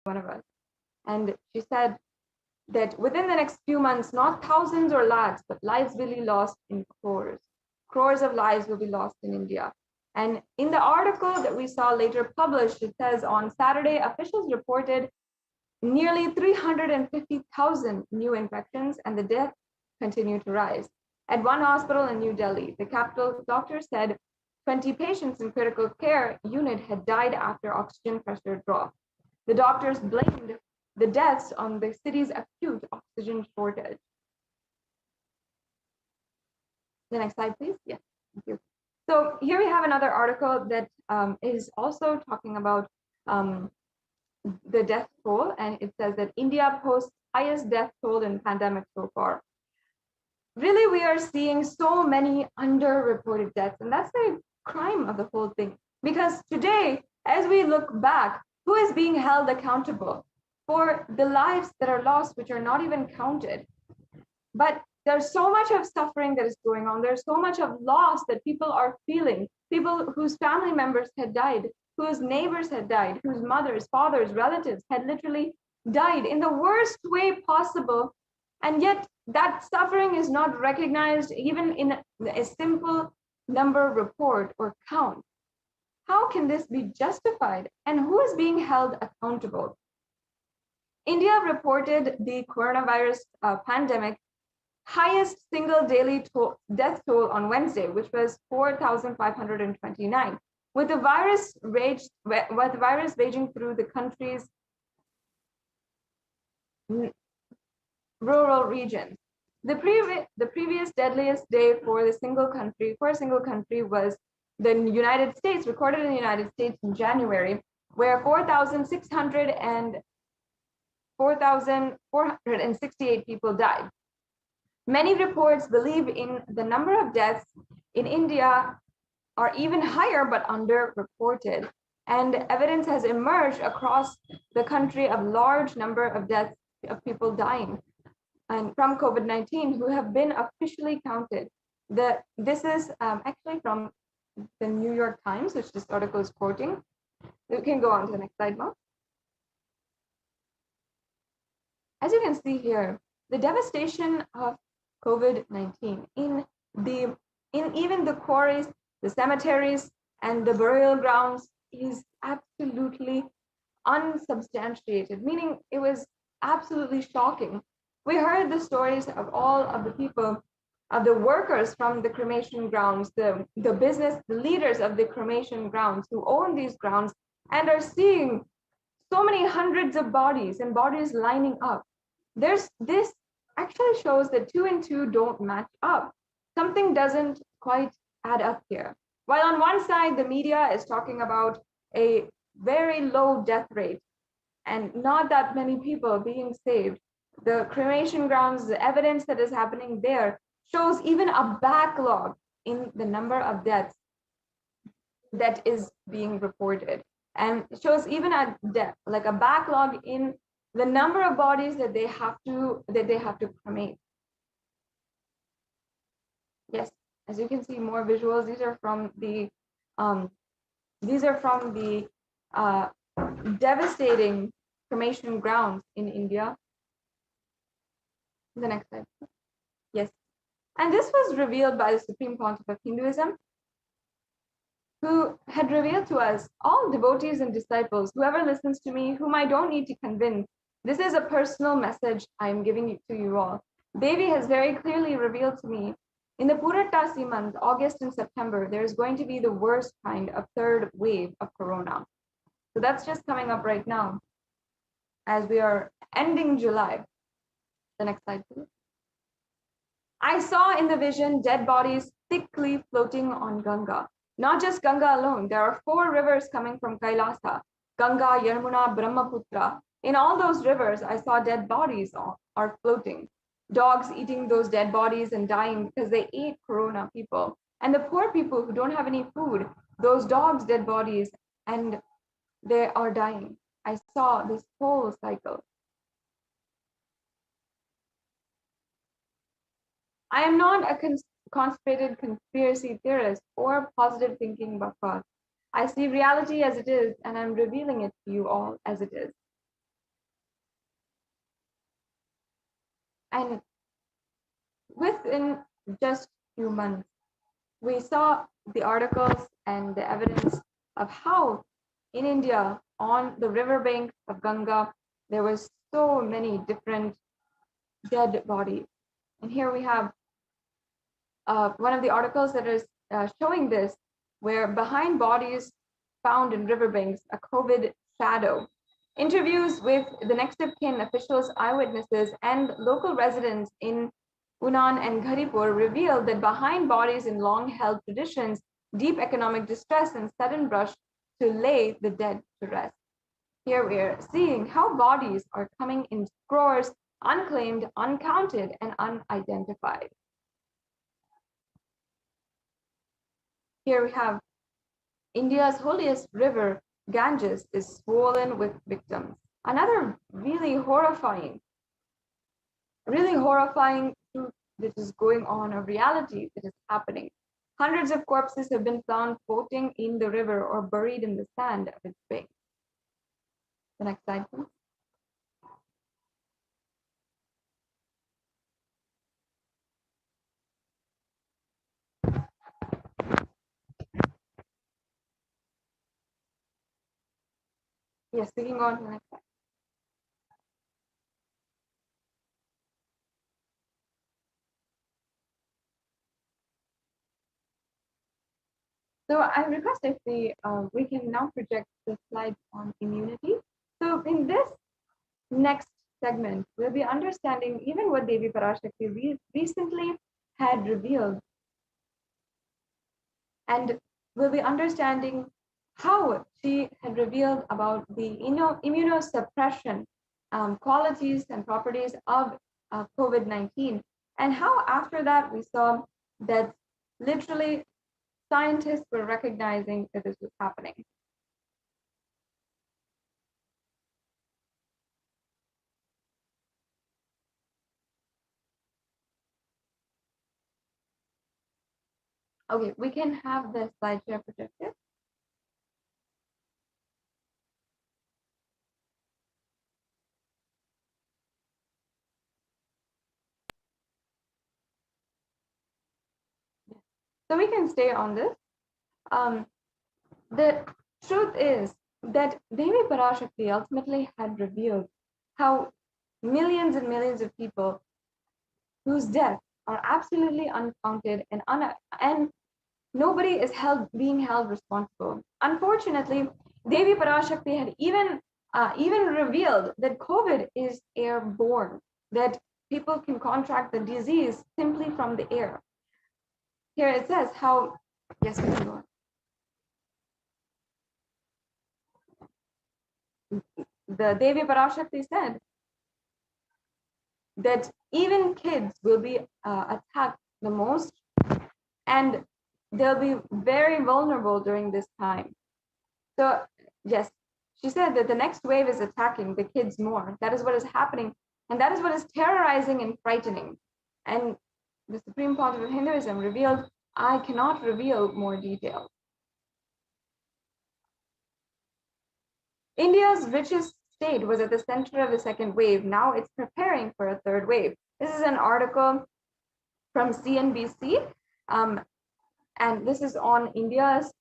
one of us. And she said that within the next few months, not thousands or lakhs, but lives will be lost in crores. Crores of lives will be lost in India. And in the article that we saw later published, it says on Saturday, officials reported nearly 350,000 new infections, and the deaths continue to rise. At one hospital in New Delhi, the capital, doctor said 20 patients in critical care unit had died after oxygen pressure dropped. The doctors blamed the deaths on the city's acute oxygen shortage. The next slide, please. Yes, thank you. So here we have another article that is also talking about the death toll, and it says that India posts highest death toll in pandemic so far. Really, we are seeing so many underreported deaths, and that's the crime of the whole thing. Because today, as we look back, who is being held accountable for the lives that are lost, which are not even counted? But there's so much of suffering that is going on. There's so much of loss that people are feeling. People whose family members had died, whose neighbors had died, whose mothers, fathers, relatives had literally died in the worst way possible. And yet that suffering is not recognized even in a simple number report or count. How can this be justified? And who is being held accountable? India reported the coronavirus pandemic highest single daily death toll on Wednesday, which was 4,529, with the virus raging through the country's rural regions. The previous deadliest day for a single country was the United States, recorded in the United States in January, where 4,468 people died. Many reports believe in the number of deaths in India are even higher but underreported. And evidence has emerged across the country of large number of deaths of people dying and from COVID-19 who have been officially counted. This is actually from the New York Times, which this article is quoting. We can go on to the next slide, Mo. As you can see here, the devastation of COVID-19 in even the quarries, the cemeteries, and the burial grounds is absolutely unsubstantiated, meaning it was absolutely shocking. We heard the stories of all of the people, of the workers from the cremation grounds, the business leaders of the cremation grounds who own these grounds and are seeing so many hundreds of bodies and bodies lining up. This actually shows that 2 and 2 don't match up. Something doesn't quite add up here. While on one side, the media is talking about a very low death rate and not that many people being saved, the cremation grounds, the evidence that is happening there shows even a backlog in the number of deaths that is being reported, and shows even a backlog in the number of bodies that they have to cremate. Yes, as you can see, more visuals. These are from the devastating cremation grounds in India. The next slide. Yes, and this was revealed by the Supreme Pontiff of Hinduism, who had revealed to us, all devotees and disciples, whoever listens to me, whom I don't need to convince. This is a personal message I'm giving to you all. Devi has very clearly revealed to me, in the Puratasi month, August and September, there's going to be the worst kind of third wave of Corona. So that's just coming up right now as we are ending July. The next slide, please. I saw in the vision dead bodies thickly floating on Ganga. Not just Ganga alone, there are 4 rivers coming from Kailasa, Ganga, Yamuna, Brahmaputra. In all those rivers, I saw dead bodies are floating. Dogs eating those dead bodies and dying because they ate Corona people. And the poor people who don't have any food, those dogs' dead bodies, and they are dying. I saw this whole cycle. I am not a constipated conspiracy theorist or positive thinking buffet. I see reality as it is, and I'm revealing it to you all as it is. And within just few months, we saw the articles and the evidence of how in India, on the riverbank of Ganga, there was so many different dead bodies. And here we have one of the articles that is showing this, where behind bodies found in riverbanks, a COVID shadow. Interviews with the next of kin, officials, eyewitnesses, and local residents in Unan and Gharipur revealed that behind bodies in long-held traditions, deep economic distress and sudden rush to lay the dead to rest. Here we are seeing how bodies are coming in scores, unclaimed, uncounted, and unidentified. Here we have India's holiest river, Ganges, is swollen with victims. Another really horrifying truth that is going on, a reality that is happening. Hundreds of corpses have been found floating in the river or buried in the sand of its banks. The next slide, please. Yes, we can go on to the next slide. So I request if we can now project the slide on immunity. So in this next segment, we'll be understanding even what Devi Parashakti recently had revealed, and we'll be understanding how she had revealed about the immunosuppression qualities and properties of COVID-19, and how after that we saw that literally scientists were recognizing that this was happening. Okay, we can have the slide share projected. So we can stay on this. The truth is that Devi Parashakti ultimately had revealed how millions and millions of people whose deaths are absolutely uncounted and nobody is being held responsible. Unfortunately, Devi Parashakti had even revealed that COVID is airborne, that people can contract the disease simply from the air. Here it says how, yes, we can go on. The Devi Parashakti said that even kids will be attacked the most, and they'll be very vulnerable during this time. So yes, she said that the next wave is attacking the kids more. That is what is happening, and that is what is terrorizing and frightening. And the Supreme Pontiff of Hinduism revealed, I cannot reveal more details. India's richest state was at the center of the second wave. Now it's preparing for a third wave. This is an article from CNBC, and this is on India's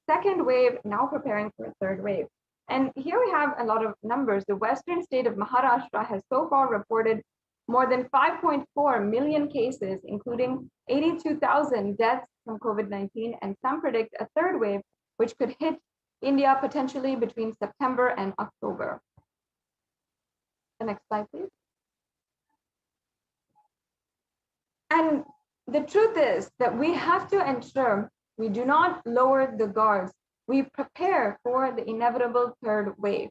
second wave, now preparing for a third wave. And here we have a lot of numbers. The western state of Maharashtra has so far reported more than 5.4 million cases, including 82,000 deaths from COVID-19, and some predict a third wave, which could hit India potentially between September and October. The next slide, please. And the truth is that we have to ensure we do not lower the guards. We prepare for the inevitable third wave.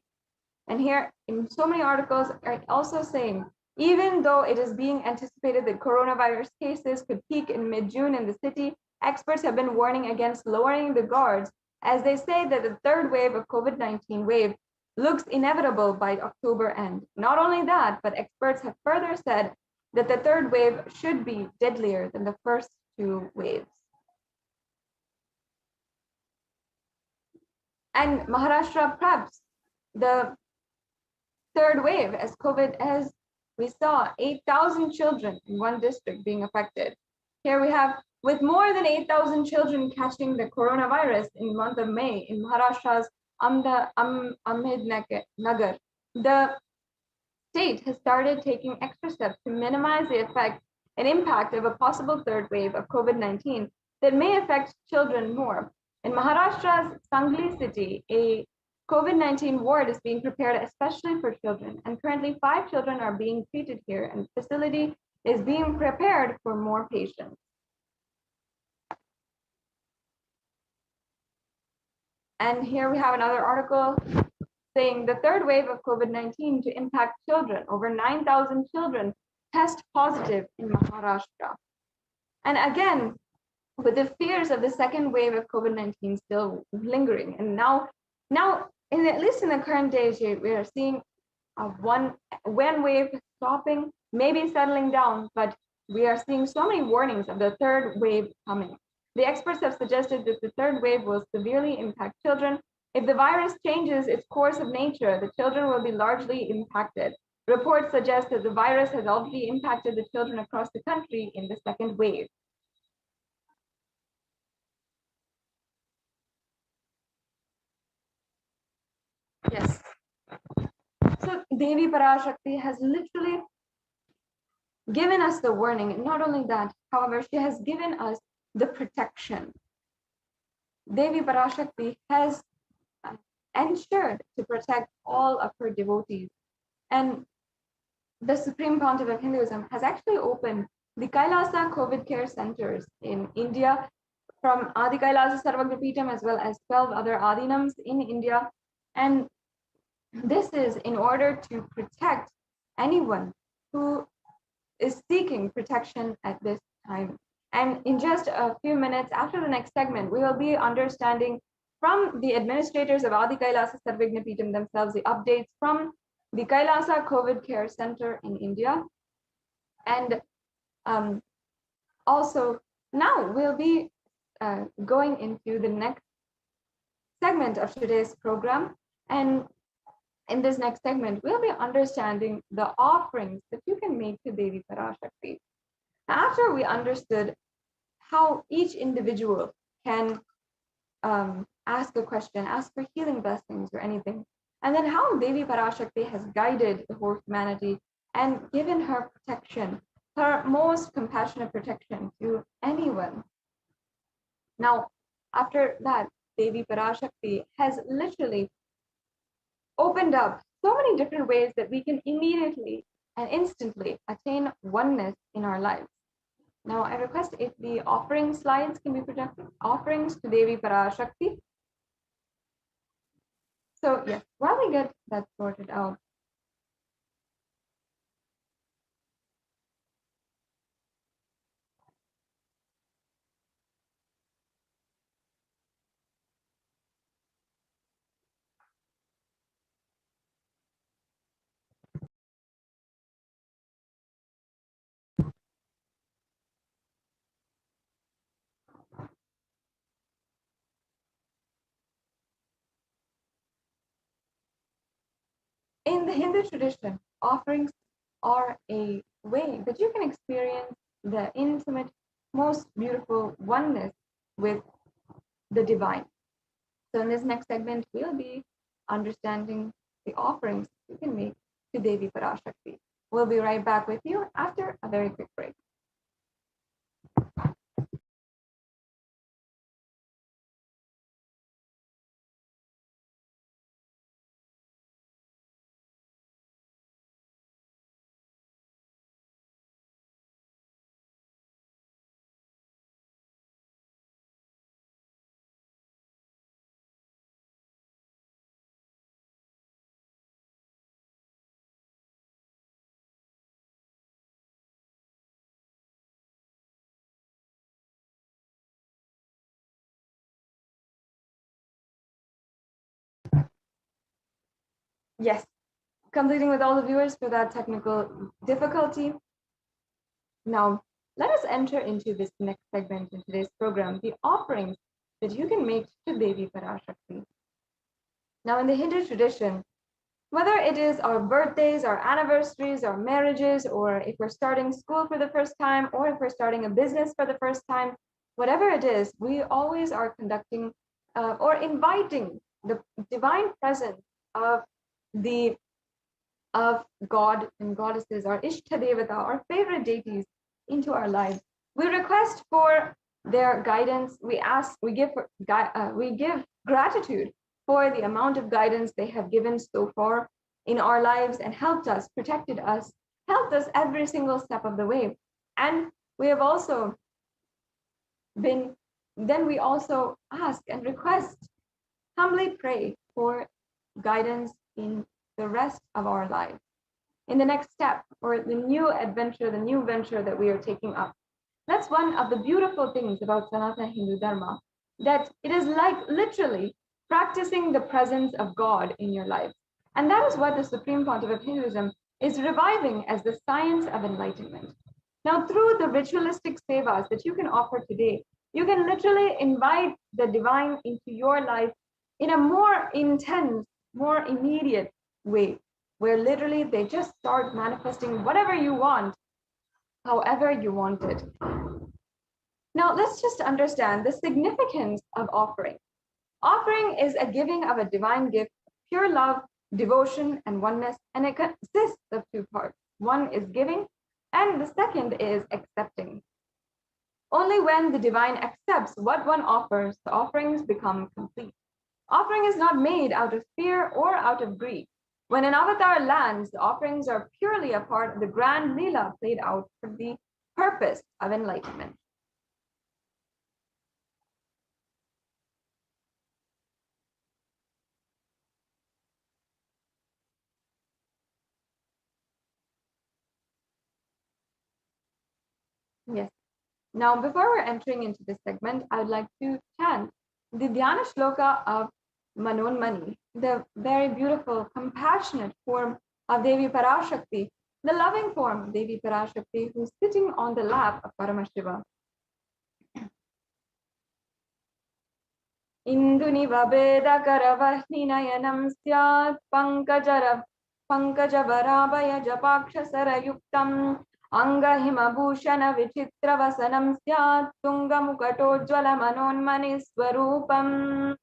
And here in so many articles are also saying, even though it is being anticipated that coronavirus cases could peak in mid-June in the city, experts have been warning against lowering the guards, as they say that the third wave of COVID-19 wave looks inevitable by October end. Not only that, but experts have further said that the third wave should be deadlier than the first two waves. And Maharashtra preps the third wave as COVID, as we saw 8,000 children in one district being affected. Here we have, with more than 8,000 children catching the coronavirus in the month of May in Maharashtra's Ahmednagar, the state has started taking extra steps to minimize the effect and impact of a possible third wave of COVID-19 that may affect children more. In Maharashtra's Sangli city, a COVID-19 ward is being prepared especially for children, and currently 5 children are being treated here, and the facility is being prepared for more patients. And here we have another article saying the third wave of COVID-19 to impact children. Over 9,000 children test positive in Maharashtra. And again, with the fears of the second wave of COVID-19 still lingering, and now, at least in the current days, we are seeing one wave stopping, maybe settling down, but we are seeing so many warnings of the third wave coming. The experts have suggested that the third wave will severely impact children. If the virus changes its course of nature, the children will be largely impacted. Reports suggest that the virus has already impacted the children across the country in the second wave. Yes. So Devi Parashakti has literally given us the warning. And not only that, however, she has given us the protection. Devi Parashakti has ensured to protect all of her devotees. And the Supreme Pontiff of Hinduism has actually opened the Kailasa COVID care centers in India from Adi Kailasa Sarvagnapitam as well as 12 other Adinams in India. And this is in order to protect anyone who is seeking protection at this time. And in just a few minutes after the next segment, we will be understanding from the administrators of Adi Kailasa Sarvagnapitam themselves the updates from the Kailasa COVID Care Center in India. And also now we'll be going into the next segment of today's program. And in this next segment, we'll be understanding the offerings that you can make to Devi Parashakti. After we understood how each individual can ask a question, ask for healing blessings or anything, and then how Devi Parashakti has guided the whole humanity and given her protection, her most compassionate protection to anyone. Now, after that, Devi Parashakti has literally opened up so many different ways that we can immediately and instantly attain oneness in our lives. Now, I request if the offering slides can be projected, offerings to Devi Parashakti. So yes, while we get that sorted out, in the Hindu tradition, offerings are a way that you can experience the intimate, most beautiful oneness with the divine. So in this next segment, we'll be understanding the offerings you can make to Devi Parashakti. We'll be right back with you after a very quick break. Yes, completing with all the viewers for that technical difficulty. Now, let us enter into this next segment in today's program, the offerings that you can make to Devi Parashakti. Now, in the Hindu tradition, Whether it is our birthdays, our anniversaries, our marriages, or if we're starting school for the first time, or if we're starting a business for the first time, whatever it is, we always are conducting or inviting the divine presence of the of God and goddesses, our Ishtadevata, our favorite deities, into our lives. We request for their guidance. We give gratitude for the amount of guidance they have given so far in our lives and helped us, protected us, helped us every single step of the way. And we have also then we also ask and request, humbly pray for guidance in the rest of our lives, in the next step, or the new adventure, the new venture that we are taking up. That's one of the beautiful things about Sanatana Hindu Dharma, that it is like literally practicing the presence of God in your life. And that is what the Supreme Pontiff of Hinduism is reviving as the science of enlightenment. Now, through the ritualistic sevas that you can offer today, you can literally invite the divine into your life in a more intense, more immediate way, where literally they just start manifesting whatever you want, however you want it. Now, let's just understand the significance of offering. Offering is a giving of a divine gift, pure love, devotion, and oneness, and it consists of two parts. One is giving, and the second is accepting. Only when the divine accepts what one offers, the offerings become complete. Offering is not made out of fear or out of greed. When an avatar lands, the offerings are purely a part of the grand lila played out for the purpose of enlightenment. Yes. Now, before we're entering into this segment, I would like to chant the Dhyana Shloka of Manonmani, the very beautiful, compassionate form of Devi Parashakti, the loving form of Devi Parashakti, who's sitting on the lap of Paramashiva. Induniva Veda Karavahinayanam Syat Pankajavaraಭಯ Japakshasarayuktam Angahimabhushana Vichitravasanam Syat Tungamukatojjvala Manonmani Swarupam.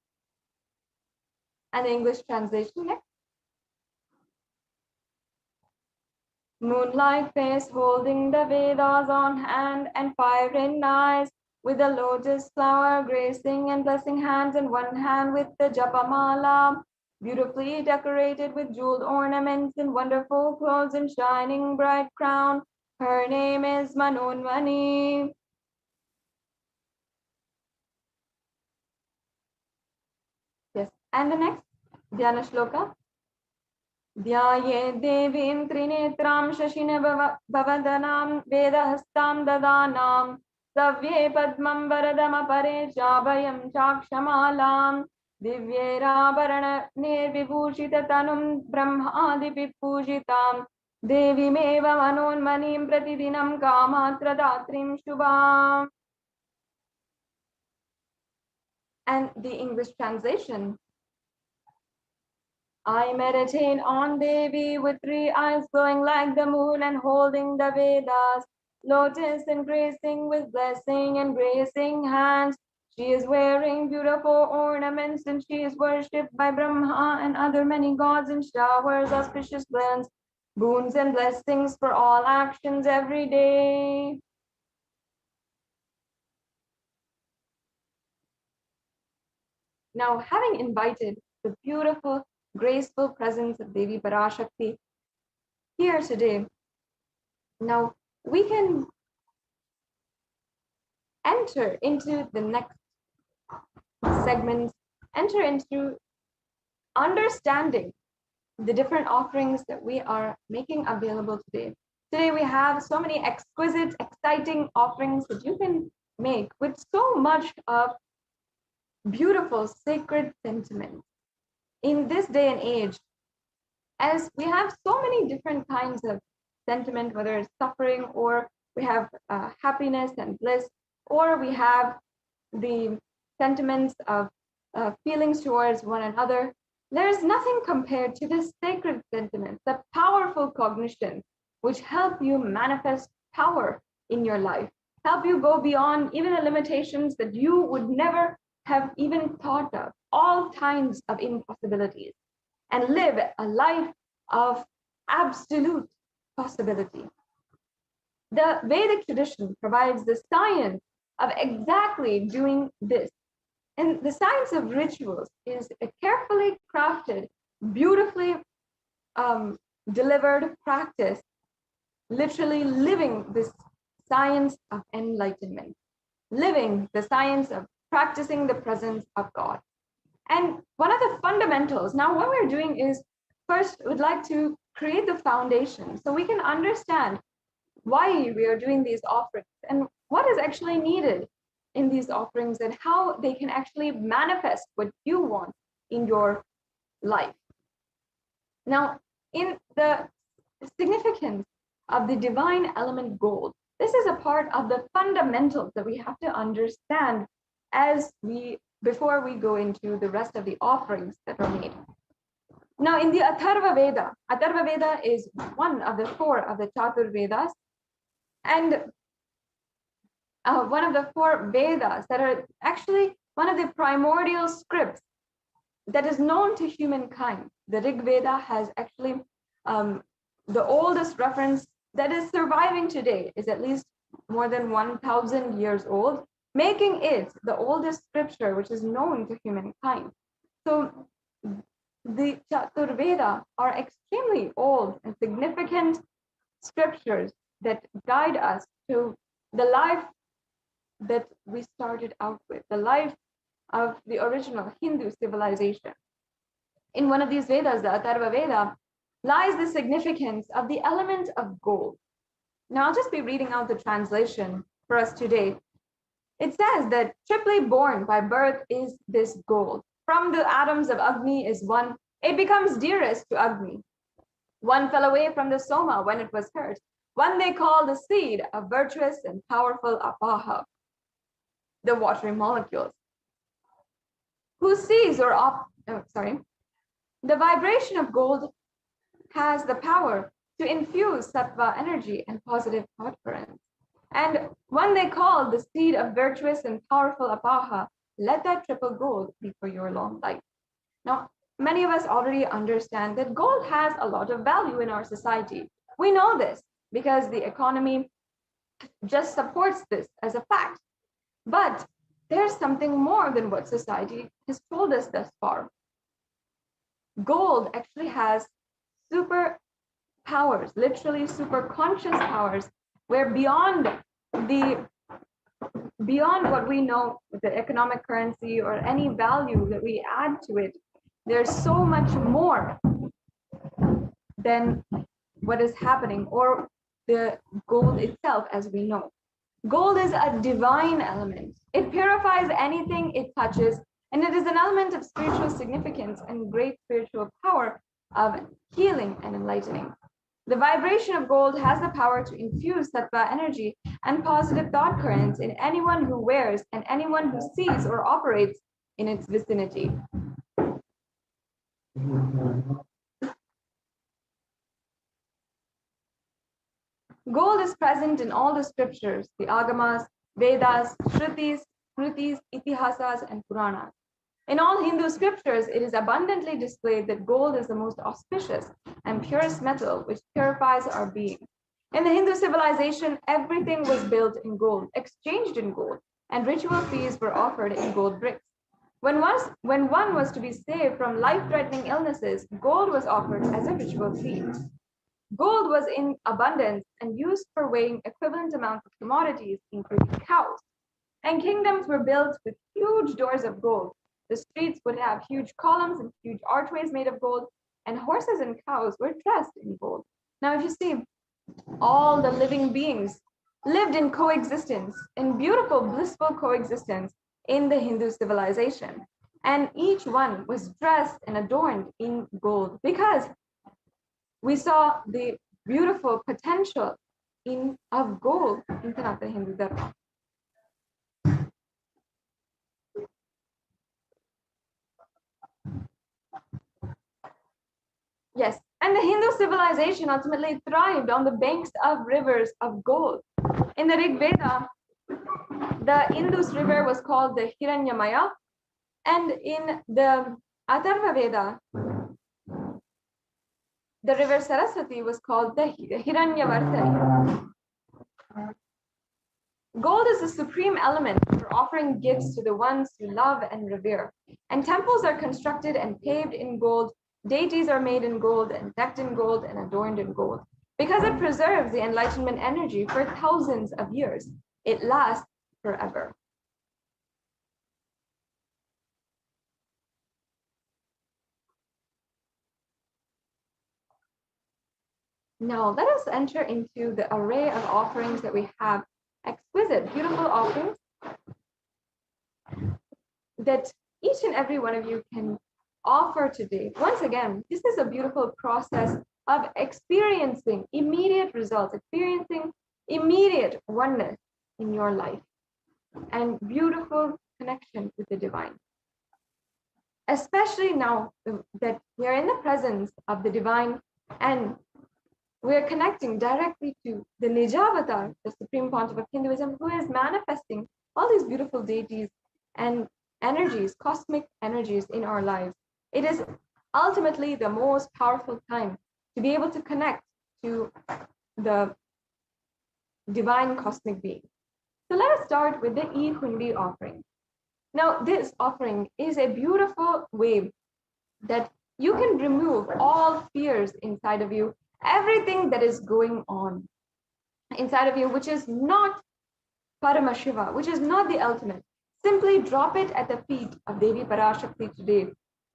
And the English translation next. Moonlight face holding the Vedas on hand and fire in eyes, with a lotus flower gracing and blessing hands in one hand with the japamala, beautifully decorated with jeweled ornaments and wonderful clothes and shining bright crown. Her name is Manonmani. Yes, and the next Dhyana Shloka. Dhyaye devim trinetram shashina bhavadhanam vedahastam dadanam savye padmam varadam apare chabhayam chakshamalam divyerabarana nirvibhushita tanum brahmadi vipujitam devimeva manonmanim pratidinam kamatradatrim shubham. And the English translation. I meditate on Devi with 3 eyes glowing like the moon and holding the Vedas, lotus and gracing with blessing and gracing hands. She is wearing beautiful ornaments and she is worshipped by Brahma and other many gods and showers auspicious blends, boons and blessings for all actions every day. Now, having invited the beautiful, graceful presence of Devi Parashakti here today, now we can enter into the next segment, enter into understanding the different offerings that we are making available today. Today we have so many exquisite, exciting offerings that you can make with so much of beautiful, sacred sentiment. In this day and age, as we have so many different kinds of sentiment, whether it's suffering or we have happiness and bliss, or we have the sentiments of feelings towards one another, There is nothing compared to the sacred sentiments, the powerful cognitions which help you manifest power in your life, help you go beyond even the limitations that you would never have even thought of, all kinds of impossibilities, and live a life of absolute possibility. The Vedic tradition provides the science of exactly doing this. And the science of rituals is a carefully crafted, beautifully delivered practice, literally living this science of enlightenment, living the science of practicing the presence of God. And one of the fundamentals, now what we're doing is first would like to create the foundation so we can understand why we are doing these offerings and what is actually needed in these offerings and how they can actually manifest what you want in your life. Now, in the significance of the divine element gold, this is a part of the fundamentals that we have to understand before we go into the rest of the offerings that are made. Now, in the Atharva Veda is one of the four of the Chatur Vedas, and one of the four Vedas that are actually one of the primordial scripts that is known to humankind. The Rig Veda has actually the oldest reference that is surviving today is at least more than 1,000 years old, making it the oldest scripture which is known to humankind. So the Chatur Veda are extremely old and significant scriptures that guide us to the life that we started out with, the life of the original Hindu civilization. In one of these Vedas, the Atharva Veda, lies the significance of the element of gold. Now, I'll just be reading out the translation for us today. It says that triply born by birth is this gold. From the atoms of Agni is one, it becomes dearest to Agni. One fell away from the Soma when it was hurt. One they call the seed of virtuous and powerful Apaha, the watery molecules. Who sees the vibration of gold has the power to infuse sattva energy and positive thought currents. And one they call the seed of virtuous and powerful Apaha, let that triple gold be for your long life. Now, many of us already understand that gold has a lot of value in our society. We know this because the economy just supports this as a fact. But there's something more than what society has told us thus far. Gold actually has super powers, literally super conscious powers, where beyond what we know with the economic currency or any value that we add to it, there's so much more than what is happening, or the gold itself as we know. Gold is a divine element. It purifies anything it touches, and it is an element of spiritual significance and great spiritual power of healing and enlightening. The vibration of gold has the power to infuse sattva energy and positive thought currents in anyone who wears and anyone who sees or operates in its vicinity. Gold is present in all the scriptures, the Agamas, Vedas, Shrutis, Smritis, Itihasas, and Puranas. In all Hindu scriptures, it is abundantly displayed that gold is the most auspicious and purest metal which purifies our being. In the Hindu civilization, everything was built in gold, exchanged in gold, and ritual feasts were offered in gold bricks. When one was to be saved from life-threatening illnesses, gold was offered as a ritual fee. Gold was in abundance and used for weighing equivalent amounts of commodities, including cows. And kingdoms were built with huge doors of gold. The streets would have huge columns and huge archways made of gold, and horses and cows were dressed in gold. Now, if you see, all the living beings lived in coexistence, in beautiful, blissful coexistence in the Hindu civilization. And each one was dressed and adorned in gold because we saw the beautiful potential of gold in Sanatana Hindu Dharma. Yes, and the Hindu civilization ultimately thrived on the banks of rivers of gold. In the Rig Veda, the Indus River was called the Hiranyamaya, and in the Atharva Veda, the river Saraswati was called the Hiranyavardhani. Gold is the supreme element for offering gifts to the ones you love and revere. And temples are constructed and paved in gold. Deities are made in gold and decked in gold and adorned in gold. Because it preserves the enlightenment energy for thousands of years, it lasts forever. Now let us enter into the array of offerings that we have. Exquisite, beautiful offerings that each and every one of you can offer today. Once again, this is a beautiful process of experiencing immediate results, experiencing immediate oneness in your life and beautiful connection with the divine. Especially now that we're in the presence of the divine and we're connecting directly to the Nijavatar, the Supreme Pontiff of Hinduism, who is manifesting all these beautiful deities and energies, cosmic energies in our lives. It is ultimately the most powerful time to be able to connect to the divine cosmic being. So let us start with the Ihundi offering. Now, this offering is a beautiful way that you can remove all fears inside of you, everything that is going on inside of you, which is not Paramashiva, which is not the ultimate. Simply drop it at the feet of Devi Parashakti today.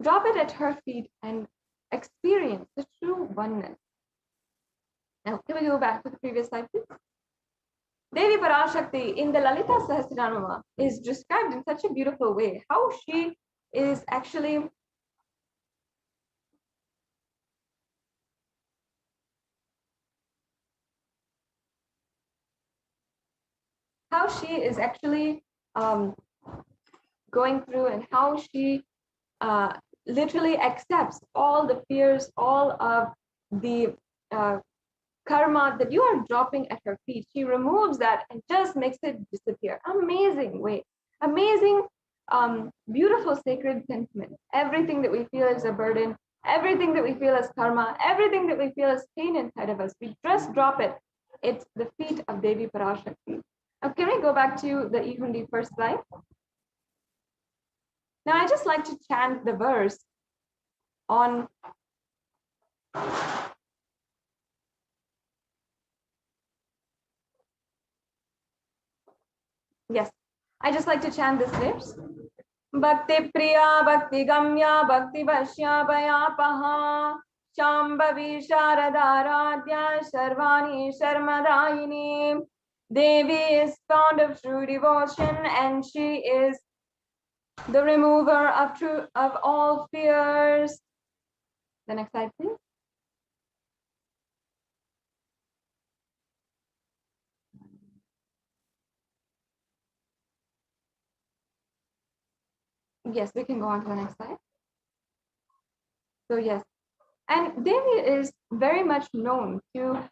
Drop it at her feet and experience the true oneness. Now, can we go back to the previous slide, please? Devi Parashakti in the Lalita Sahasranama is described in such a beautiful way. How she is actually going through and how she literally accepts all the fears, all of the karma that you are dropping at her feet. She removes that and just makes it disappear. Amazing way, amazing, beautiful sacred sentiment. Everything that we feel is a burden, everything that we feel as karma, everything that we feel as pain inside of us, we just drop it. It's the feet of Devi Parashakti. Now, can we go back to the Ihundi first slide? Now, I just like to chant the verse on yes, I just like to chant this verse. Bhakti Priya, Bhakti Gamya, Bhakti Vashya Payapaha, Shambhavi Sharadaradhya, Sharvani Sharmadayini. Devi is fond of true devotion and she is the remover of all fears. The next slide, please. Yes, we can go on to the next slide. So yes, and Devi is very much known to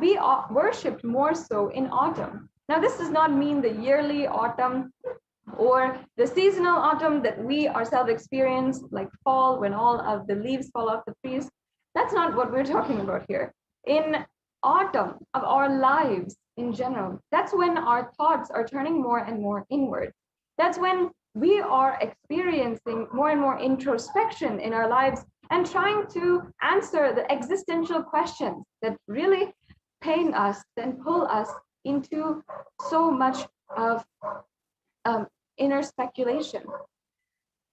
be worshipped more so in autumn. Now, this does not mean the yearly autumn or the seasonal autumn that we ourselves experience, like fall when all of the leaves fall off the trees. That's not what we're talking about here. In autumn of our lives in general, that's when our thoughts are turning more and more inward. That's when we are experiencing more and more introspection in our lives and trying to answer the existential questions that really pain us and pull us into so much of inner speculation.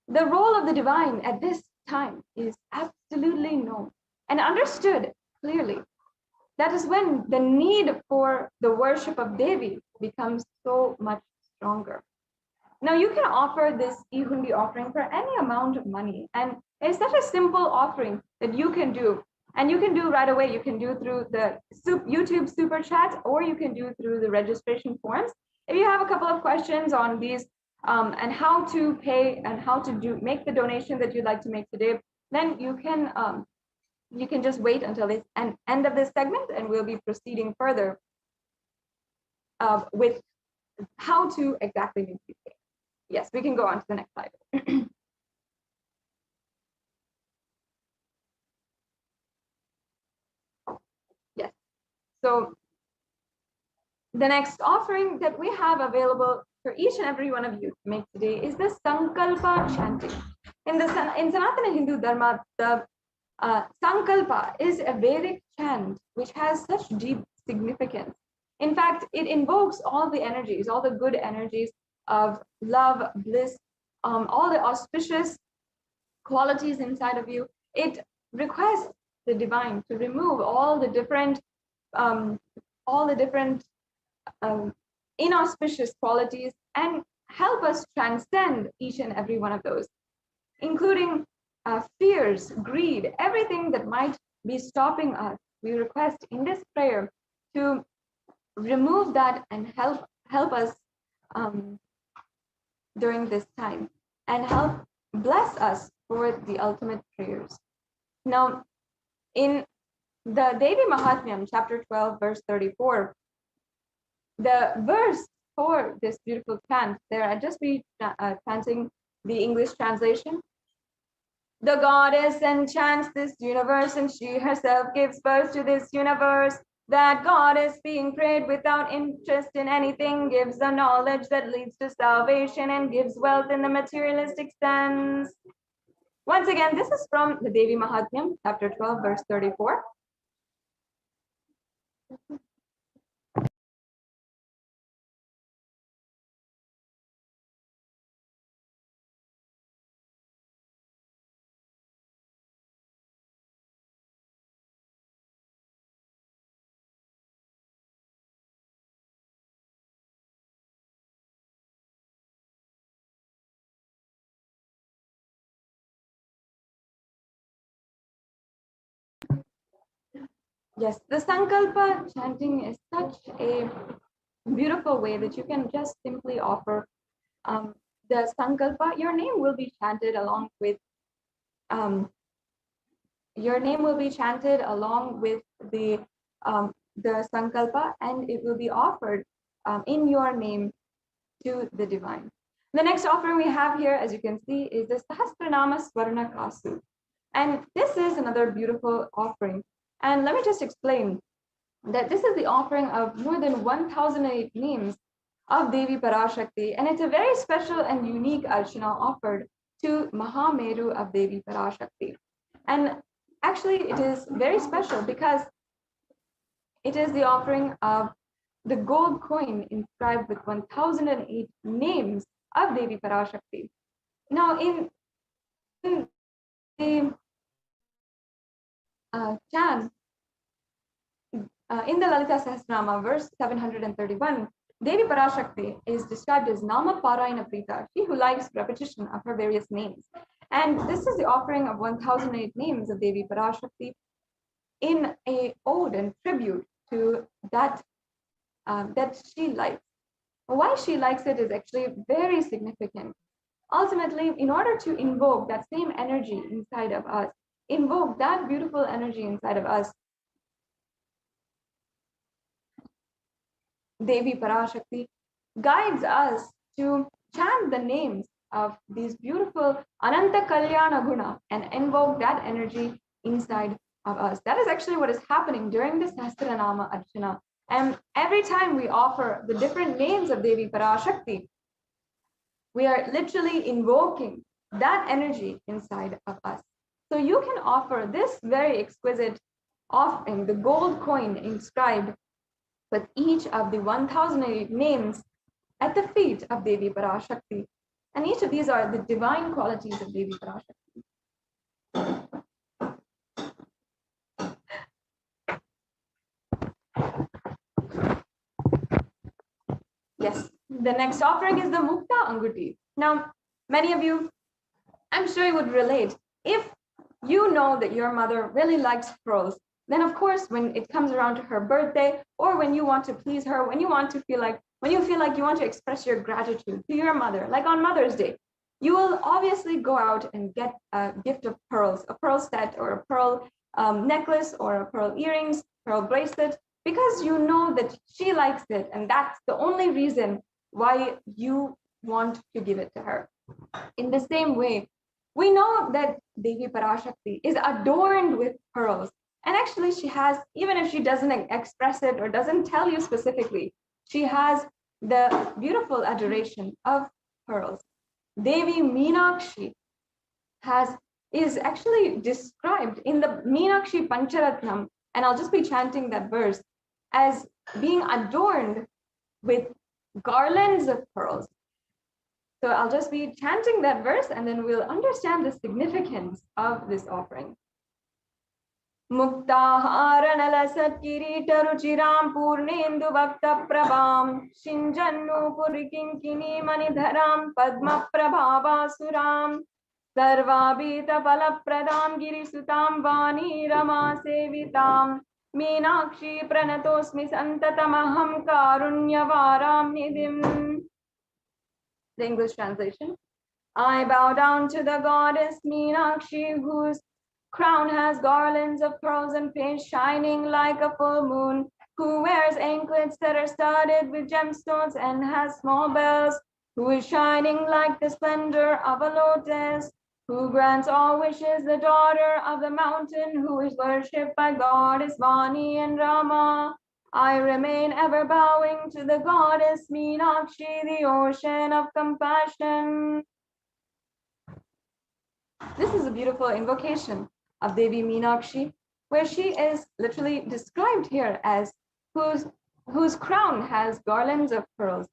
The role of the divine at this time is absolutely known and understood clearly. That is when the need for the worship of Devi becomes so much stronger. Now, you can offer this Ihundi offering for any amount of money, and it's such a simple offering that you can do. And you can do right away. You can do through the YouTube super chat, or you can do through the registration forms. If you have a couple of questions on these and how to pay and how to make the donation that you'd like to make today, then you can you can just wait until this end of this segment, and we'll be proceeding further with how to exactly make these things. Yes, we can go on to the next slide. Yes. So the next offering that we have available for each and every one of you to make today is the Sankalpa chanting. In Sanatana Hindu Dharma, the Sankalpa is a Vedic chant which has such deep significance. In fact, it invokes all the energies, all the good energies of love, bliss, all the auspicious qualities inside of you. It requests the divine to remove all the different inauspicious qualities and help us transcend each and every one of those, including fears, greed, everything that might be stopping us. We request in this prayer to remove that and help us during this time, and help bless us for the ultimate prayers. Now, in the Devi Mahatmyam, chapter 12, verse 34, the verse for this beautiful chant, there I'll just be chanting the English translation. The goddess enchants this universe, and she herself gives birth to this universe. That goddess, being prayed without interest in anything, gives the knowledge that leads to salvation and gives wealth in the materialistic sense. Once again, this is from the Devi Mahatmyam, chapter 12, verse 34. Yes, the Sankalpa chanting is such a beautiful way that you can just simply offer the Sankalpa. Your name will be chanted along with the Sankalpa, and it will be offered in your name to the divine. The next offering we have here, as you can see, is the Sahasranama Swarna Kasu. And this is another beautiful offering. And let me just explain that this is the offering of more than 1,008 names of Devi Parashakti, and it's a very special and unique archana offered to Mahameru of Devi Parashakti. And actually, it is very special because it is the offering of the gold coin inscribed with 1,008 names of Devi Parashakti. Now, in the chant, in the Lalita Sahasranama, verse 731, Devi Parashakti is described as Nama Parayana Prita, she who likes repetition of her various names. And this is the offering of 1,008 names of Devi Parashakti in a ode and tribute to that she likes. Why she likes it is actually very significant. Ultimately, in order to invoke that same energy inside of us, invoke that beautiful energy inside of us, Devi Parashakti guides us to chant the names of these beautiful Ananta Kalyana Guna and invoke that energy inside of us. That is actually what is happening during this Sahasranama Archana. And every time we offer the different names of Devi Parashakti, we are literally invoking that energy inside of us. So you can offer this very exquisite offering, the gold coin inscribed with each of the 1,008 names at the feet of Devi Parashakti. And each of these are the divine qualities of Devi Parashakti. Yes, the next offering is the Mukta Anguti. Now, many of you, I'm sure you would relate. If you know that your mother really likes pearls, then of course, when it comes around to her birthday, or when you want to please her, when you feel like you want to express your gratitude to your mother, like on Mother's Day, you will obviously go out and get a gift of pearls, a pearl set or a pearl necklace or a pearl earrings, pearl bracelet, because you know that she likes it, and that's the only reason why you want to give it to her. In the same way, we know that Devi Parashakti is adorned with pearls. And actually, she has, even if she doesn't express it or doesn't tell you specifically, she has the beautiful adoration of pearls. Devi Meenakshi is actually described in the Meenakshi Pancharatnam, and I'll just be chanting that verse, as being adorned with garlands of pearls. So I'll just be chanting that verse, and then we'll understand the significance of this offering. Muktaharanala kiritaruchiram purnendu bhakta prabham shinjannu purikinkini manidharam padma prabhavasuram sarvabhita palapradam girisutam vani rama sevitam meenakshi pranatosmi santatamaham karunyavaram nidhim. The English translation. I bow down to the goddess Meenakshi, whose crown has garlands of pearls and paste shining like a full moon, who wears anklets that are studded with gemstones and has small bells, who is shining like the splendor of a lotus, who grants all wishes, the daughter of the mountain, who is worshipped by goddess Vani and Rama. I remain ever bowing to the goddess Meenakshi, the ocean of compassion. This is a beautiful invocation of Devi Meenakshi, where she is literally described here as whose crown has garlands of pearls.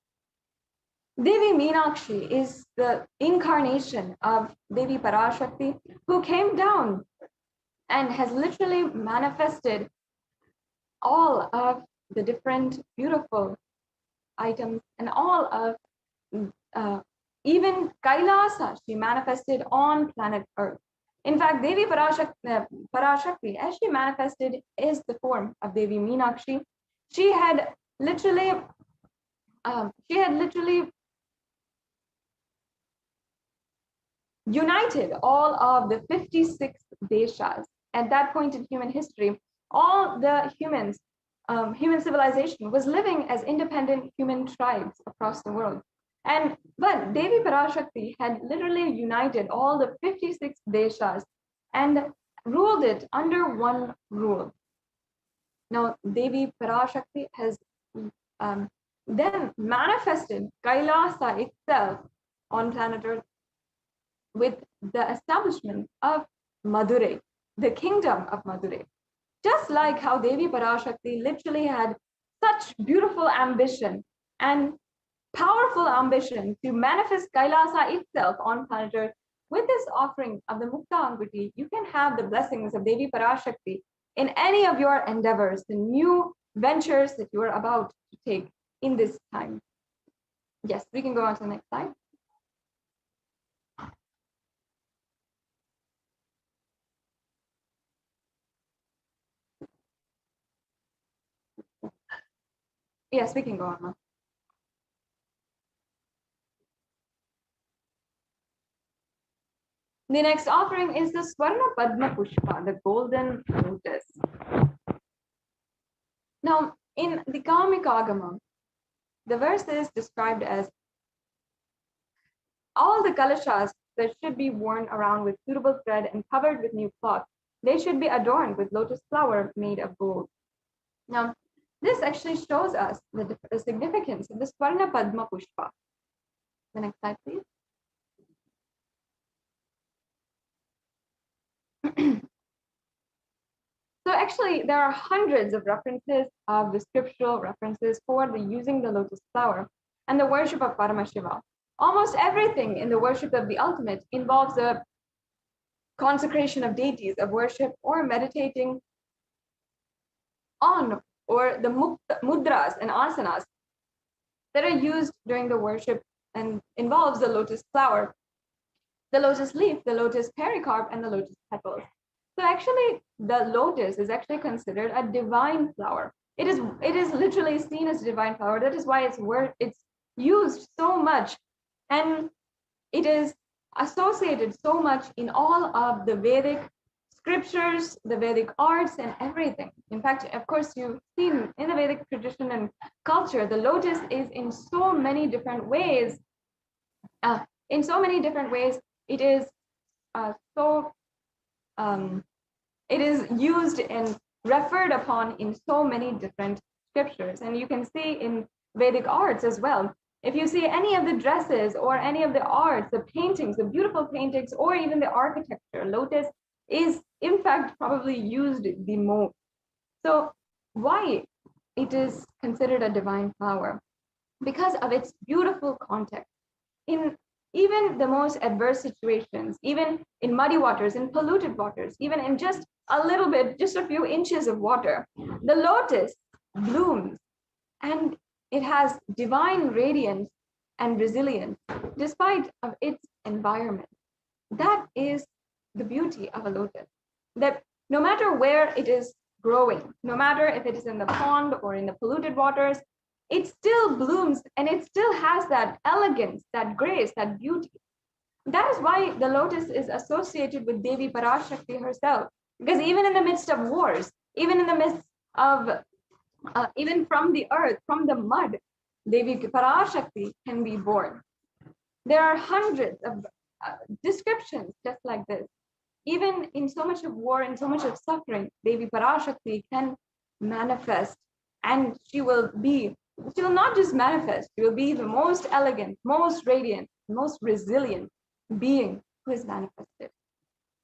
Devi Meenakshi is the incarnation of Devi Parashakti, who came down and has literally manifested all of the different beautiful items and all of even Kailasa she manifested on planet Earth. In fact, Devi Parashakti, as she manifested, is the form of Devi Meenakshi. She had literally united all of the 56 deshas. At that point in human history, all the humans, human civilization was living as independent human tribes across the world. But Devi Parashakti had literally united all the 56 deshas and ruled it under one rule. Now, Devi Parashakti has then manifested Kailasa itself on planet Earth with the establishment of Madurai, the kingdom of Madurai. Just like how Devi Parashakti literally had such beautiful ambition and powerful ambition to manifest Kailasa itself on planet Earth, with this offering of the Mukta Anguti, you can have the blessings of Devi Parashakti in any of your endeavors, the new ventures that you are about to take in this time. Yes, we can go on to the next slide. Yes, we can go on now. The next offering is the Swarna Padma Pushpa, the golden lotus. Now, in the Kamikagama, the verse is described as all the kalashas that should be worn around with suitable thread and covered with new cloth. They should be adorned with lotus flower made of gold. Now, this actually shows us the significance of the Swarna Padma Pushpa. The next slide, please. So actually, there are hundreds of references of the scriptural references for the using the lotus flower and the worship of Paramashiva. Almost everything in the worship of the ultimate involves a consecration of deities, of worship, or meditating on, or the mudras and asanas that are used during the worship and involves the lotus flower, the lotus leaf, the lotus pericarp, and the lotus petals. So actually, the lotus is actually considered a divine flower. It is literally seen as a divine flower. That is why it's used so much, and it is associated so much in all of the Vedic scriptures, the Vedic arts, and everything. In fact, of course, you've seen in the Vedic tradition and culture, the lotus is in so many different ways. It is it is used and referred upon in so many different scriptures. And you can see in Vedic arts as well. If you see any of the dresses or any of the arts, the paintings, the beautiful paintings, or even the architecture, lotus is in fact probably used the most. So why it is considered a divine flower? Because of its beautiful context. In even the most adverse situations, even in muddy waters, in polluted waters, even in just a little bit, just a few inches of water, the lotus blooms and it has divine radiance and resilience despite of its environment. That is the beauty of a lotus, that no matter where it is growing, no matter if it is in the pond or in the polluted waters, it still blooms and it still has that elegance, that grace, that beauty. That is why the lotus is associated with Devi Parashakti herself, because even in the midst of wars, even in the midst of, even from the earth, from the mud, Devi Parashakti can be born. There are hundreds of descriptions just like this. Even in so much of war and so much of suffering, Devi Parashakti can manifest, and she will not just manifest, she will be the most elegant, most radiant, most resilient being who is manifested.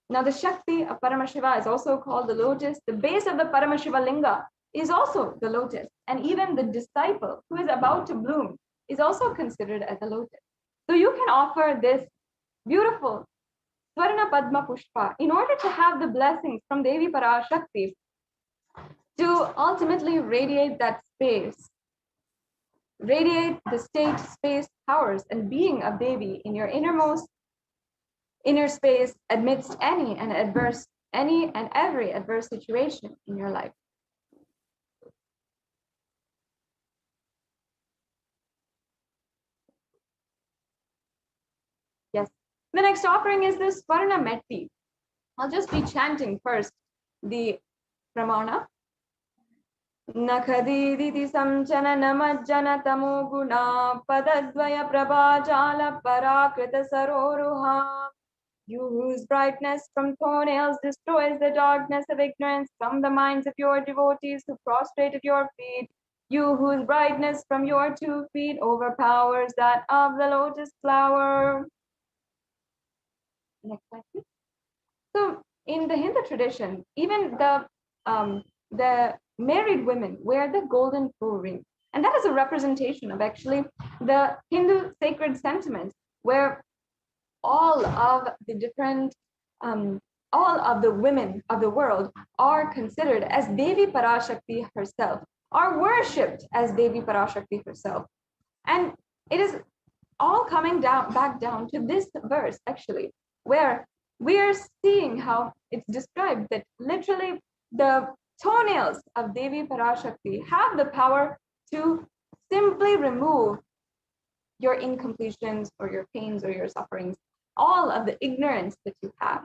Now, the Shakti of Paramashiva is also called the lotus. The base of the Paramashiva linga is also the lotus. And even the disciple who is about to bloom is also considered as a lotus. So you can offer this beautiful Swarna Padma Pushpa in order to have the blessings from Devi Parashakti to ultimately radiate that space, radiate the state, space, powers, and being of Devi in your inner space amidst any and every adverse situation in your life. Yes. The next offering is the Swarna Metti. I'll just be chanting first the Pramana. Nakhadiditi samchana namajjana tamoguna padadvaya prabhajala parakrita saroruha. You whose brightness from toenails destroys the darkness of ignorance from the minds of your devotees who prostrate at your feet. You whose brightness from your 2 feet overpowers that of the lotus flower. Next slide, please. So in the Hindu tradition, even the married women wear the golden toe ring. And that is a representation of actually the Hindu sacred sentiments, where all of the different, all of the women of the world are considered as Devi Parashakti herself, are worshipped as Devi Parashakti herself. And it is all coming back down to this verse, actually, where we are seeing how it's described that literally the toenails of Devi Parashakti have the power to simply remove your incompletions or your pains or your sufferings, all of the ignorance that you have.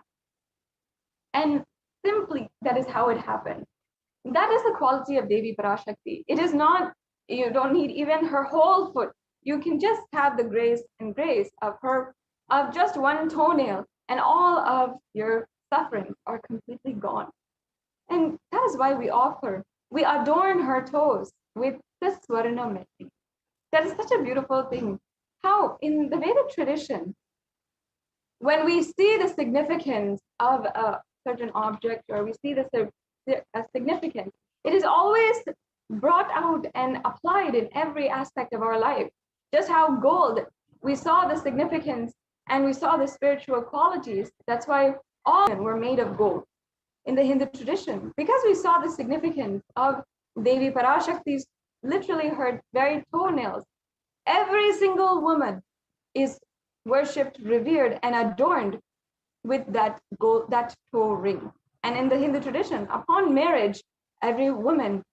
And simply, that is how it happened. That is the quality of Devi Parashakti. It is not, you don't need even her whole foot. You can just have the grace of her, of just one toenail, and all of your sufferings are completely gone. And that is why we adorn her toes with the Swarna Metti. That is such a beautiful thing. How in the Vedic tradition, when we see the significance of a certain object, or we see the significance, it is always brought out and applied in every aspect of our life. Just how gold, we saw the significance and we saw the spiritual qualities. That's why all men were made of gold in the Hindu tradition, because we saw the significance of Devi Parashakti's, literally her very toenails. Every single woman is worshipped, revered, and adorned with that gold, that toe ring. And in the Hindu tradition, upon marriage, every woman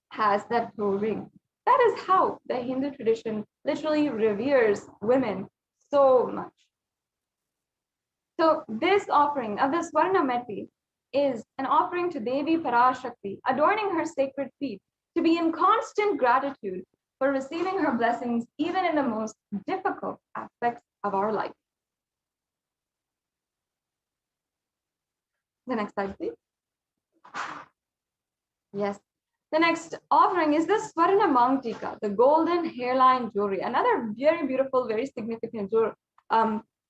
has that toe ring. That is how the Hindu tradition literally reveres women so much. So this offering of the Swarna Metti is an offering to Devi Parashakti, adorning her sacred feet, to be in constant gratitude for receiving her blessings even in the most difficult aspects of our life. The next slide, please. Yes. The next offering is the Swarna Mangtika, the golden hairline jewelry. Another very beautiful, very significant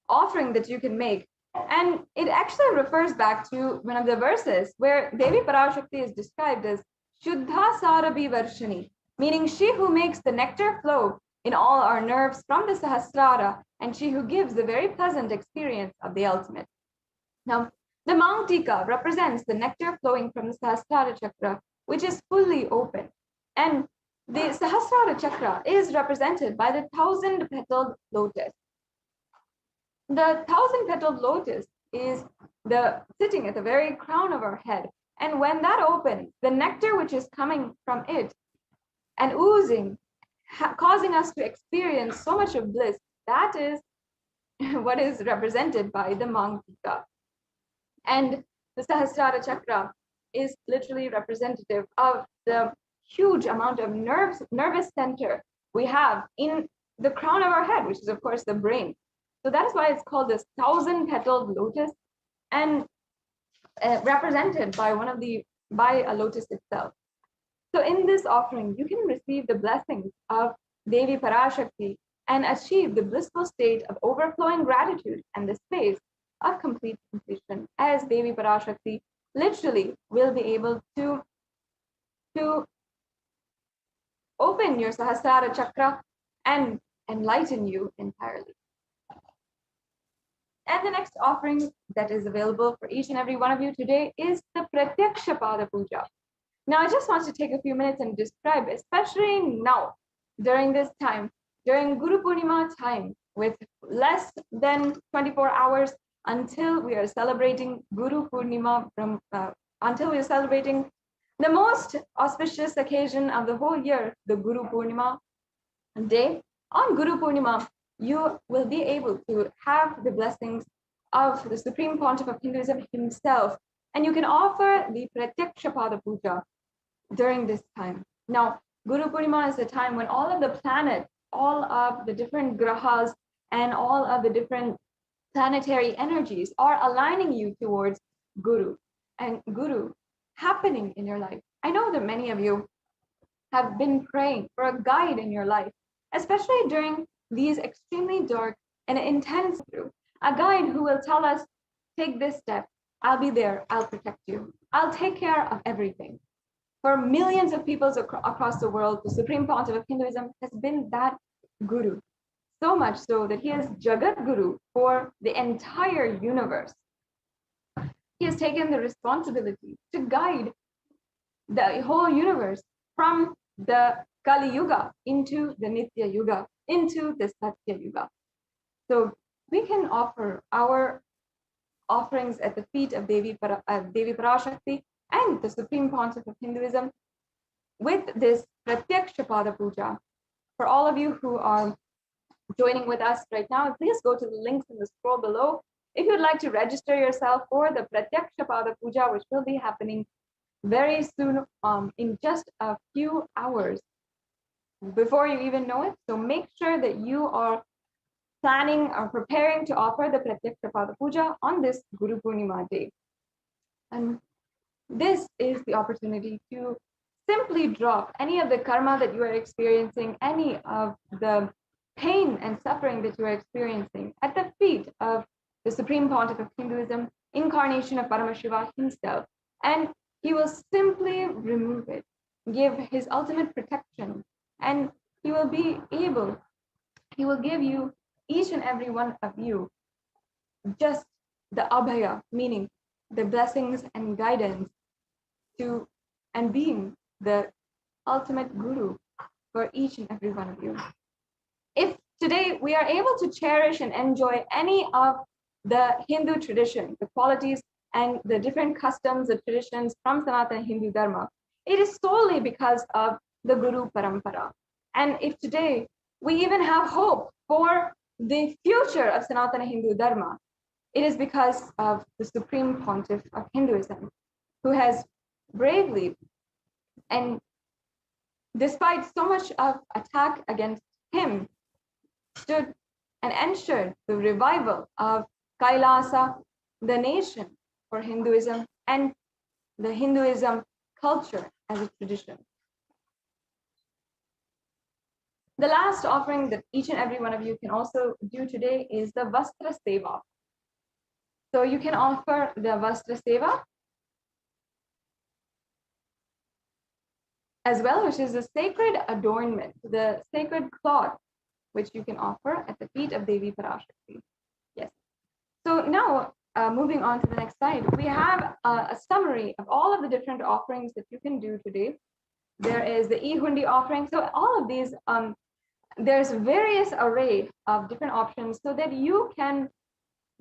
offering that you can make. And it actually refers back to one of the verses where Devi Parashakti is described as Shuddha Sarabhi Varshani, meaning she who makes the nectar flow in all our nerves from the Sahasrara, and she who gives the very pleasant experience of the ultimate. Now, the Mangtika represents the nectar flowing from the Sahasrara Chakra, which is fully open. And the Sahasrara Chakra is represented by the 1,000-petaled lotus. The 1,000-petaled lotus is sitting at the very crown of our head. And when that opens, the nectar which is coming from it and oozing, causing us to experience so much of bliss, that is what is represented by the Mangtika. And the Sahasrara Chakra is literally representative of the huge amount of nervous center we have in the crown of our head, which is, of course, the brain. So that is why it's called this 1,000-petaled lotus, and represented by a lotus itself. So in this offering, you can receive the blessings of Devi Parashakti and achieve the blissful state of overflowing gratitude and the space of complete completion, as Devi Parashakti literally will be able to open your Sahasrara Chakra and enlighten you entirely. And the next offering that is available for each and every one of you today is the Pratyaksha Pada Puja. Now, I just want to take a few minutes and describe, especially now, during this time, during Guru Purnima time, with less than 24 hours until we are celebrating Guru Purnima, until we are celebrating the most auspicious occasion of the whole year, the Guru Purnima day. On Guru Purnima, you will be able to have the blessings of the Supreme Pontiff of Hinduism himself, and you can offer the Pratyaksha Pada Puja during this time. Now, Guru Purnima is a time when all of the planets, all of the different grahas, and all of the different planetary energies are aligning you towards Guru and Guru happening in your life. I know that many of you have been praying for a guide in your life, especially during these extremely dark and intense through a guide who will tell us, take this step, I'll be there, I'll protect you, I'll take care of everything. For millions of peoples across the world, the Supreme Pontiff of Hinduism has been that Guru. So much so that he is Jagat Guru for the entire universe. He has taken the responsibility to guide the whole universe from the Kali Yuga into the Nitya Yuga, into the Satya Yuga. So we can offer our offerings at the feet of Devi Parashakti and the Supreme Pontiff of Hinduism with this Pratyaksha Pada Puja. For all of you who are joining with us right now, please go to the links in the scroll below if you'd like to register yourself for the Pratyaksha Pada Puja, which will be happening very soon, in just a few hours before you even know it. So make sure that you are planning or preparing to offer the Pratyaksha Pada Puja on this Guru Purnima day. And this is the opportunity to simply drop any of the karma that you are experiencing, any of the pain and suffering that you are experiencing at the feet of the Supreme Pontiff of Hinduism, incarnation of Paramashiva himself, and he will simply remove it, give his ultimate protection, and he will give you, each and every one of you, just the abhaya, meaning the blessings and guidance to, and being the ultimate guru for each and every one of you. If today we are able to cherish and enjoy any of the Hindu tradition, the qualities and the different customs and traditions from Sanatana Hindu Dharma, it is solely because of the Guru Parampara. And if today we even have hope for the future of Sanatana Hindu Dharma, it is because of the Supreme Pontiff of Hinduism, who has bravely, and despite so much of attack against him, stood and ensured the revival of Kailasa, the nation, for Hinduism and the Hinduism culture as a tradition. The last offering that each and every one of you can also do today is the Vastra Seva. So you can offer the Vastra Seva as well, which is a sacred adornment, the sacred cloth, which you can offer at the feet of Devi Parashakti. Yes. So now, moving on to the next slide, we have a summary of all of the different offerings that you can do today. There is the e-hundi offering. So all of these, there's various array of different options so that you can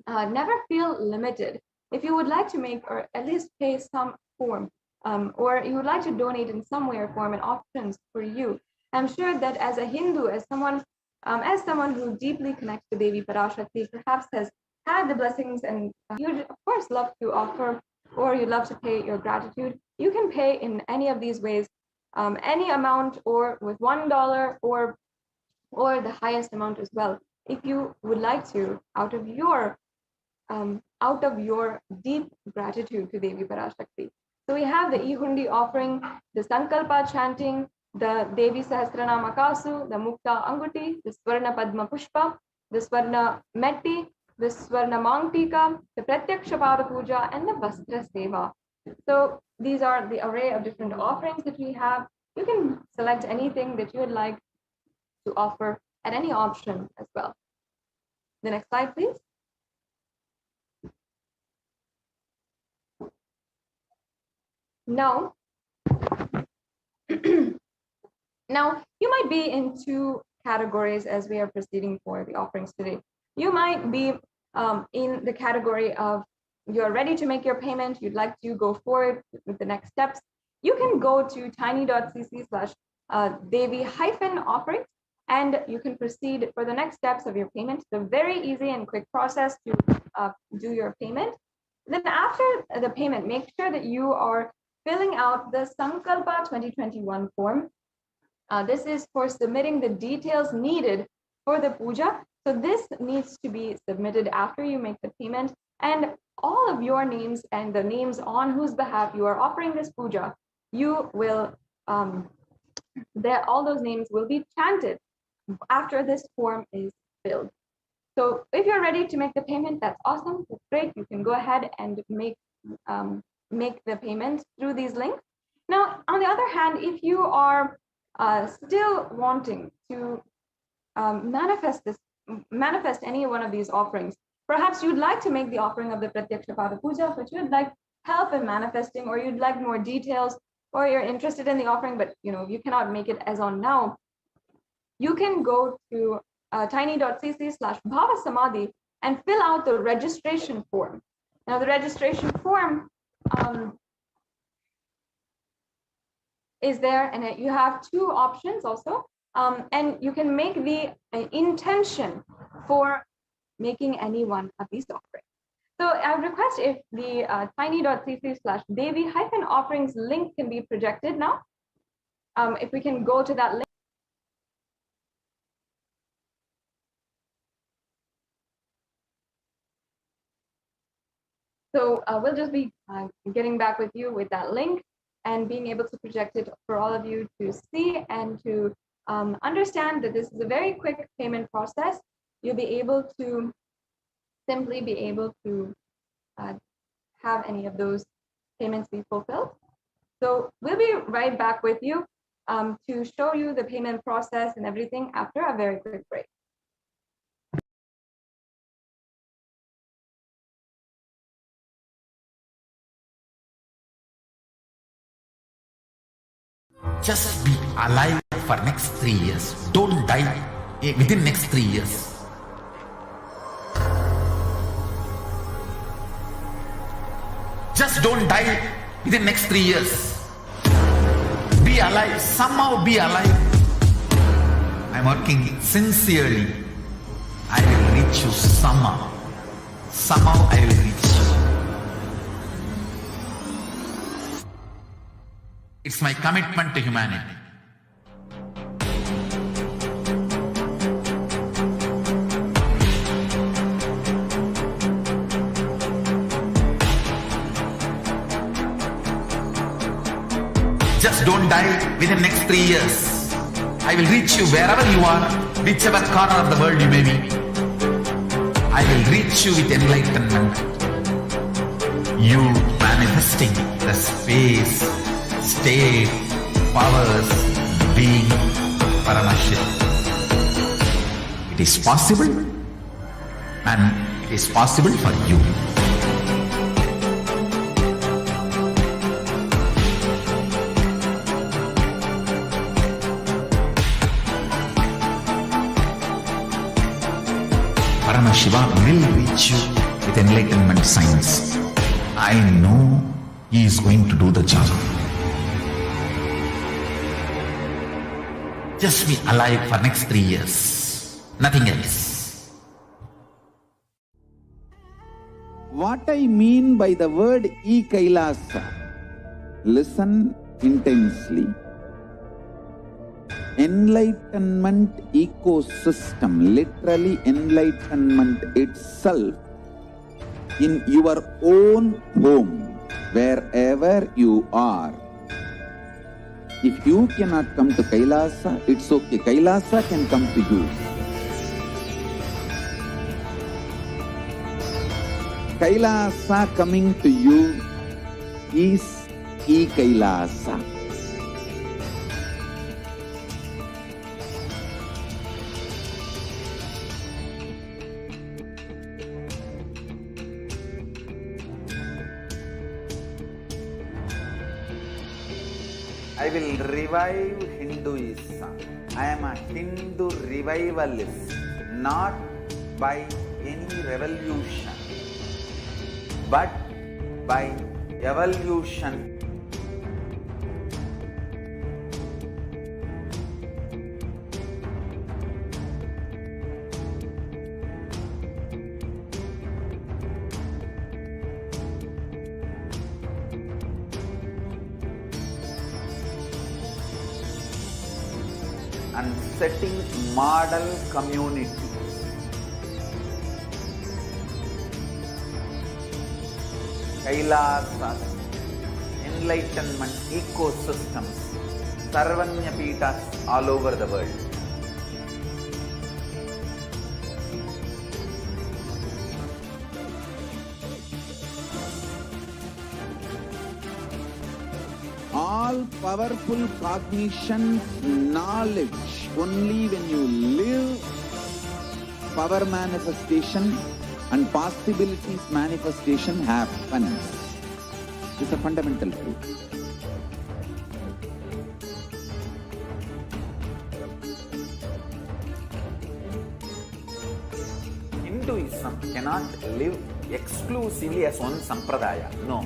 never feel limited. If you would like to make or at least pay some form, or you would like to donate in some way or form, and options for you, I'm sure that as a Hindu, as someone who deeply connects to Devi Parashakti, perhaps has had the blessings, and you'd of course love to offer, or you'd love to pay your gratitude, you can pay in any of these ways, any amount, or with $1, or the highest amount as well, if you would like to, out of your deep gratitude to Devi Parashakti. So we have the e-hundi offering, the Sankalpa chanting, the Devi Sahasranam Akasu, the Mukta Anguti, the Swarna Padma Pushpa, the Swarna Metti, the Swarna Mangtika, the Pratyaksha Pada Puja, and the Vastra Seva. So these are the array of different offerings that we have. You can select anything that you would like to offer at any option as well. The next slide, please. Now, now you might be in two categories as we are proceeding for the offerings today. You might be in the category of you're ready to make your payment, you'd like to go forward with the next steps. You can go to tiny.cc/Devi-offerings, and you can proceed for the next steps of your payment. It's a very easy and quick process to do your payment. Then after the payment, make sure that you are filling out the Sankalpa 2021 form. This is for submitting the details needed for the puja. So this needs to be submitted after you make the payment, and all of your names and the names on whose behalf you are offering this puja, you will, all those names will be chanted after this form is filled. So if you're ready to make the payment, that's awesome, that's great. You can go ahead and make the payment through these links. Now, on the other hand, if you are still wanting to manifest any one of these offerings, perhaps you'd like to make the offering of the Pratyaksha Pada Puja, but you'd like help in manifesting, or you'd like more details, or you're interested in the offering, but you cannot make it as on now, you can go to tiny.cc/Bhavasamadhi and fill out the registration form. Now, the registration form is there, and you have two options also, and you can make the intention for making any one of these offerings. So I would request if the tiny.cc/Devi-offerings link can be projected now. If we can go to that link. So we'll just be getting back with you with that link and being able to project it for all of you to see and to understand that this is a very quick payment process. You'll be able to simply be able to have any of those payments be fulfilled. So we'll be right back with you to show you the payment process and everything after a very quick break. Just be alive for next 3 years. Don't die within next 3 years. Just don't die within next 3 years. Be alive. Somehow be alive. I'm working sincerely. I will reach you somehow. somehow I will reach you. It's my commitment to humanity. Just don't die within the next 3 years. I will reach you wherever you are, whichever corner of the world you may be. I will reach you with enlightenment. You manifesting the space, state, powers, being Paramashivoham. It is possible, and it is possible for you. Paramashivoham will reach you with enlightenment science. I know he is going to do the job. Just be alive for next 3 years. Nothing else. What I mean by the word e-Kailasa, listen intensely. Enlightenment ecosystem, literally enlightenment itself, in your own home, wherever you are. If you cannot come to Kailasa, it's okay. Kailasa can come to you. Kailasa coming to you is e-Kailasa. I will revive Hinduism. I am a Hindu revivalist, not by any revolution, but by evolution. And setting model community. Kailasas, enlightenment ecosystems, Sarvanya Pitas all over the world. All powerful cognition, knowledge, only when you live, power manifestation and possibilities manifestation happens. It's a fundamental truth. Hinduism cannot live exclusively as one sampradaya. No.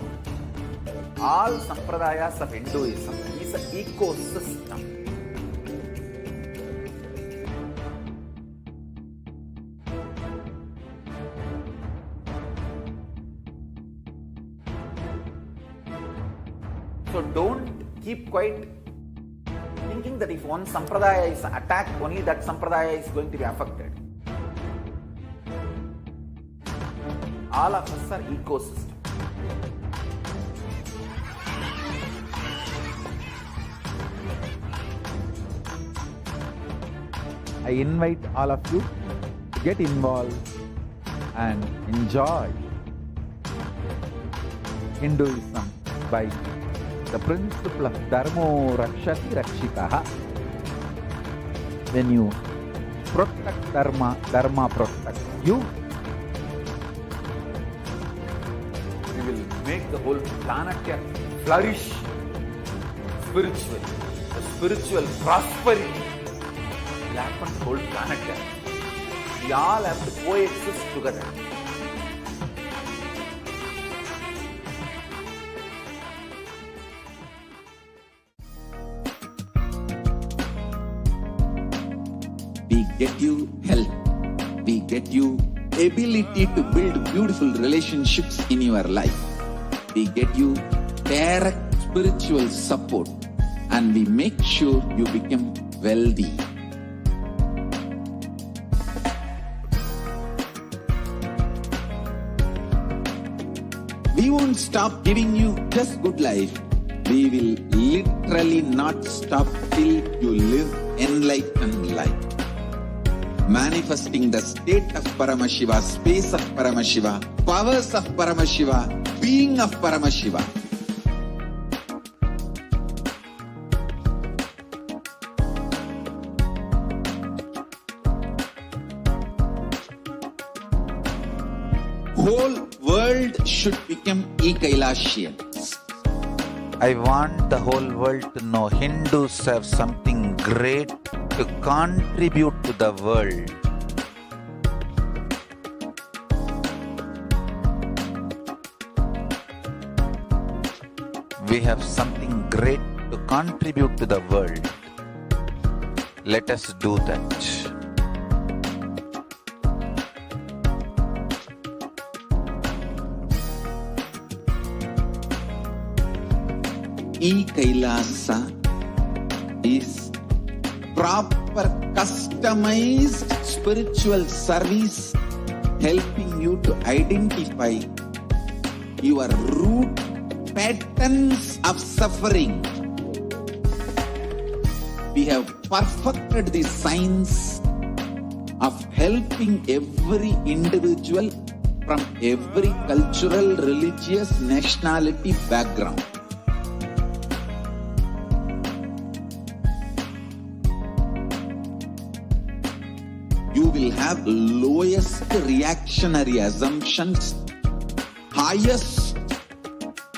All sampradayas of Hinduism is an ecosystem. So don't keep quiet thinking that if one sampradaya is attacked, only that sampradaya is going to be affected. All of us are ecosystem. I invite all of you to get involved and enjoy Hinduism by the principle of Dharmo Rakshati Rakshitaha. When you protect Dharma, Dharma protects you. We will make the whole planet flourish spiritually. The spiritual prosperity will happen to the whole planet. We all have to coexist together. We get you health, we get you ability to build beautiful relationships in your life. We get you direct spiritual support and we make sure you become wealthy. We won't stop giving you just good life. We will literally not stop till you live enlightened life. Manifesting the state of Paramashiva, space of Paramashiva, powers of Paramashiva, being of Paramashiva. Whole world should become Ekailashians. I want the whole world to know Hindus have something great to contribute to the world. We have something great to contribute to the world. Let us do that. E-Kailasa is proper customized spiritual service helping you to identify your root patterns of suffering. We have perfected the science of helping every individual from every cultural, religious, nationality background. You will have lowest reactionary assumptions, highest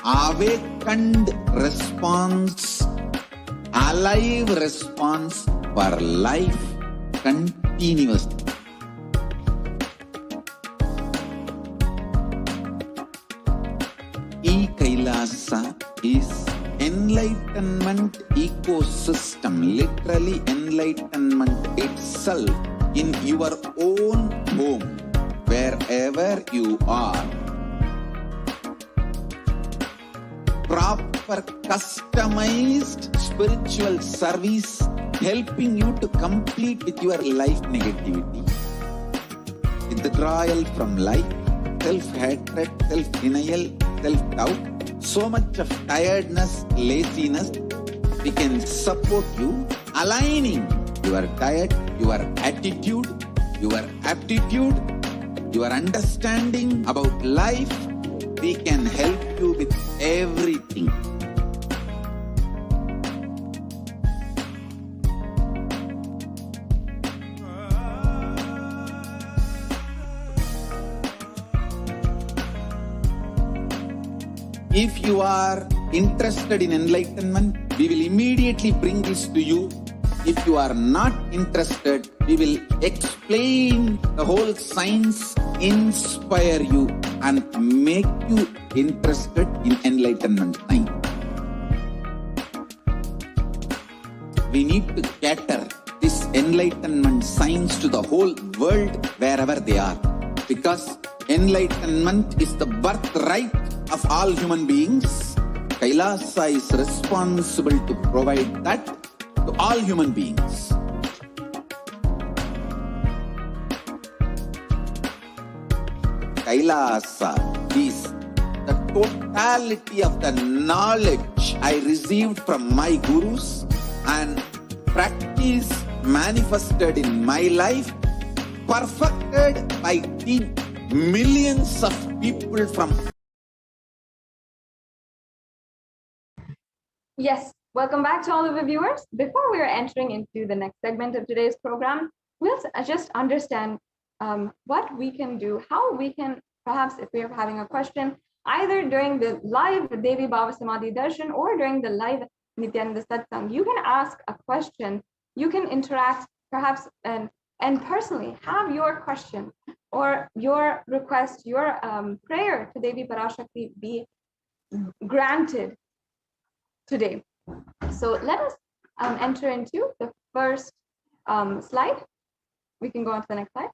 awakened response, alive response for life continuously. E-Kailasa is enlightenment ecosystem, literally enlightenment itself in your own home, wherever you are. Proper customized spiritual service helping you to complete with your life negativity, withdrawal from life, self-hatred, self-denial, self-doubt, so much of tiredness, laziness. We can support you aligning your diet, your attitude, your aptitude, your understanding about life. We can help you with everything. If you are interested in enlightenment, we will immediately bring this to you. If you are not interested, we will explain the whole science, inspire you and make you interested in enlightenment time. We need to cater this enlightenment science to the whole world wherever they are, because enlightenment is the birthright of all human beings. Kailasa is responsible to provide that to all human beings. Kailasa is the totality of the knowledge I received from my gurus and practice manifested in my life, perfected by the millions of people from. Yes, welcome back to all of the viewers. Before we are entering into the next segment of today's program, we'll just understand what we can do, how we can, perhaps if we're having a question, either during the live Devi Bhava Samadhi Darshan or during the live Nithyananda Satsang, you can ask a question, you can interact perhaps and personally have your question or your request, your prayer to Devi Parashakti be granted today. So let us enter into the first slide. We can go on to the next slide.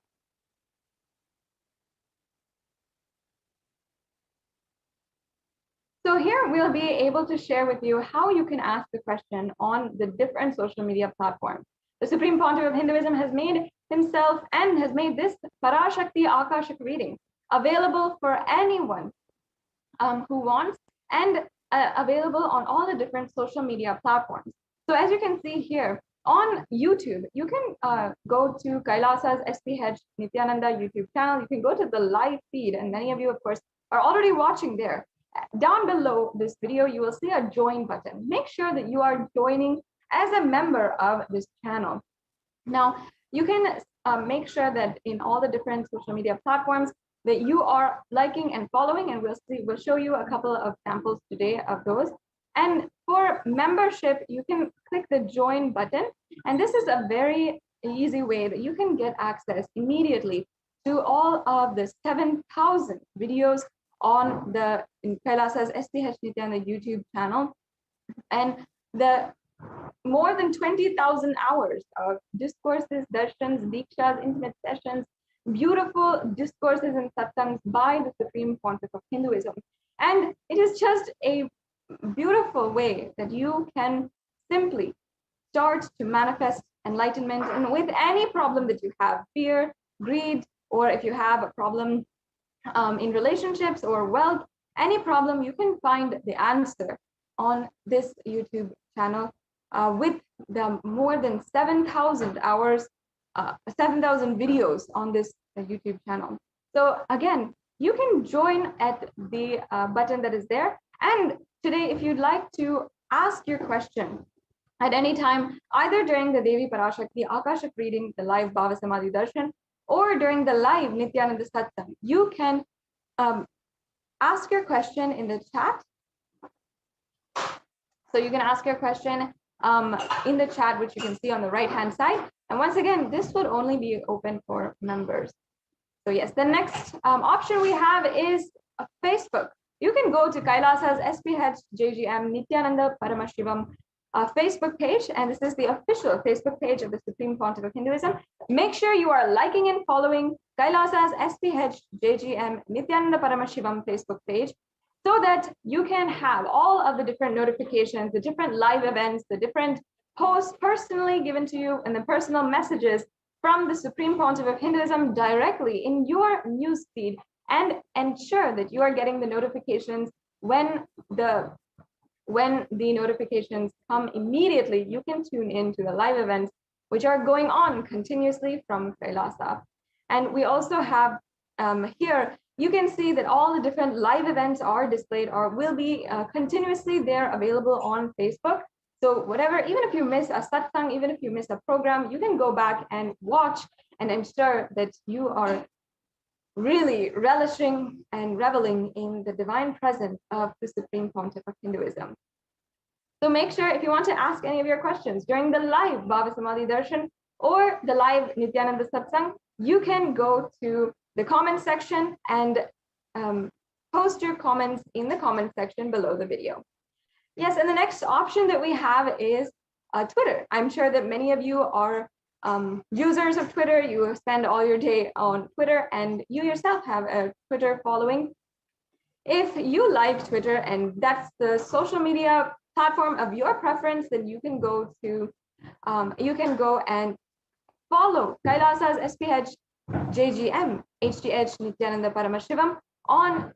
So here we'll be able to share with you how you can ask the question on the different social media platforms. The Supreme Pontiff of Hinduism has made himself and has made this Parashakti Akashic reading available for anyone who wants, and available on all the different social media platforms. So as you can see here on YouTube, you can go to Kailasa's HDH Nithyananda YouTube channel. You can go to the live feed, and many of you, of course, are already watching there. Down below this video, you will see a join button. Make sure that you are joining as a member of this channel. Now, you can make sure that in all the different social media platforms that you are liking and following, and we'll show you a couple of samples today of those. And for membership, you can click the join button, and this is a very easy way that you can get access immediately to all of the 7,000 videos on the Kailasa's HDH Nithyananda YouTube channel, and the more than 20,000 hours of discourses, darshans, dikshas, intimate sessions, beautiful discourses and satsangs by the Supreme Pontiff of Hinduism. And it is just a beautiful way that you can simply start to manifest enlightenment, and with any problem that you have, fear, greed, or if you have a problem in relationships or wealth, any problem, you can find the answer on this YouTube channel with the more than 7,000 hours, 7,000 videos on this YouTube channel. So again, you can join at the button that is there. And today, if you'd like to ask your question at any time, either during the Devi Parashakti Akashic reading, the live Bhava Samadhi Darshan, or during the live Nithyananda Satsang, you can ask your question in the chat. So you can ask your question in the chat, which you can see on the right-hand side. And once again, this would only be open for members. So yes, the next option we have is Facebook. You can go to Kailasa's SPH JGM Nithyananda Paramashivam Facebook page, and this is the official Facebook page of the Supreme Pontiff of Hinduism. Make sure you are liking and following Kailasa's SPH JGM Nithyananda Paramashivam Facebook page, so that you can have all of the different notifications, the different live events, the different posts personally given to you, and the personal messages from the Supreme Pontiff of Hinduism directly in your newsfeed, and ensure that you are getting the notifications when the notifications come immediately. You can tune in to the live events which are going on continuously from Kailasa. And we also have here, you can see that all the different live events are displayed or will be continuously there available on Facebook. So whatever, even if you miss a satsang, even if you miss a program, you can go back and watch and ensure that you are really relishing and reveling in the divine presence of the Supreme Pontiff of Hinduism. So make sure, if you want to ask any of your questions during the live Bhava Samadhi Darshan or the live Nithyananda Satsang, you can go to the comment section and post your comments in the comment section below the video. Yes, and the next option that we have is Twitter. I'm sure that many of you are users of Twitter. You spend all your day on Twitter, and you yourself have a Twitter following. If you like Twitter and that's the social media platform of your preference, then you can go and follow Kailasa's SPH JGM HDH Nithyananda Paramashivam on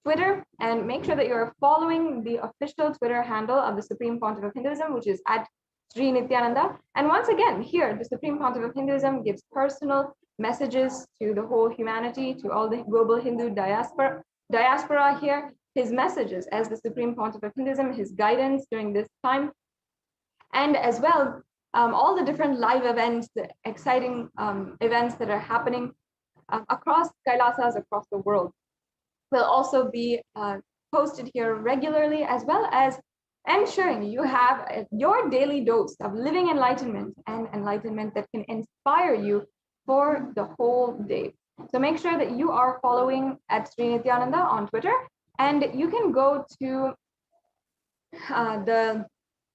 Twitter, and make sure that you're following the official Twitter handle of the Supreme Pontiff of Hinduism, which is at Sri Nithyananda. And once again, here, the Supreme Pontiff of Hinduism gives personal messages to the whole humanity, to all the global Hindu diaspora here, his messages as the Supreme Pontiff of Hinduism, his guidance during this time, and as well, all the different live events, the exciting events that are happening across Kailasas, across the world, will also be posted here regularly, as well as ensuring you have your daily dose of living enlightenment and enlightenment that can inspire you for the whole day. So make sure that you are following at Sri Nithyananda on Twitter, and you can go to the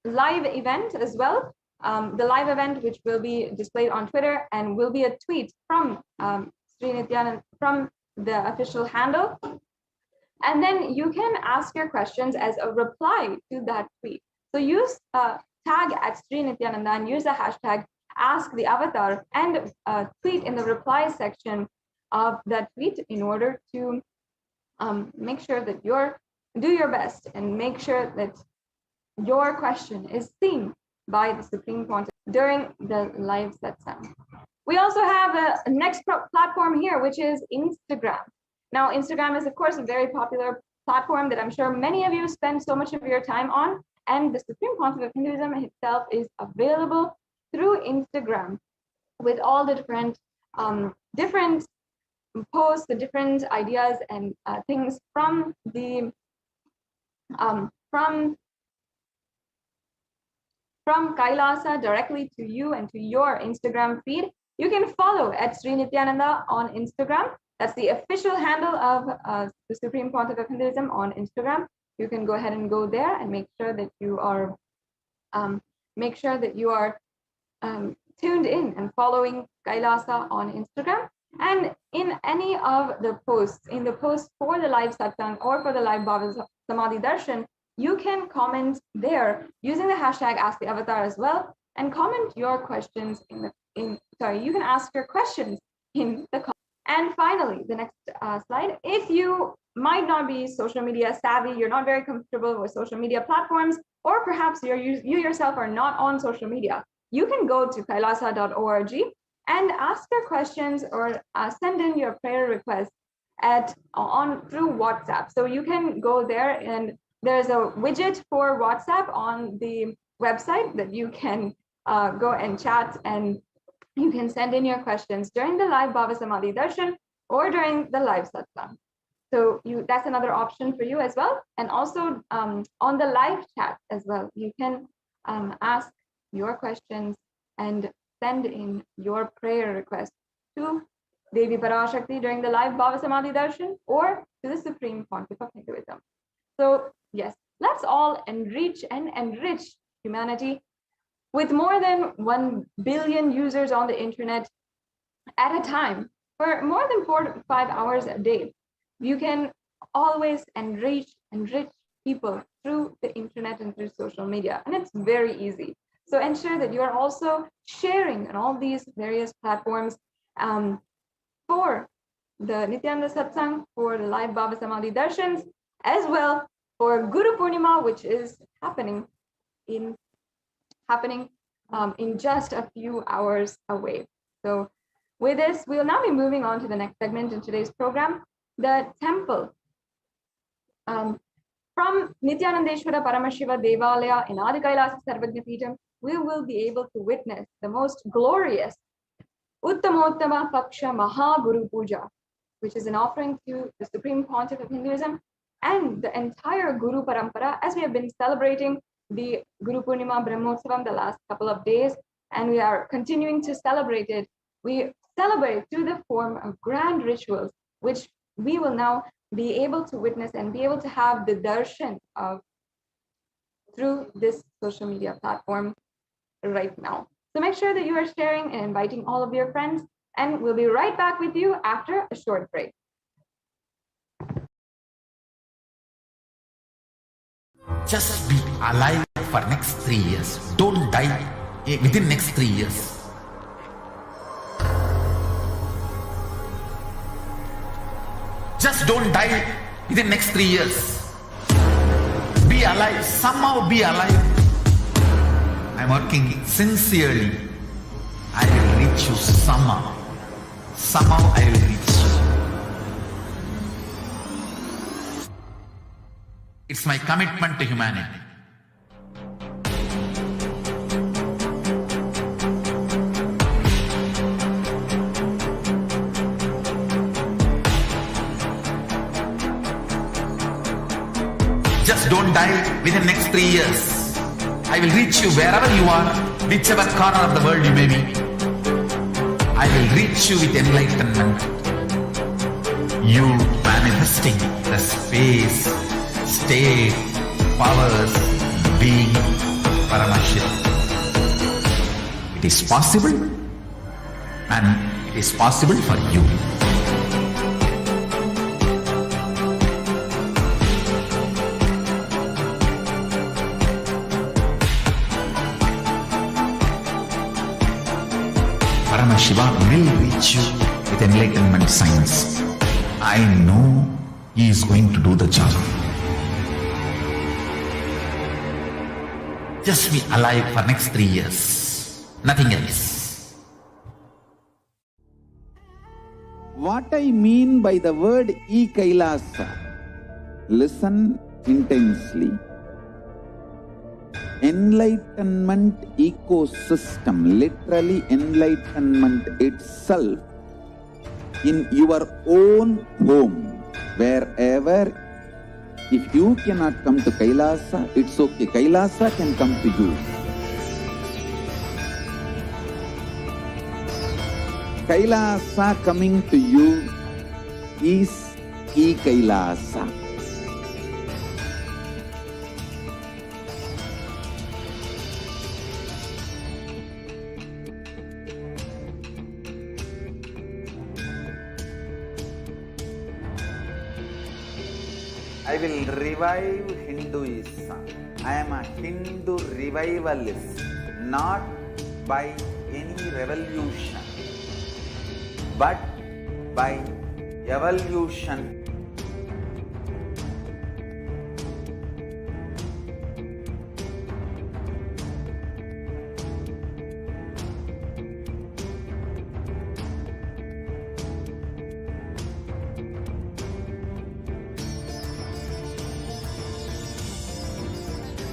live event as well. The live event, which will be displayed on Twitter and will be a tweet from Sri Nithyananda, from the official handle. And then you can ask your questions as a reply to that tweet. So use tag at Sri Nithyananda and use the hashtag ask the avatar and tweet in the reply section of that tweet in order to make sure that do your best and make sure that your question is seen by the Supreme Pontiff during the live satsang. We also have a next platform here, which is Instagram. Now, Instagram is, of course, a very popular platform that I'm sure many of you spend so much of your time on, and the Supreme Pontiff of Hinduism itself is available through Instagram with all the different posts, the different ideas and things from the from Kailasa directly to you and to your Instagram feed. You can follow at Sri Nithyananda on Instagram. That's the official handle of the Supreme Pontiff of Hinduism on Instagram. You can go ahead and go there and make sure that you are tuned in and following Kailasa on Instagram. And in any of the posts, in the post for the live satsang or for the live Bhava Samadhi Darshan, you can comment there using the hashtag ask the avatar as well, and comment your questions you can ask your questions in the comments. And finally, the next slide, if you might not be social media savvy, you're not very comfortable with social media platforms, or perhaps you yourself are not on social media, you can go to kailasa.org and ask your questions or send in your prayer requests through WhatsApp. So you can go there, and there's a widget for WhatsApp on the website that you can go and chat, and you can send in your questions during the live Bhava Samadhi Darshan or during the live satsang. So that's another option for you as well. And also on the live chat as well, you can ask your questions and send in your prayer requests to Devi Parashakti during the live Bhava Samadhi Darshan or to the Supreme Pontiff of Hinduism. So yes, let's all enrich humanity with more than 1 billion users on the internet at a time for more than 4 to 5 hours a day. You can always enrich people through the internet and through social media, and it's very easy. So ensure that you are also sharing on all these various platforms for the Nithyananda Satsang, for the live Bhava Samadhi Darshans, as well for Guru Purnima, which is happening in just a few hours away. So with this, we'll now be moving on to the next segment in today's program, the temple. From Nithyanandeshwara Paramashiva Devalaya in Adi Kailasa Sarvagya Peetham, we will be able to witness the most glorious Uttamottama Paksha Maha Guru Puja, which is an offering to the Supreme Pontiff of Hinduism and the entire Guru Parampara, as we have been celebrating the Guru Purnima Brahmotsavam the last couple of days, and we are continuing to celebrate it. We celebrate through the form of grand rituals, which we will now be able to witness and be able to have the darshan of through this social media platform right now. So make sure that you are sharing and inviting all of your friends, and we'll be right back with you after a short break. Just be alive for next 3 years. Don't die within next 3 years. Just don't die within next 3 years. Be alive. Somehow be alive. I'm working sincerely. I will reach you somehow. Somehow I will reach you. It's my commitment to humanity. Just don't die within next 3 years. I will reach you wherever you are, whichever corner of the world you may be. I will reach you with enlightenment. You manifesting the space, state, powers, being Paramashivoham. It is possible, and it is possible for you. Paramashiva will reach you with enlightenment science. I know he is going to do the job. Just be alive for next 3 years. Nothing else. What I mean by the word e-Kailasa, listen intensely. Enlightenment ecosystem, literally enlightenment itself, in your own home, wherever. If you cannot come to Kailasa, it's okay. Kailasa can come to you. Kailasa coming to you is e-Kailasa. I will revive Hinduism. I am a Hindu revivalist, not by any revolution, but by evolution.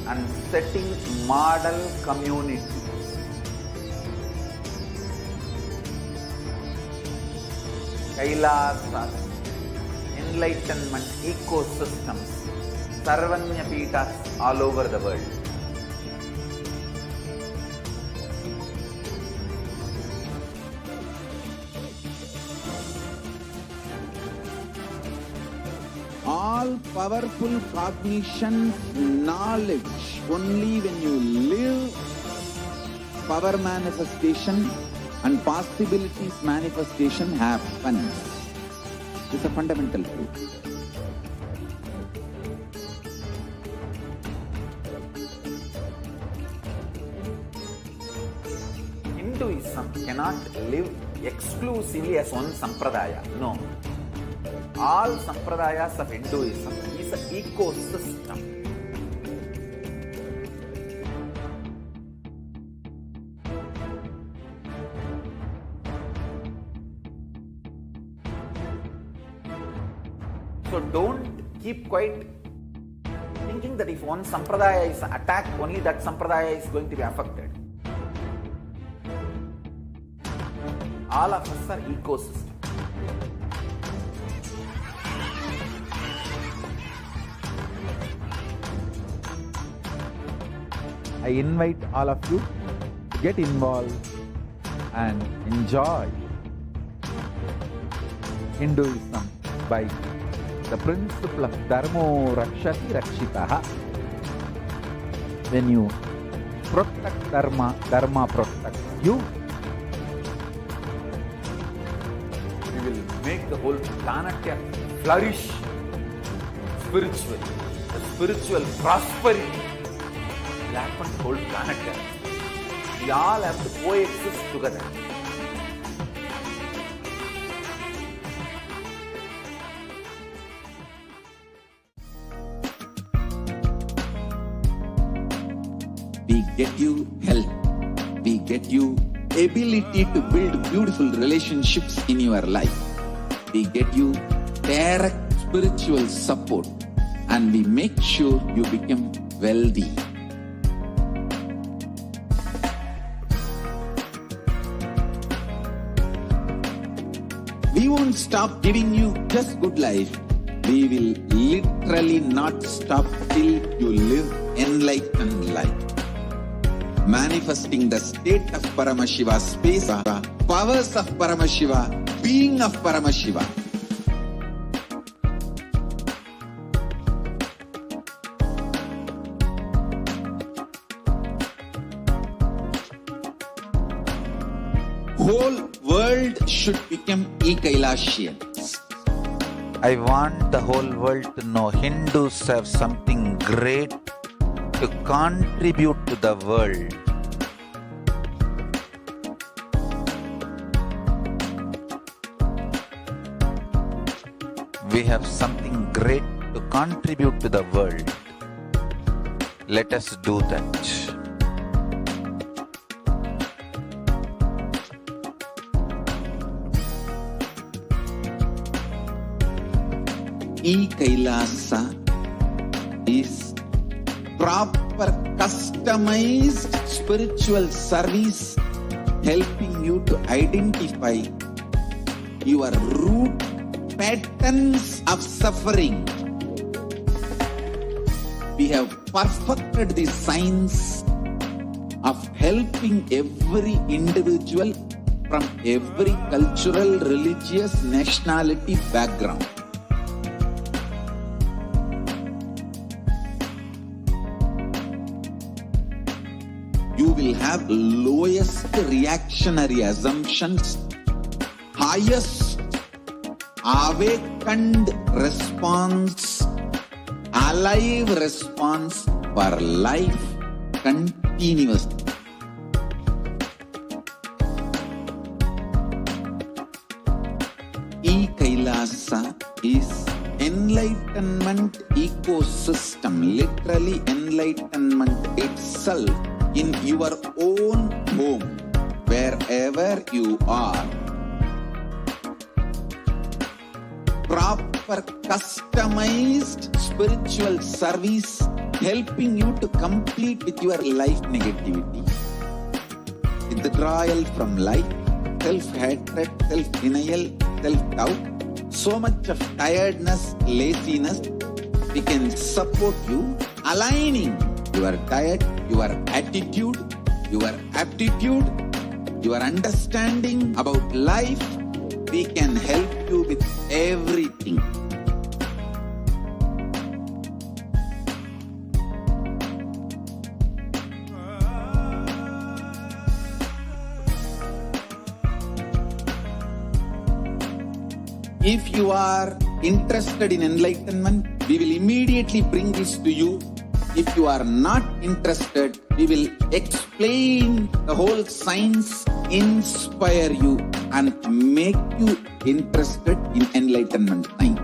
And setting model community. Kailasas, enlightenment ecosystems, Sarvanya Pitas all over the world. All powerful cognition, knowledge, only when you live, power manifestation and possibilities manifestation happens. It's a fundamental truth. Hinduism cannot live exclusively as one sampradaya. No. All sampradayas of Hinduism is an ecosystem. So don't keep quiet thinking that if one sampradaya is attacked, only that sampradaya is going to be affected. All of us are ecosystems. I invite all of you to get involved and enjoy Hinduism by the principle of Dharmo Rakshati Rakshitaha. When you protect Dharma, Dharma protects you. We will make the whole planet flourish spiritually. The spiritual prosperity will happen to the whole planet. We all have to coexist together. We get you health. We get you ability to build beautiful relationships in your life. We get you direct spiritual support, and we make sure you become wealthy. We won't stop giving you just good life. We will literally not stop till you live enlightened life. Manifesting the state of Paramashiva, space, powers of Paramashiva, being of Paramashiva. Whole world should become e-Kailasians. I want the whole world to know Hindus have something great to contribute to the world. We have something great to contribute to the world. Let us do that. E-Kailasa is proper customized spiritual service helping you to identify your root patterns of suffering. We have perfected the science of helping every individual from every cultural, religious, nationality background. You will have lowest reactionary assumptions, highest awakened response, alive response for life continuously. E-Kailasa is enlightenment ecosystem, literally enlightenment itself in your own home, wherever you are. Proper customized spiritual service helping you to complete with your life negativity, withdrawal from life, self-hatred, self-denial, self-doubt, so much of tiredness, laziness. We can support you aligning your diet, your attitude, your aptitude, your understanding about life. We can help you with everything. If you are interested in enlightenment, we will immediately bring this to you. If you are not interested, we will explain the whole science, inspire you and make you interested in enlightenment science.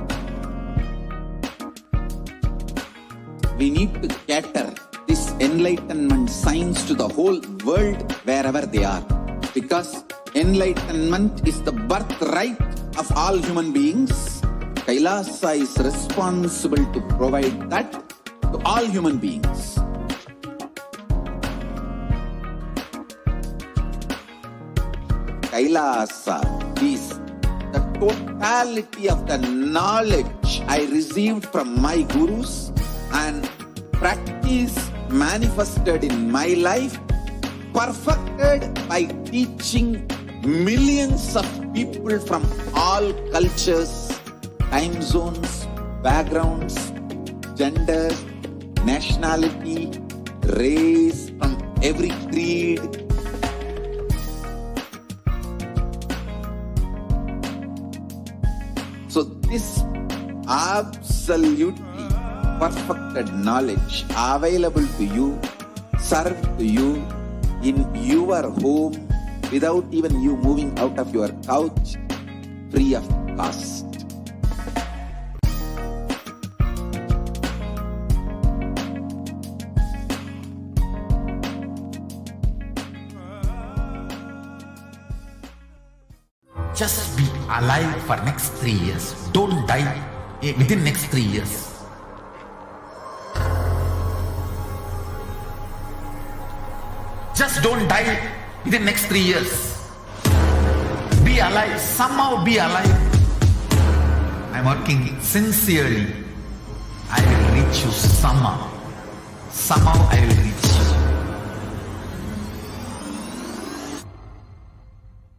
We need to cater this enlightenment science to the whole world wherever they are, because enlightenment is the birthright of all human beings. Kailasa is responsible to provide that to all human beings. Kailasa is the totality of the knowledge I received from my gurus and practice manifested in my life, perfected by teaching millions of people from all cultures, time zones, backgrounds, genders, nationality, race, from every creed. So this absolutely perfected knowledge available to you, served to you in your home without even you moving out of your couch, free of cost. Just be alive for next 3 years. Don't die within next 3 years. Just don't die within next 3 years. Be alive. Somehow be alive. I'm working sincerely. I will reach you somehow. Somehow I will reach you.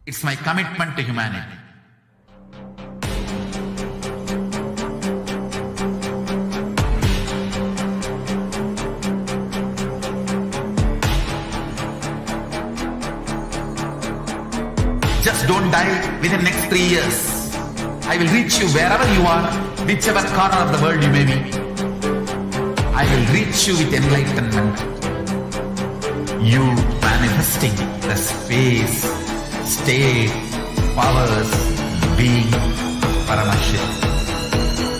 It's my commitment to humanity. Just don't die within next 3 years. I will reach you wherever you are, whichever corner of the world you may be. I will reach you with enlightenment. You manifesting the space, state, powers, being Paramashivoham.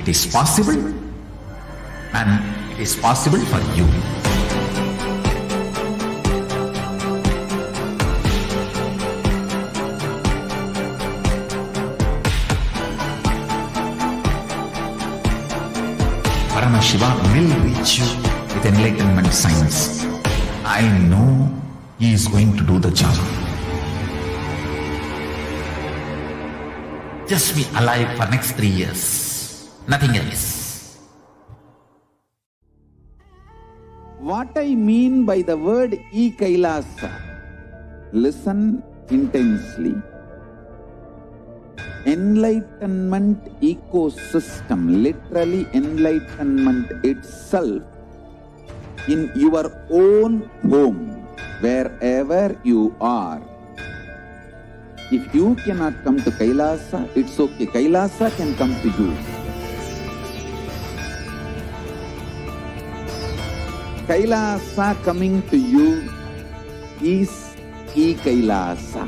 It is possible, and it is possible for you. Paramashiva will reach you with enlightenment signs. I know he is going to do the job. Just be alive for next 3 years. Nothing else. What I mean by the word e-Kailasa, listen intensely. Enlightenment ecosystem, literally enlightenment itself, in your own home, wherever you are. If you cannot come to Kailasa, it's okay. Kailasa can come to you. Kailasa coming to you is e-Kailasa.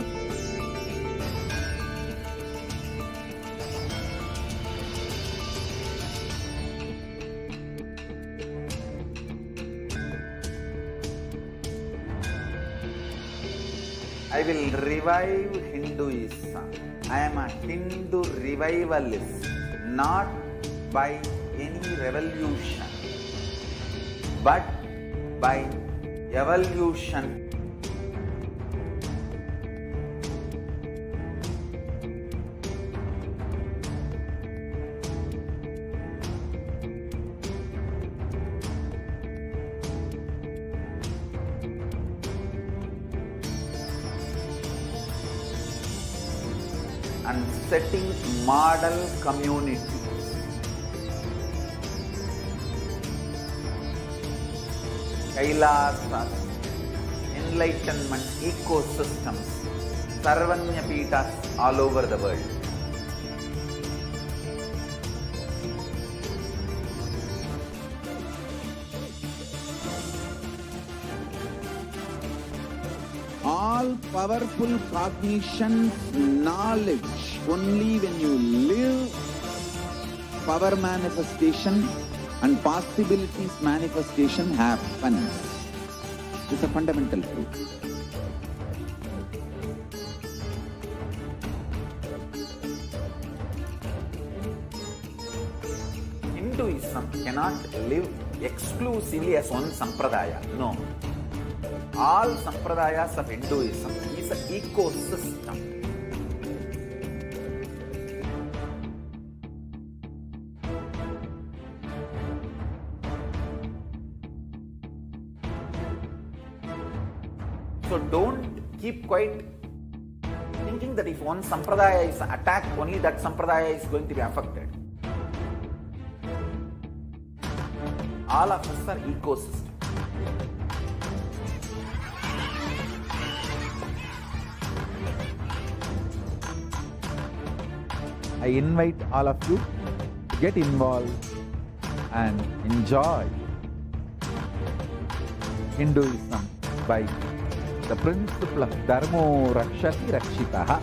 I will revive Hinduism. I am a Hindu revivalist, not by any revolution, but by evolution. And setting model communities. Kailasas, enlightenment ecosystems, Sarvanyapitas all over the world. All powerful cognition, knowledge, only when you live, power manifestation and possibilities manifestation happens. It's a fundamental truth. Hinduism cannot live exclusively as one sampradaya. No. All sampradayas of Hinduism is an ecosystem. So don't keep quiet thinking that if one sampradaya is attacked, only that sampradaya is going to be affected. All of us are ecosystems. I invite all of you to get involved and enjoy Hinduism by the principle of Dharmo Rakshati Rakshitaha.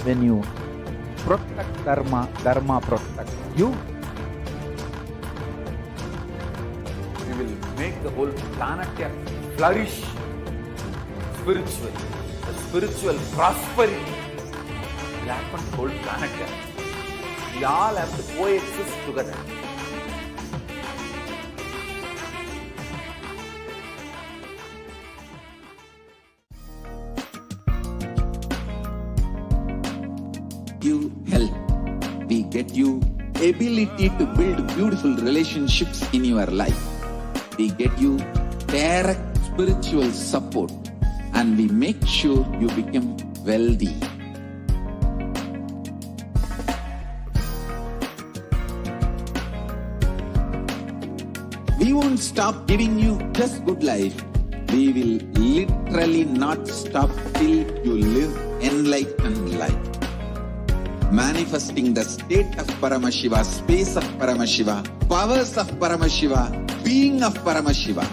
When you protect Dharma, Dharma protects you. We will make the whole planet flourish spiritually. The spiritual prosperity will happen to the whole planet. We all have to coexist together. You help. We get you ability to build beautiful relationships in your life. We get you direct spiritual support, and we make sure you become wealthy. We won't stop giving you just good life. We will literally not stop till you live enlightened life. Manifesting the state of Paramashiva, space of Paramashiva, powers of Paramashiva, being of Paramashiva.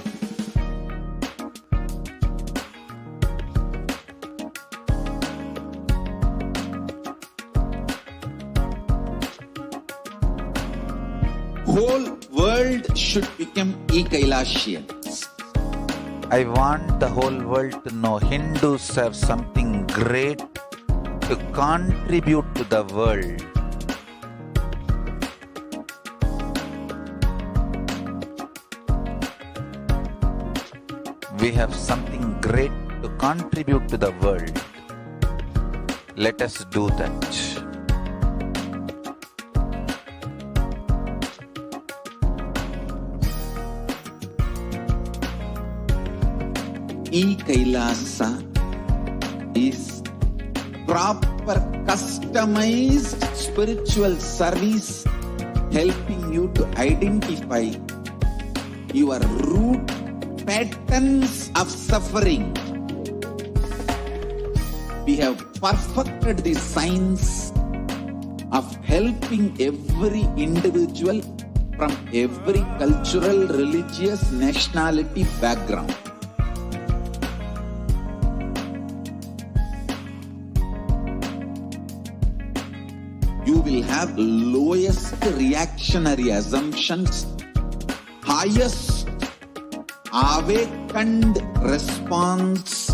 whole world should become e-Kailashians. I want the whole world to know Hindus have something great to contribute to the world. We have something great to contribute to the world. Let us do that. E-Kailasa is proper customized spiritual service helping you to identify your root patterns of suffering. We have perfected the science of helping every individual from every cultural, religious, nationality background. You will have lowest reactionary assumptions, highest awakened response,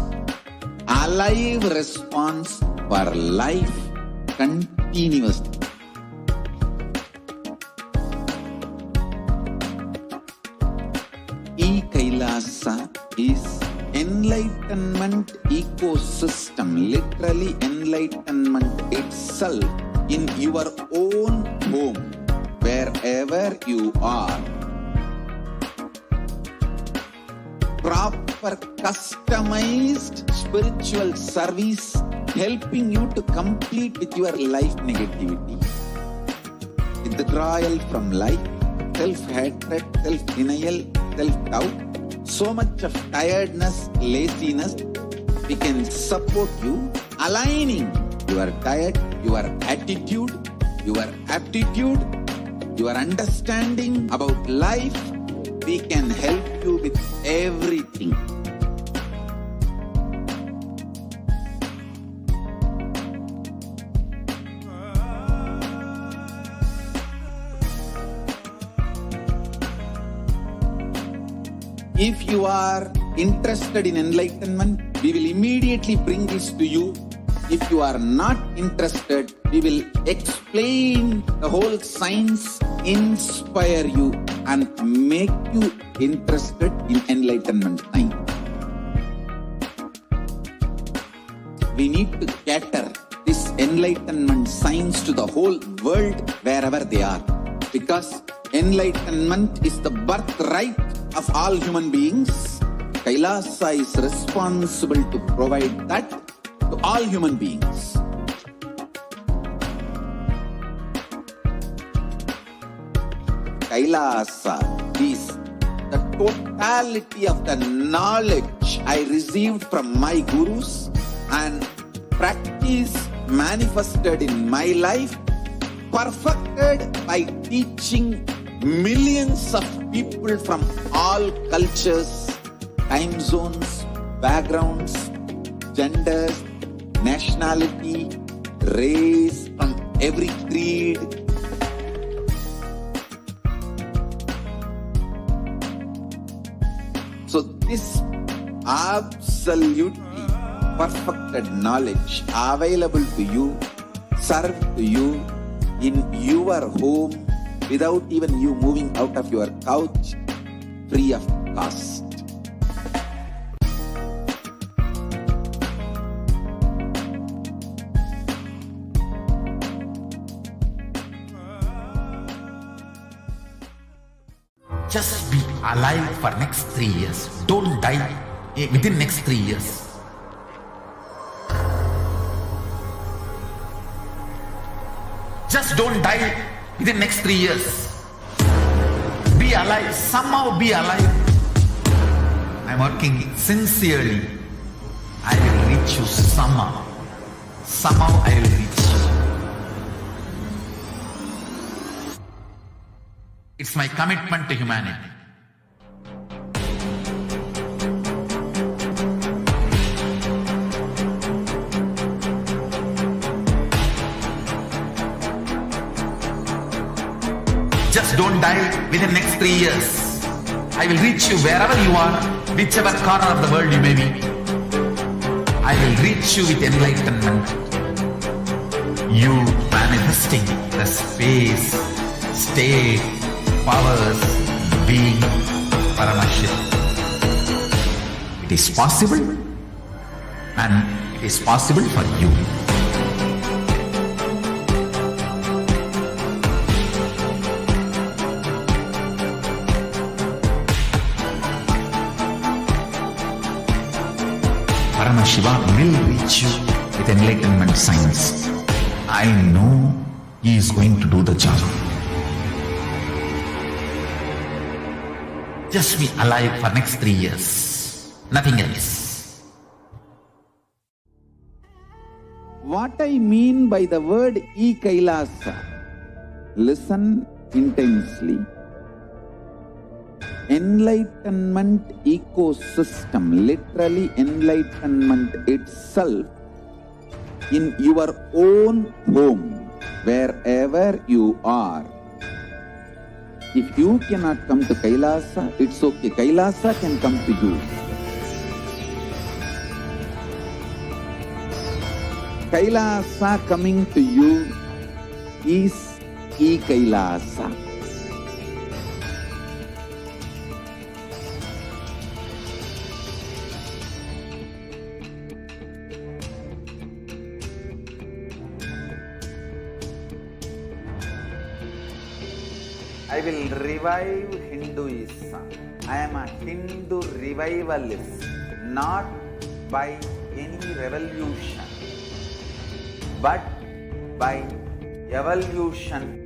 alive response for life continuously. E-Kailasa is enlightenment ecosystem, literally enlightenment itself in your own home, wherever you are. Proper customized spiritual service helping you to complete with your life negativity, withdrawal from life, self-hatred, self-denial, self-doubt, so much of tiredness, laziness. We can support you aligning your diet, your attitude, your aptitude, your understanding about life. We can help you with everything. If you are interested in enlightenment, we will immediately bring this to you. If you are not interested, we will explain the whole science, inspire you and make you interested in enlightenment science. We need to cater this enlightenment science to the whole world wherever they are, because enlightenment is the birthright of all human beings. Kailasa is responsible to provide that to all human beings. Kailasa is the totality of the knowledge I received from my gurus and practice manifested in my life, perfected by teaching millions of people from all cultures, time zones, backgrounds, genders, nationality, race, from every creed. So this absolutely perfected knowledge available to you, served to you in your home without even you moving out of your couch, free of cost. Just be alive for next 3 years. Don't die within next 3 years. Just don't die within next 3 years. Be alive. Somehow be alive. I'm working sincerely. I will reach you somehow. Somehow I will reach you. It's my commitment to humanity. Just Just don't die within the next 3 years. I will reach you wherever you are, whichever corner of the world you may be. I will reach you with enlightenment. You manifesting the space, state, powers, being Paramashivoham. It is possible, and it is possible for you. Paramashiva will reach you with enlightenment science. I know he is going to do the job. Just be alive for next 3 years. Nothing else. What I mean by the word e-Kailasa, listen intensely. Enlightenment ecosystem, literally enlightenment itself, in your own home, wherever you are. If you cannot come to Kailasa, it's okay. Kailasa can come to you. Kailasa coming to you is e-Kailasa. I will revive Hinduism. I am a Hindu revivalist, not by any revolution, but by evolution.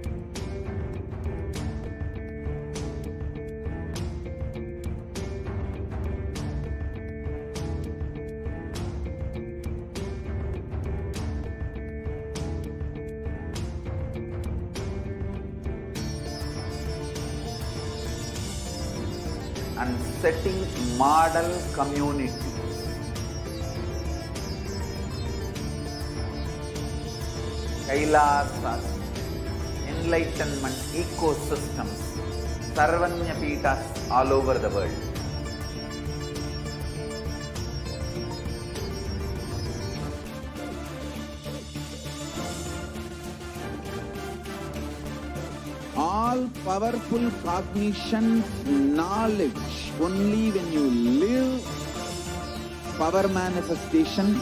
And setting model community. Kailasas, enlightenment ecosystems, Sarvanya Pitas all over the world. All powerful cognition, knowledge, only when you live, power manifestation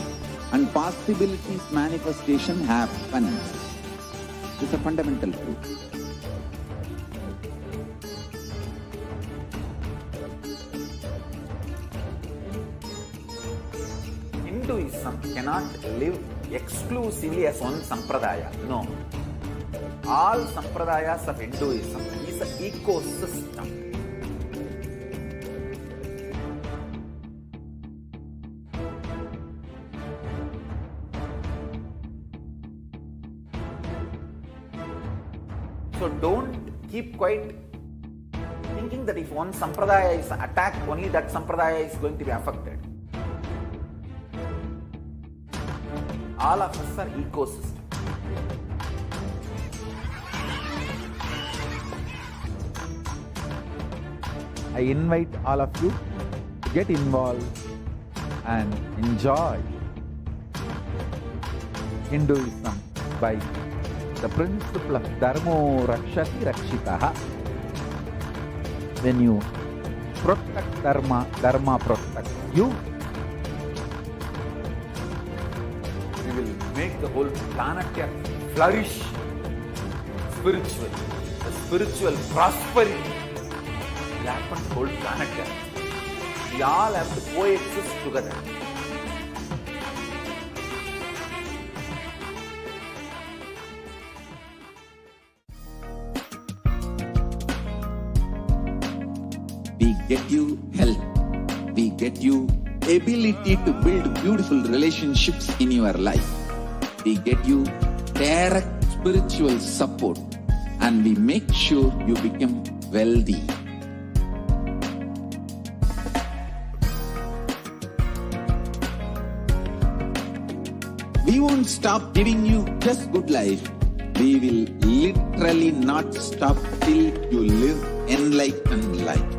and possibilities manifestation happens. It's a fundamental truth. Hinduism cannot live exclusively as one sampradaya. No. All sampradayas of Hinduism is an ecosystem. So don't keep quiet thinking that if one sampradaya is attacked, only that sampradaya is going to be affected. All of us are ecosystems. I invite all of you to get involved and enjoy Hinduism by the principle of Dharmo Rakshati Rakshitaha. When you protect Dharma, Dharma protects you. We will make the whole planet flourish spiritually. The spiritual prosperity will happen to the whole planet. We all have to coexist together. We get you health. We get you ability to build beautiful relationships in your life. We get you direct spiritual support, and we make sure you become wealthy. We won't stop giving you just good life. We will literally not stop till you live enlightened life.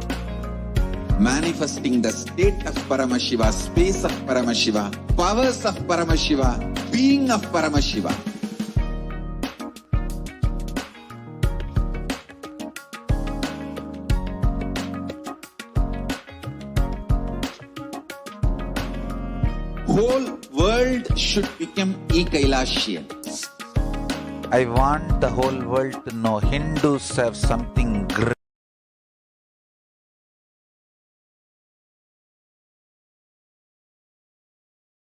Manifesting the state of Paramashiva, space of Paramashiva, powers of Paramashiva, being of Paramashiva. Whole world should become e-Kailashian. I want the whole world to know Hindus have something great.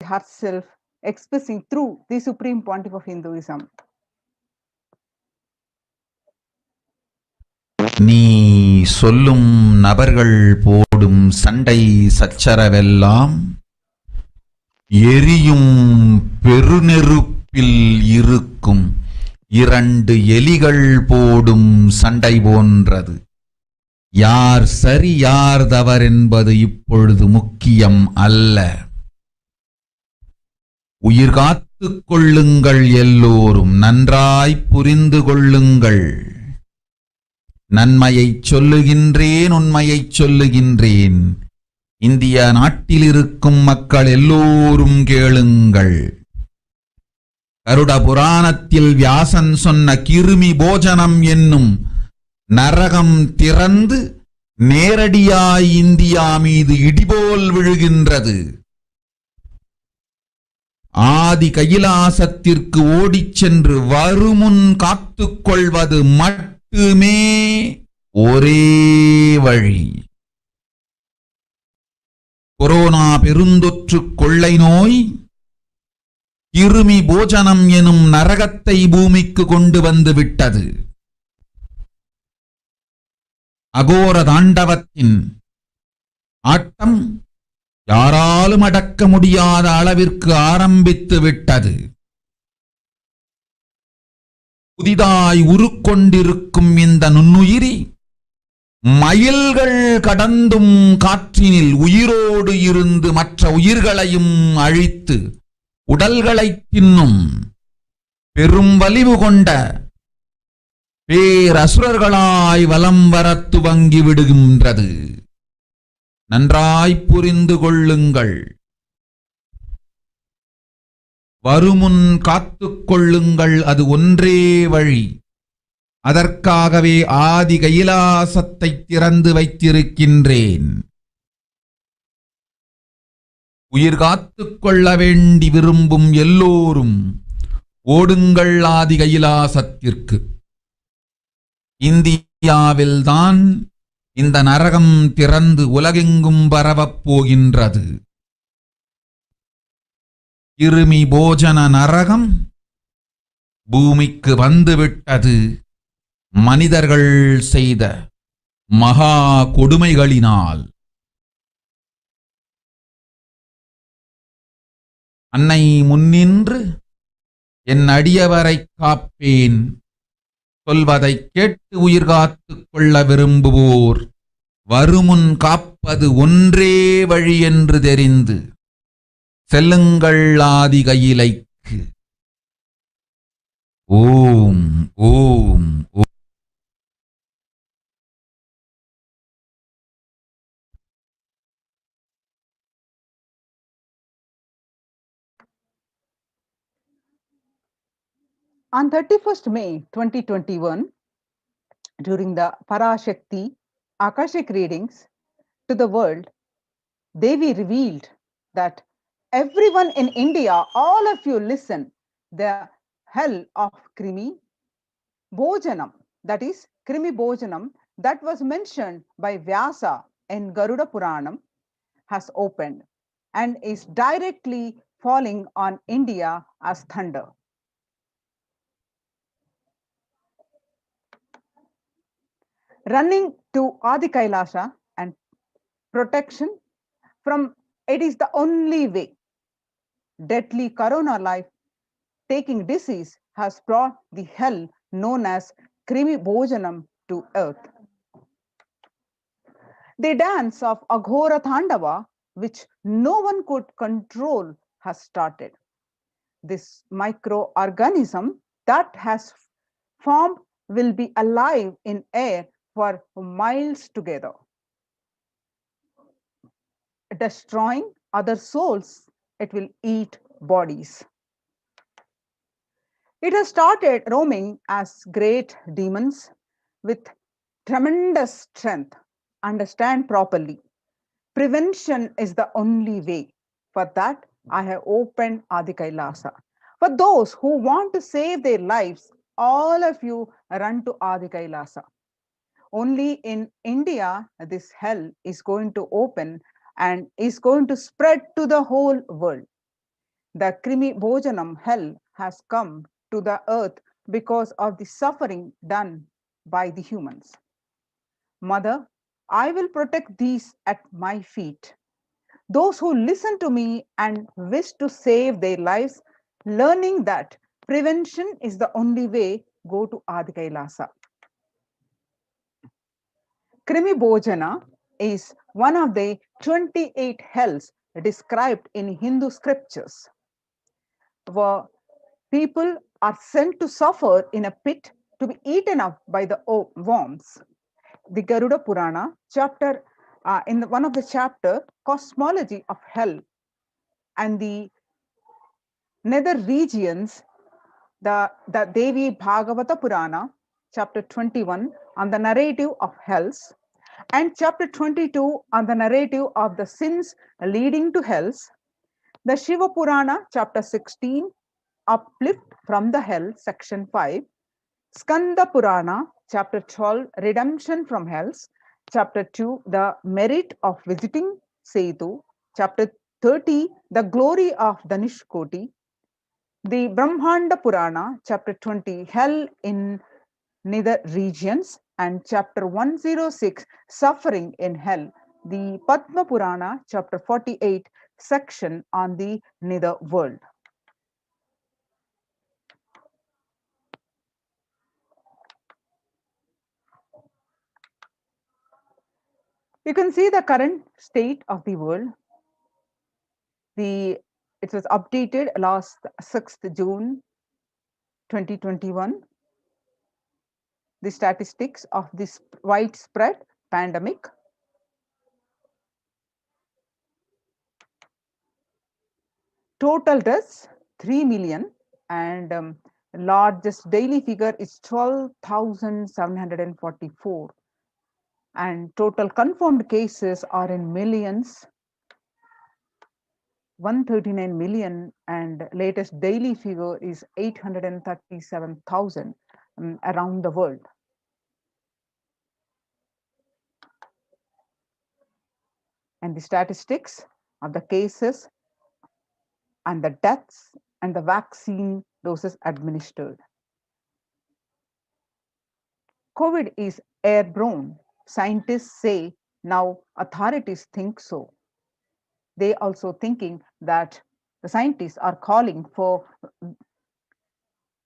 Herself expressing through the Supreme Pontiff of Hinduism. நீ சொல்லும் நபர்கள் போடும் சண்டை சச்சரவெல்லாம் எரியும் பெருநெருப்பில் இருக்கும் இரண்டு எலிகள் போடும் சண்டை போன்றது. யார் சரி யார் தவறு என்பது இப்பொழுது முக்கியம் அல்ல. உயிர் காத்துக் கொள்ளுங்கள், எல்லோரும் நன்றாய் புரிந்து கொள்ளுங்கள். நன்மையைச் சொல்லுகின்றேன், உண்மையைச் சொல்லுகின்றேன். இந்திய நாட்டில் இருக்கும் மக்கள் எல்லோரும் கேளுங்கள். கருட புராணத்தில் வியாசன் சொன்ன கிருமி போஜனம் என்னும் நரகம் திறந்து நேரடியாய் இந்தியா மீது இடிபோல் விழுகின்றது. ஆதி கைலாசத்திற்கு ஓடிச் சென்று வருமுன் காத்துக்கொள்வது மட்டுமே ஒரே வழி. கொரோனா பெருந்தொற்று கொள்ளை நோய் கிருமி போஜனம் எனும் நரகத்தை பூமிக்கு கொண்டு வந்து விட்டது. அகோர தாண்டவத்தின் ஆட்டம் யாராலும் அடக்க முடியாத அளவிற்கு ஆரம்பித்து விட்டது. புதிதாய் உருக்கொண்டிருக்கும் இந்த நுண்ணுயிரி மைல்கள் கடந்தும் காற்றினில் உயிரோடு இருந்து மற்ற உயிர்களையும் அழித்து உடல்களை தின்னும் பெரும் வலிவு கொண்ட பேரசுரர்களாய் வலம் வர துவங்கி விடுகின்றது. நன்றாய் புரிந்து கொள்ளுங்கள். வருமுன் காத்துக் கொள்ளுங்கள், அது ஒன்றே வழி. அதற்காகவே ஆதி கைலாசத்தை திறந்து வைத்திருக்கின்றேன். உயிர் காத்துக் கொள்ள வேண்டி விரும்பும் எல்லோரும் ஓடுங்கள் ஆதி கைலாசத்திற்கு. இந்தியாவில்தான் இந்த நரகம் திறந்து உலகெங்கும் பரவப் போகின்றது. கிருமி போஜன நரகம் பூமிக்கு வந்துவிட்டது. மனிதர்கள் செய்த மகா கொடுமைகளினால். அன்னை முன்னின்று என் அடியவரை காப்பேன் சொல்வதை கேட்டு உயிர் காத்துக் கொள்ள விரும்புவோர் வருமுன் காப்பது ஒன்றே வழி என்று தெரிந்து செல்லுங்கள் ஆதி கையிலைக்கு. ஓம் ஓம் ஓம். On 31st May 2021, during the Parashakti Akashic readings to the world, Devi revealed that everyone in India, all of you listen, the hell of Krimi Bojanam, that is Krimi Bojanam, that was mentioned by Vyasa in Garuda Puranam, has opened and is directly falling on India as thunder. Running to Adi Kailasa and protection from it is the only way. Deadly corona life taking disease has brought the hell known as Krimi Bojanam to earth. The dance of Aghora Thandava, which no one could control, has started. This microorganism that has Form will be alive in air for miles together, destroying other souls. It will eat bodies. It has started roaming as great demons with tremendous strength. Understand properly. Prevention is the only way. For that, I have opened Adi Kailasa. For those who want to save their lives, all of you run to Adi Kailasa. Only in India, this hell is going to open and is going to spread to the whole world. The Krimi Bhojanam hell has come to the earth because of the suffering done by the humans. Mother, I will protect these at my feet. Those who listen to me and wish to save their lives, learning that prevention is the only way, go to Adi Kailasa. Krimi Bhojana is one of the 28 hells described in Hindu scriptures, where people are sent to suffer in a pit to be eaten up by the worms. The Garuda Purana chapter, in one of the chapter, cosmology of hell and the nether regions, the Devi Bhagavata Purana, chapter 21, on the narrative of hells, and chapter 22 on the narrative of the sins leading to hells. The Shiva Purana, chapter 16, uplift from the hell, section 5. Skanda Purana, chapter 12, redemption from hells. Chapter 2, the merit of visiting Setu. Chapter 30, the glory of Danishkoti. The Brahmanda Purana, chapter 20, hell in nether regions, and chapter 106, suffering in hell. The Padma Purana, chapter 48, section on the nether world. You can see the current state of the world. It was updated last 6th June 2021. The statistics of this widespread pandemic. Total deaths 3 million, and largest daily figure is 12,744, and total confirmed cases are in millions, 139 million, and latest daily figure is 837,000 around the world. And the statistics of the cases and the deaths and the vaccine doses administered. COVID is airborne. Scientists say now authorities think so. They also thinking that the scientists are calling for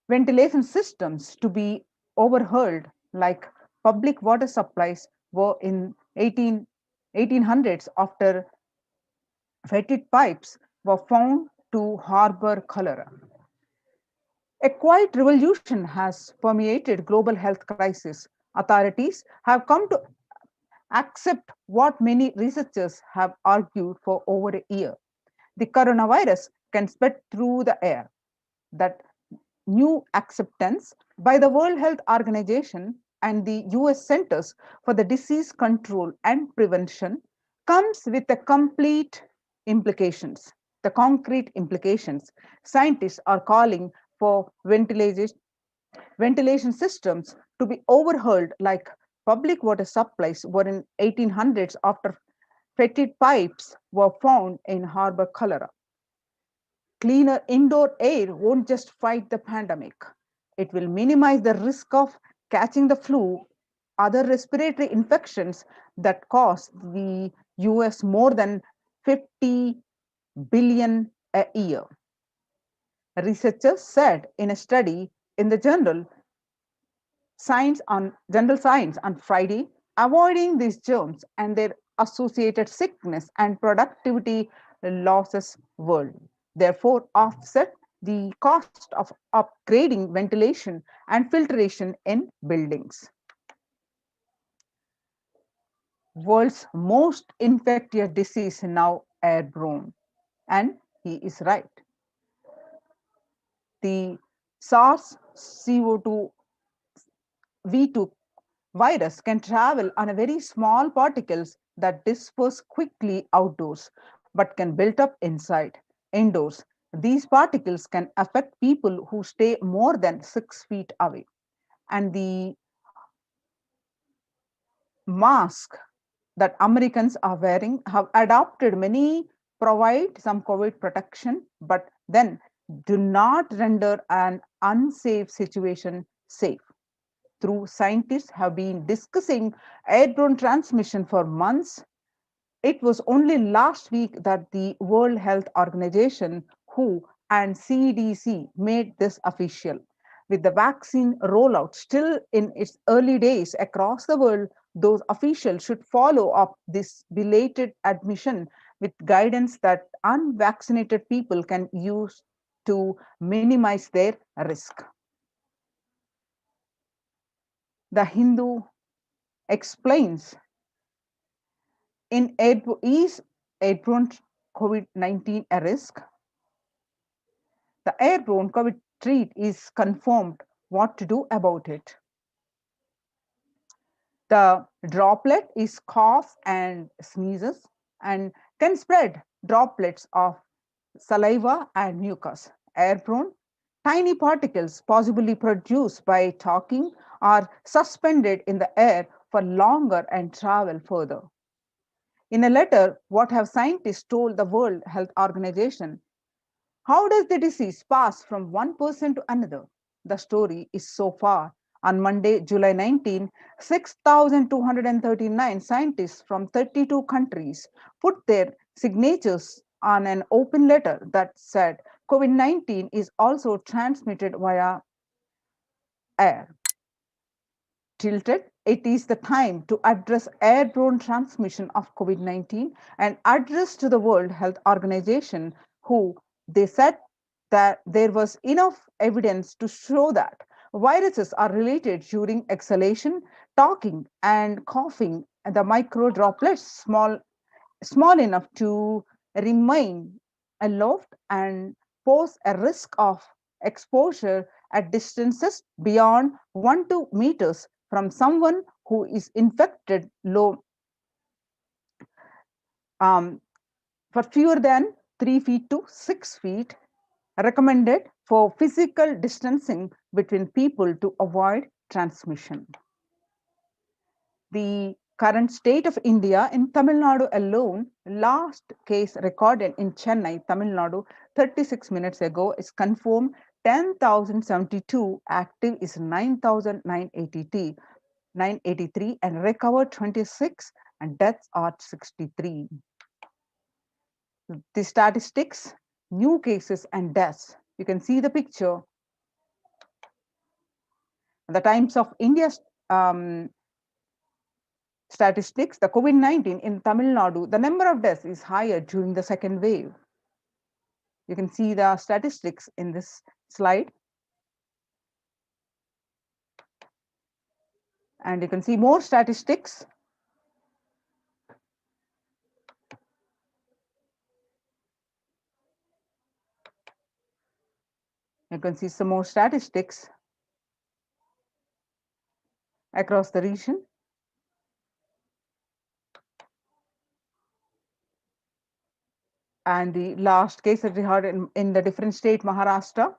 ventilation systems to be overhauled, like public water supplies were in 1800s after fetid pipes were found to harbor cholera. A quiet revolution has permeated global health crisis. Authorities have come to accept what many researchers have argued for over a year. The coronavirus can spread through the air. That new acceptance by the World Health Organization and the US Centers for the Disease Control and Prevention comes with the concrete implications. Scientists are calling for ventilation systems to be overhauled, like public water supplies were in 1800s after fetid pipes were found in harbor cholera. Cleaner indoor air won't just fight the pandemic. It will minimize the risk of catching the flu, other respiratory infections that cost the US more than 50 billion a year. Researchers said in a study in the General Science on Friday, avoiding these germs and their associated sickness and productivity losses will therefore offset the cost of upgrading ventilation and filtration in buildings. World's most infectious disease now airborne. And he is right. The SARS-CoV-2 virus can travel on a very small particles that disperse quickly outdoors, but can build up indoors. These particles can affect people who stay more than 6 feet away. And the mask that Americans are wearing have adopted many provide some COVID protection, but then do not render an unsafe situation safe. Through scientists have been discussing airborne transmission for months. It was only last week that the World Health Organization, WHO, and CDC made this official. With the vaccine rollout still in its early days across the world, those officials should follow up this belated admission with guidance that unvaccinated people can use to minimize their risk. The Hindu explains is airborne COVID-19 a risk? The airborne COVID threat is confirmed. What to do about it? The droplet is cough and sneezes and can spread droplets of saliva and mucus. Airborne, tiny particles possibly produced by talking are suspended in the air for longer and travel further. In a letter, what have scientists told the World Health Organization? How does the disease pass from one person to another? The story is so far. On Monday, July 19, 6,239 scientists from 32 countries put their signatures on an open letter that said COVID-19 is also transmitted via air. Tilted, it is the time to address airborne transmission of COVID-19 and address to the World Health Organization, who they said that there was enough evidence to show that viruses are related during exhalation, talking, and coughing, and the micro droplets small enough to remain aloft and pose a risk of exposure at distances beyond 1 to 2 meters from someone who is infected low for fewer than 3 feet to 6 feet, recommended for physical distancing between people to avoid transmission. The current state of India in Tamil Nadu alone, last case recorded in Chennai, Tamil Nadu, 36 minutes ago is confirmed 10,072, active is 9,983, and recovered 26, and deaths are 63. The statistics, new cases and deaths. You can see the picture. The Times of India's statistics, the COVID-19 in Tamil Nadu, the number of deaths is higher during the second wave. You can see the statistics in this slide. And you can see more statistics. You can see some more statistics across the region. And the last case that we heard in the different state, Maharashtra.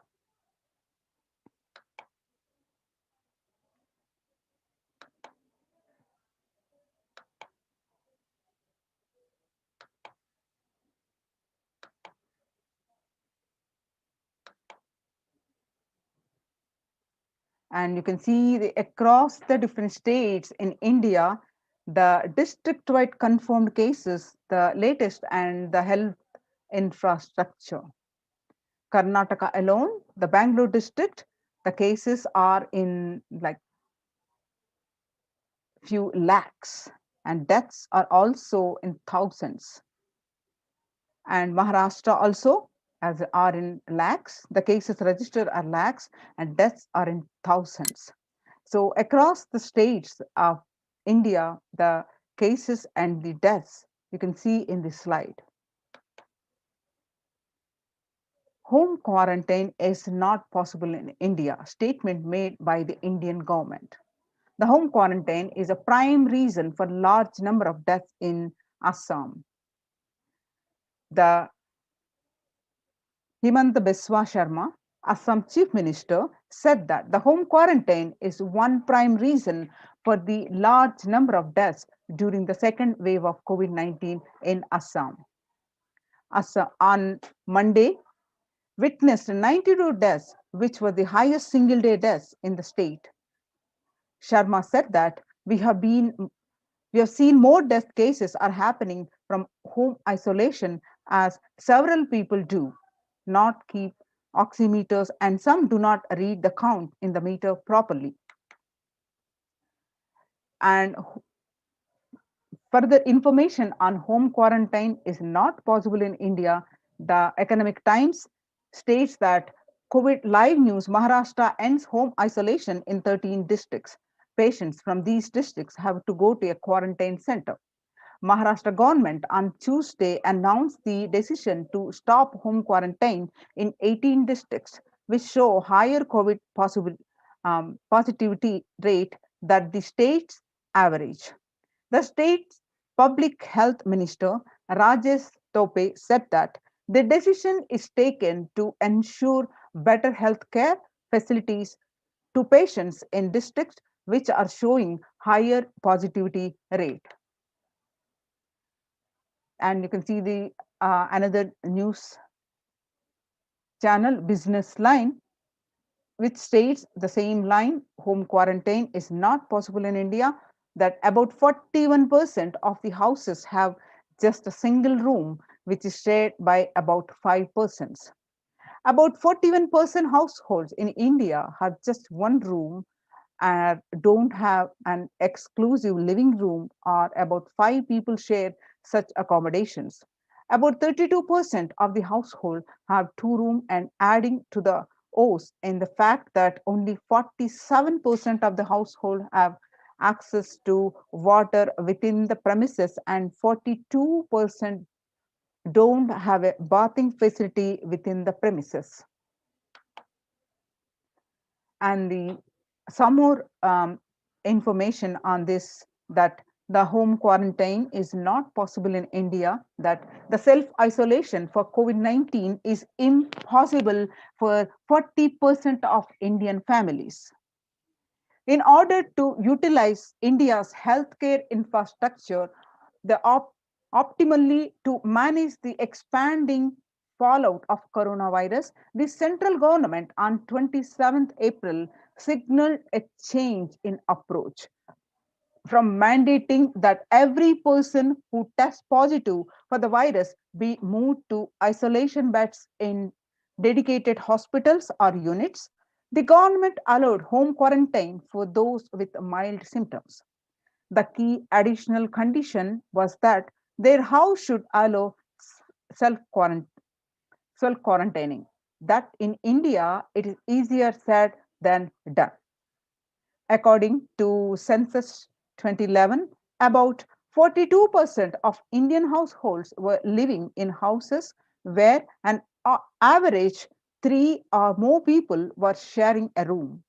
And you can see across the different states in India, the district-wide confirmed cases, the latest, and the health infrastructure. Karnataka alone, the Bangalore district, the cases are in like few lakhs, and deaths are also in thousands. And Maharashtra also, as are in lakhs, the cases registered are lakhs, and deaths are in thousands. So across the states of India, the cases and the deaths you can see in this slide. Home quarantine is not possible in India, statement made by the Indian government. The home quarantine is a prime reason for large number of deaths in Assam. The Himanta Biswa Sharma, Assam Chief Minister, said that the home quarantine is one prime reason for the large number of deaths during the second wave of COVID-19 in Assam. Assam on Monday witnessed 92 deaths, which were the highest single day deaths in the state. Sharma said that we have seen more death cases are happening from home isolation as several people do not keep oximeters and some do not read the count in the meter properly. And further information on home quarantine is not possible in India. The Economic Times states that COVID Live News Maharashtra ends home isolation in 13 districts. Patients from these districts have to go to a quarantine center. Maharashtra government on Tuesday announced the decision to stop home quarantine in 18 districts, which show higher COVID positivity rate than the state's average. The state's public health minister, Rajesh Tope, said that the decision is taken to ensure better health care facilities to patients in districts which are showing higher positivity rate. And you can see the another news channel, Business Line, which states the same line: home quarantine is not possible in India, that about 41% of the houses have just a single room, which is shared by about 5%. About 41% households in India have just one room and don't have an exclusive living room, or about 5 people share such accommodations. About 32% of the household have 2 rooms, and adding to the O's in the fact that only 47% of the household have access to water within the premises, and 42% don't have a bathing facility within the premises. And some more information on this, that the home quarantine is not possible in India, that the self-isolation for COVID-19 is impossible for 40% of Indian families. In order to utilize India's healthcare infrastructure optimally to manage the expanding fallout of coronavirus, the central government on 27th April signaled a change in approach from mandating that every person who tests positive for the virus be moved to isolation beds in dedicated hospitals or units. The government allowed home quarantine for those with mild symptoms. The key additional condition was that their house should allow self quarantining. That in India, it is easier said than done. According to Census 2011, about 42% of Indian households were living in houses where an average 3 or more people were sharing a room.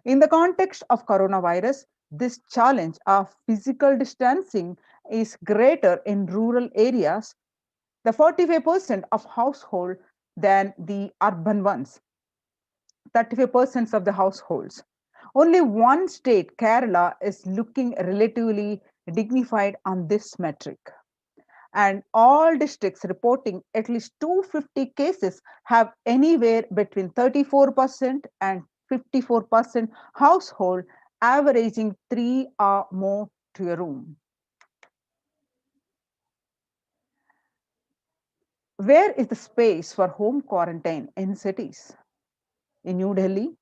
In the context of coronavirus, this challenge of physical distancing is greater in rural areas, the 45% of household, than the urban ones, 35% of the households. Only one state, Kerala, is looking relatively dignified on this metric. And all districts reporting at least 250 cases have anywhere between 34% and 54% household averaging 3 or more to a room. Where is the space for home quarantine in cities? In New Delhi,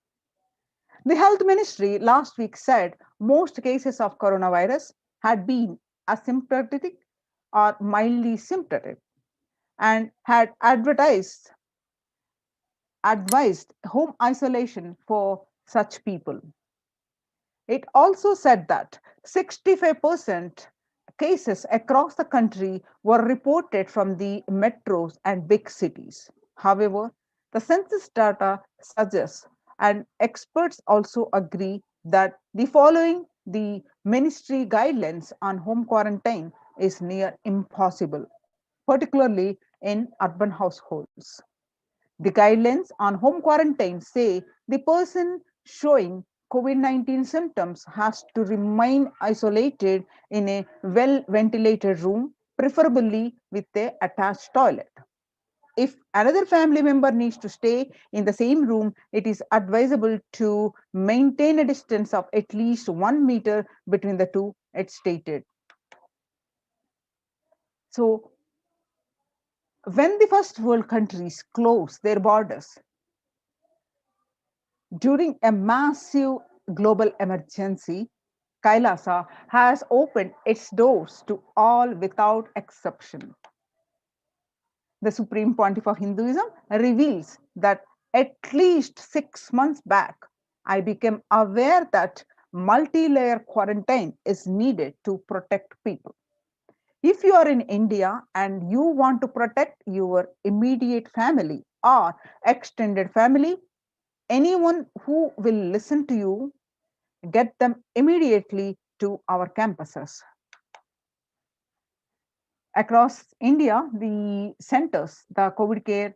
the health ministry last week said most cases of coronavirus had been asymptomatic or mildly symptomatic, and had advertised advised home isolation for such people. It also said that 65% cases across the country were reported from the metros and big cities. However, the census data suggests, and experts also agree, that the following the ministry guidelines on home quarantine is near impossible, particularly in urban households. The guidelines on home quarantine say the person showing COVID-19 symptoms has to remain isolated in a well ventilated room, preferably with a attached toilet. If another family member needs to stay in the same room, it is advisable to maintain a distance of at least 1 meter between the two, it stated. So, when the first world countries close their borders during a massive global emergency, Kailasa has opened its doors to all without exception. The Supreme Pontiff of Hinduism reveals that at least 6 months back, I became aware that multi-layer quarantine is needed to protect people. If you are in India and you want to protect your immediate family or extended family, anyone who will listen to you, get them immediately to our campuses. Across India, the centers, the COVID care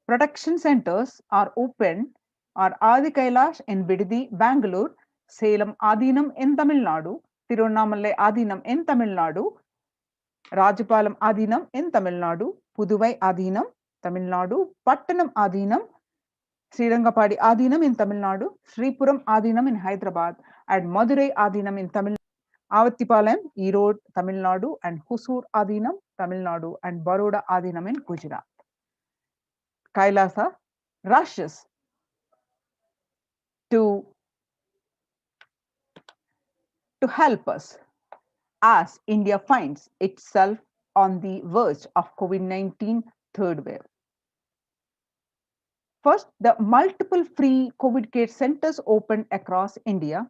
protection centers are open, are Adi Kailash in Bididi, Bangalore, Salem Adinam in Tamil Nadu, Tiruvannamalai Adinam in Tamil Nadu, Rajapalam Adinam in Tamil Nadu, Puduvai Adinam, Tamil Nadu, Pattanam Adinam, Srirangapadi Adinam in Tamil Nadu, Sripuram Adinam in Hyderabad, and Madurai Adinam in Tamil Nadu, Avattipalayam, Erode, Tamil Nadu, and Husur Adinam, Tamil Nadu, and Baroda Adinam in Gujarat. Kailasa rushes to help us as India finds itself on the verge of COVID-19 third wave. First, the multiple free COVID care centers opened across India.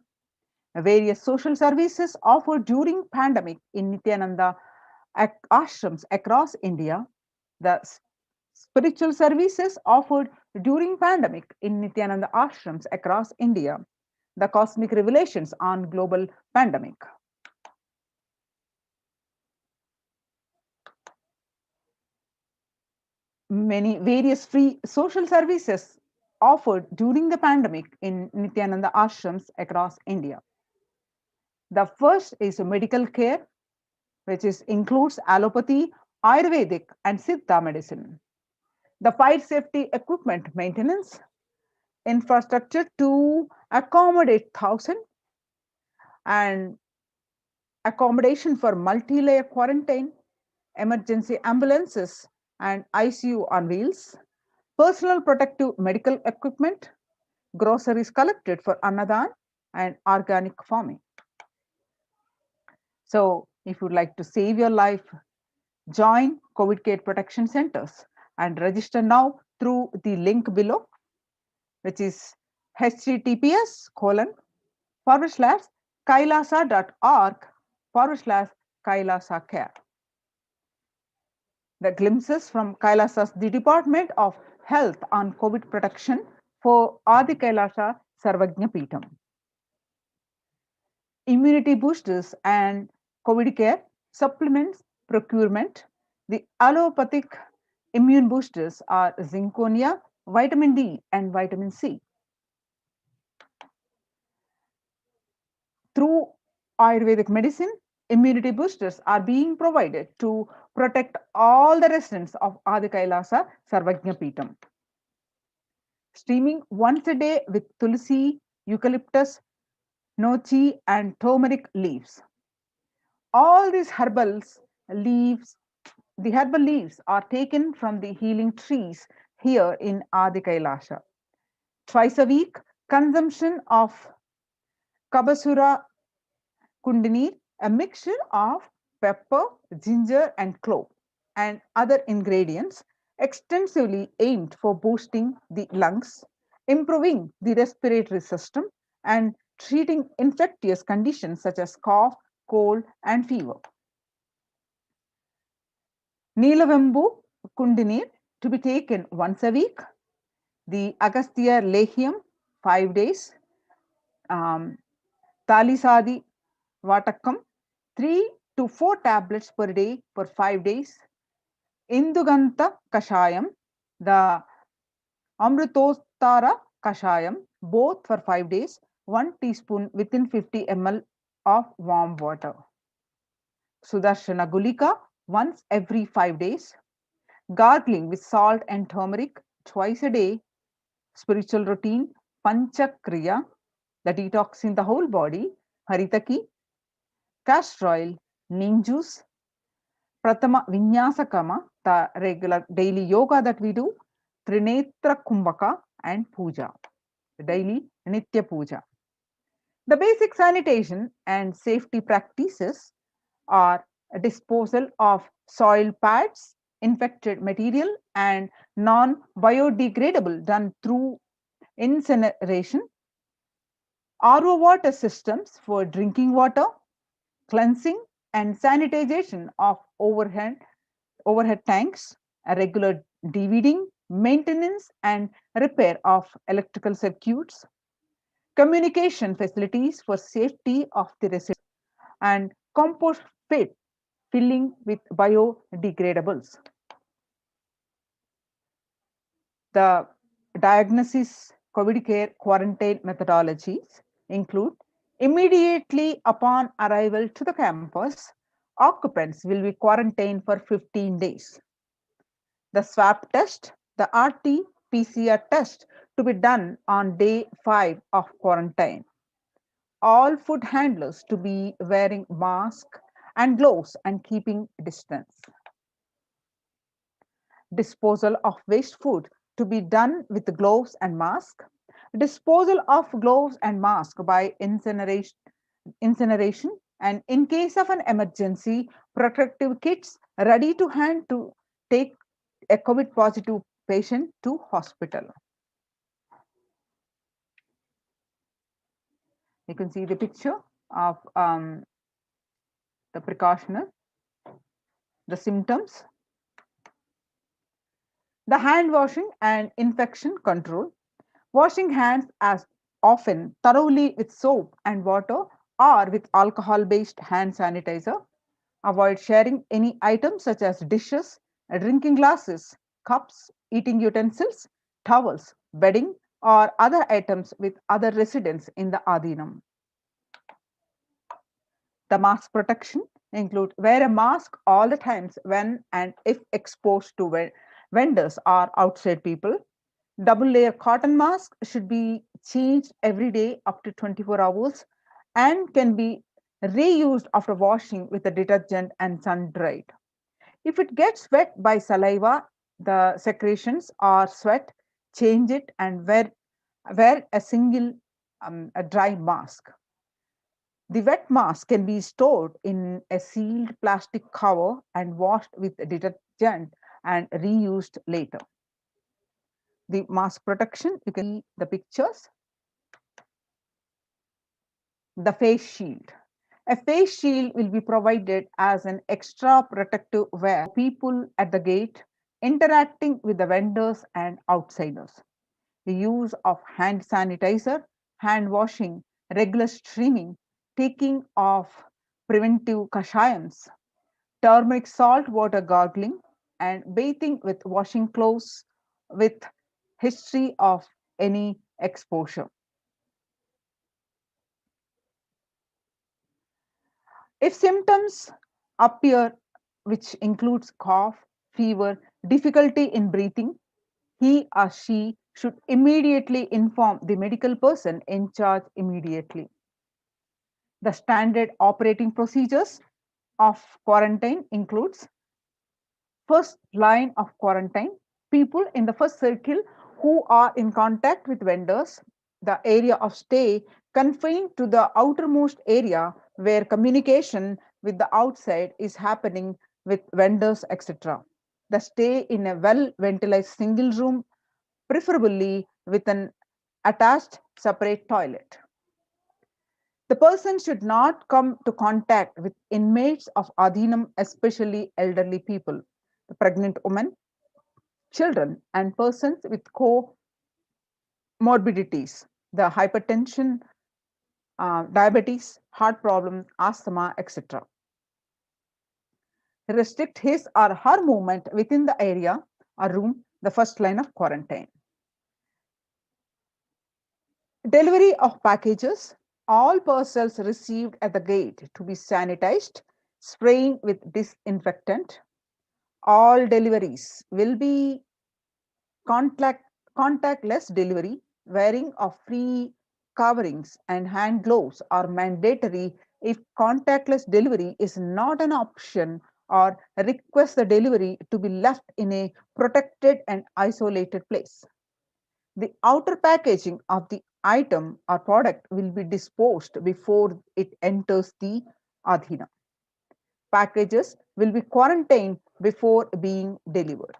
Various social services offered during pandemic in Nithyananda ashrams across India. The spiritual services offered during pandemic in Nithyananda ashrams across India. The cosmic revelations on global pandemic. Many various free social services offered during the pandemic in Nithyananda ashrams across India. The first is medical care, which includes allopathy, Ayurvedic, and Siddha medicine. The fire safety equipment maintenance, infrastructure to accommodate 1,000, and accommodation for multi-layer quarantine, emergency ambulances and ICU on wheels, personal protective medical equipment, groceries collected for Annadan, and organic farming. So, if you'd like to save your life, join COVID care protection centers and register now through the link below, which is https://kailasa.org/Kailasa care. The glimpses from Kailasa's the Department of Health on COVID protection for Adi Kailasa Sarvajna Peetham. Immunity boosters and COVID care supplements procurement. The allopathic immune boosters are zinconia, vitamin D, and vitamin C. Through Ayurvedic medicine, immunity boosters are being provided to protect all the residents of Adi Kailasa Sarvajna Peetham. Steaming once a day with tulsi, eucalyptus, nochi, and turmeric leaves. All these leaves, the herbal leaves are taken from the healing trees here in Adi Kailasa. Twice a week, consumption of Kabasura Kundini, a mixture of pepper, ginger, and clove, and other ingredients, extensively aimed for boosting the lungs, improving the respiratory system, and treating infectious conditions such as cough, cold, and fever. Nilavembu Kundinir to be taken once a week. The Agastya Lehiam 5 days. Talisadi Vatakam 3 to 4 tablets per day for 5 days. Induganta Kashayam, the Amrutostara Kashayam, both for 5 days, 1 teaspoon within 50 ml of warm water. Sudarshana Gulika once every 5 days. Gargling with salt and turmeric twice a day. Spiritual routine Panchakriya, the detoxing the whole body. Haritaki, castor oil, neem juice. Pratama Vinyasakama, the regular daily yoga that we do. Trinetra Kumbhaka and Puja, daily Nitya Puja. The basic sanitation and safety practices are a disposal of soil pads, infected material, and non biodegradable done through incineration, RO water systems for drinking water, cleansing and sanitization of overhead tanks, a regular DVDing, maintenance and repair of electrical circuits, communication facilities for safety of the residents, and compost pit filling with biodegradables. The diagnosis COVID care quarantine methodologies include immediately upon arrival to the campus, occupants will be quarantined for 15 days. The swab test, the RT-PCR test to be done on day 5 of quarantine. All food handlers to be wearing mask and gloves and keeping distance. Disposal of waste food to be done with gloves and mask. Disposal of gloves and mask by incineration, and in case of an emergency, protective kits ready to hand to take a COVID positive patient to hospital. You can see the picture of the precautionary, the symptoms, the hand washing and infection control. Washing hands as often thoroughly with soap and water or with alcohol-based hand sanitizer. Avoid sharing any items such as dishes, drinking glasses, cups, eating utensils, towels, bedding, or other items with other residents in the Adinam. The mask protection include wear a mask all the times when and if exposed to vendors or outside people. Double layer cotton mask should be changed every day up to 24 hours and can be reused after washing with a detergent and sun dried. If it gets wet by saliva, the secretions or sweat, change it and wear a single a dry mask. The wet mask can be stored in a sealed plastic cover and washed with detergent and reused later. The mask protection, you can see the pictures. The face shield. A face shield will be provided as an extra protective wear for people at the gate, interacting with the vendors and outsiders. The use of hand sanitizer, hand washing, regular streaming, taking of preventive kashayams, turmeric salt water gargling, and bathing with washing clothes with history of any exposure. If symptoms appear, which includes cough, fever, difficulty in breathing, he or she should immediately inform the medical person in charge immediately. The standard operating procedures of quarantine includes first line of quarantine, people in the first circle who are in contact with vendors, the area of stay confined to the outermost area where communication with the outside is happening with vendors, etc. the stay in a well-ventilated single room, preferably with an attached separate toilet. The person should not come to contact with inmates of Adhinam, especially elderly people, the pregnant women, children, and persons with comorbidities, the hypertension, diabetes, heart problems, asthma, etc. Restrict his or her movement within the area or room, the first line of quarantine. Delivery of packages. All parcels received at the gate to be sanitized, spraying with disinfectant. All deliveries will be contactless delivery. Wearing of free coverings and hand gloves are mandatory if contactless delivery is not an option, or request the delivery to be left in a protected and isolated place. The outer packaging of the item or product will be disposed before it enters the Adhina. Packages will be quarantined before being delivered.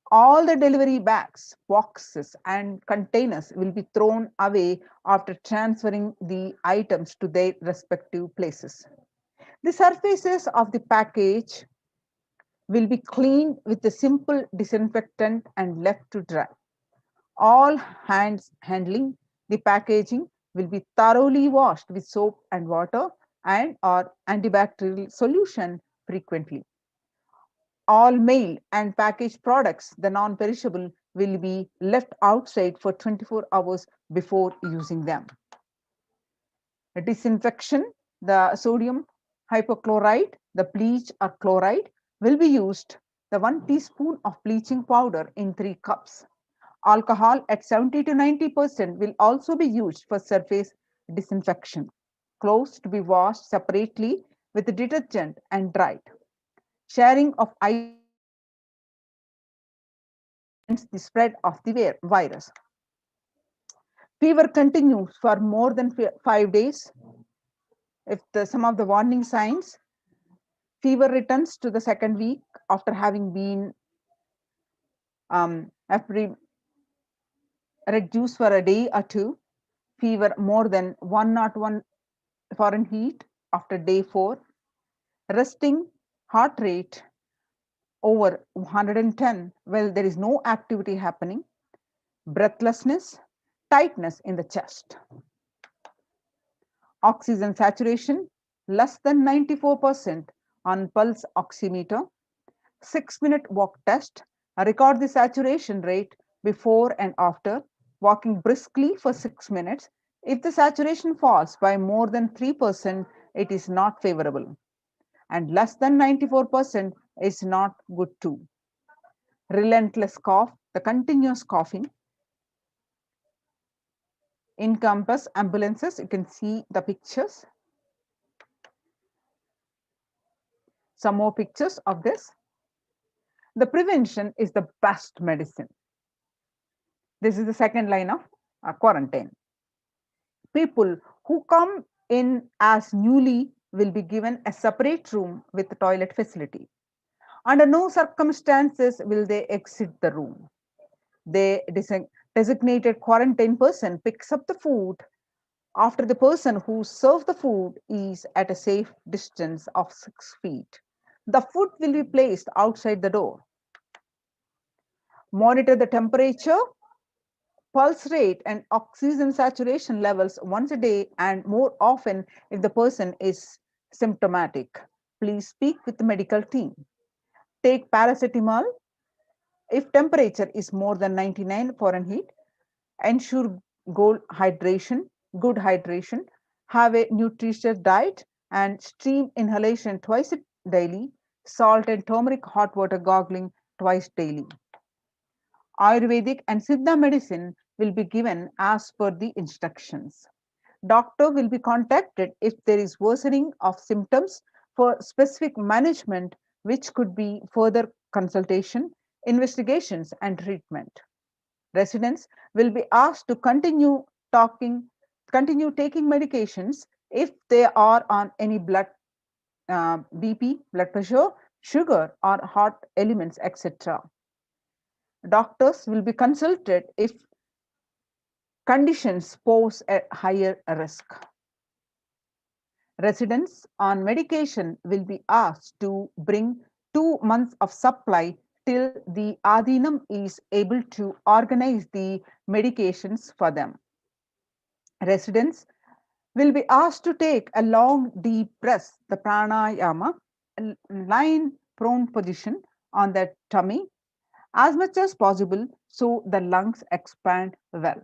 All the delivery bags, boxes, and containers will be thrown away after transferring the items to their respective places. The surfaces of the package will be cleaned with a simple disinfectant and left to dry. All hands handling the packaging will be thoroughly washed with soap and water and or antibacterial solution frequently. All mail and packaged products, the non-perishable, will be left outside for 24 hours before using them. Disinfection, the sodium hypochlorite, the bleach or chloride will be used, the 1 teaspoon of bleaching powder in 3 cups. Alcohol at 70 to 90% will also be used for surface disinfection. Clothes to be washed separately with detergent and dried. Sharing of items prevents the spread of the virus. Fever continues for more than 5 days. If some of the warning signs, fever returns to the second week after having been reduced for a day or two. Fever more than 101 Fahrenheit after day 4. Resting heart rate over 110 while there is no activity happening. Breathlessness, tightness in the chest. Oxygen saturation less than 94% on pulse oximeter. 6-minute walk test. Record the saturation rate before and after walking briskly for 6 minutes. If the saturation falls by more than 3%, it is not favorable, and less than 94% is not good too. Relentless cough, the continuous coughing. In campus ambulances, you can see the pictures. Some more pictures of this. The prevention is the best medicine. This is the second line of quarantine. People who come in as newly will be given a separate room with toilet facility. Under no circumstances will they exit the room. The designated quarantine person picks up the food after the person who serves the food is at a safe distance of 6 feet. The food will be placed outside the door. Monitor the temperature, pulse rate, and oxygen saturation levels once a day and more often if the person is symptomatic. Please speak with the medical team. Take paracetamol if temperature is more than 99 Fahrenheit. Ensure good hydration. Have a nutritious diet and stream inhalation twice daily. Salt and turmeric hot water gargling twice daily. Ayurvedic and Siddha medicine will be given as per the instructions. Doctor will be contacted if there is worsening of symptoms for specific management, which could be further consultation, investigations, and treatment. Residents will be asked to continue taking medications if they are on any blood BP, blood pressure, sugar or hot elements, etc. Doctors will be consulted if conditions pose a higher risk. Residents on medication will be asked to bring 2 months of supply till the Adinam is able to organize the medications for them. Residents will be asked to take a long deep breath, the pranayama, lying prone position on their tummy as much as possible so the lungs expand well.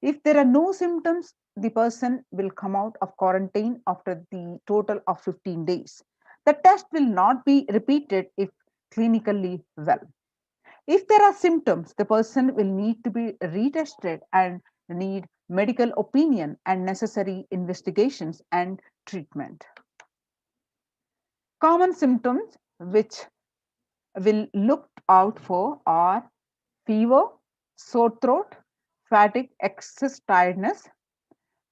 If there are no symptoms, the person will come out of quarantine after the total of 15 days. The test will not be repeated if clinically well. If there are symptoms, the person will need to be retested and need medical opinion and necessary investigations and treatment. Common symptoms which will look out for are fever, sore throat, fatigue, excess tiredness,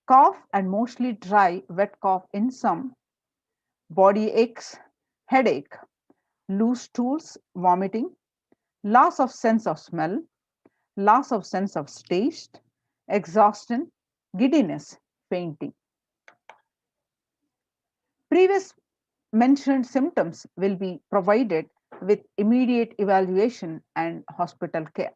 cough and mostly dry, wet cough in some, body aches, headache, loose stools, vomiting, loss of sense of smell, loss of sense of taste, exhaustion, giddiness, fainting. Previous mentioned symptoms will be provided with immediate evaluation and hospital care.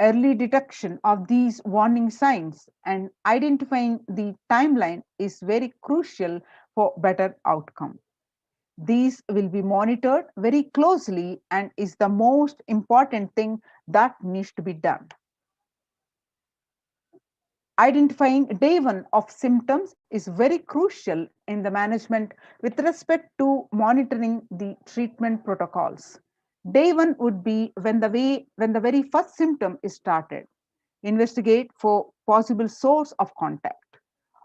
Early detection of these warning signs and identifying the timeline is very crucial for better outcome. These will be monitored very closely and is the most important thing that needs to be done. Identifying day one of symptoms is very crucial in the management with respect to monitoring the treatment protocols. Day one would be when the very first symptom is started. Investigate for possible source of contact.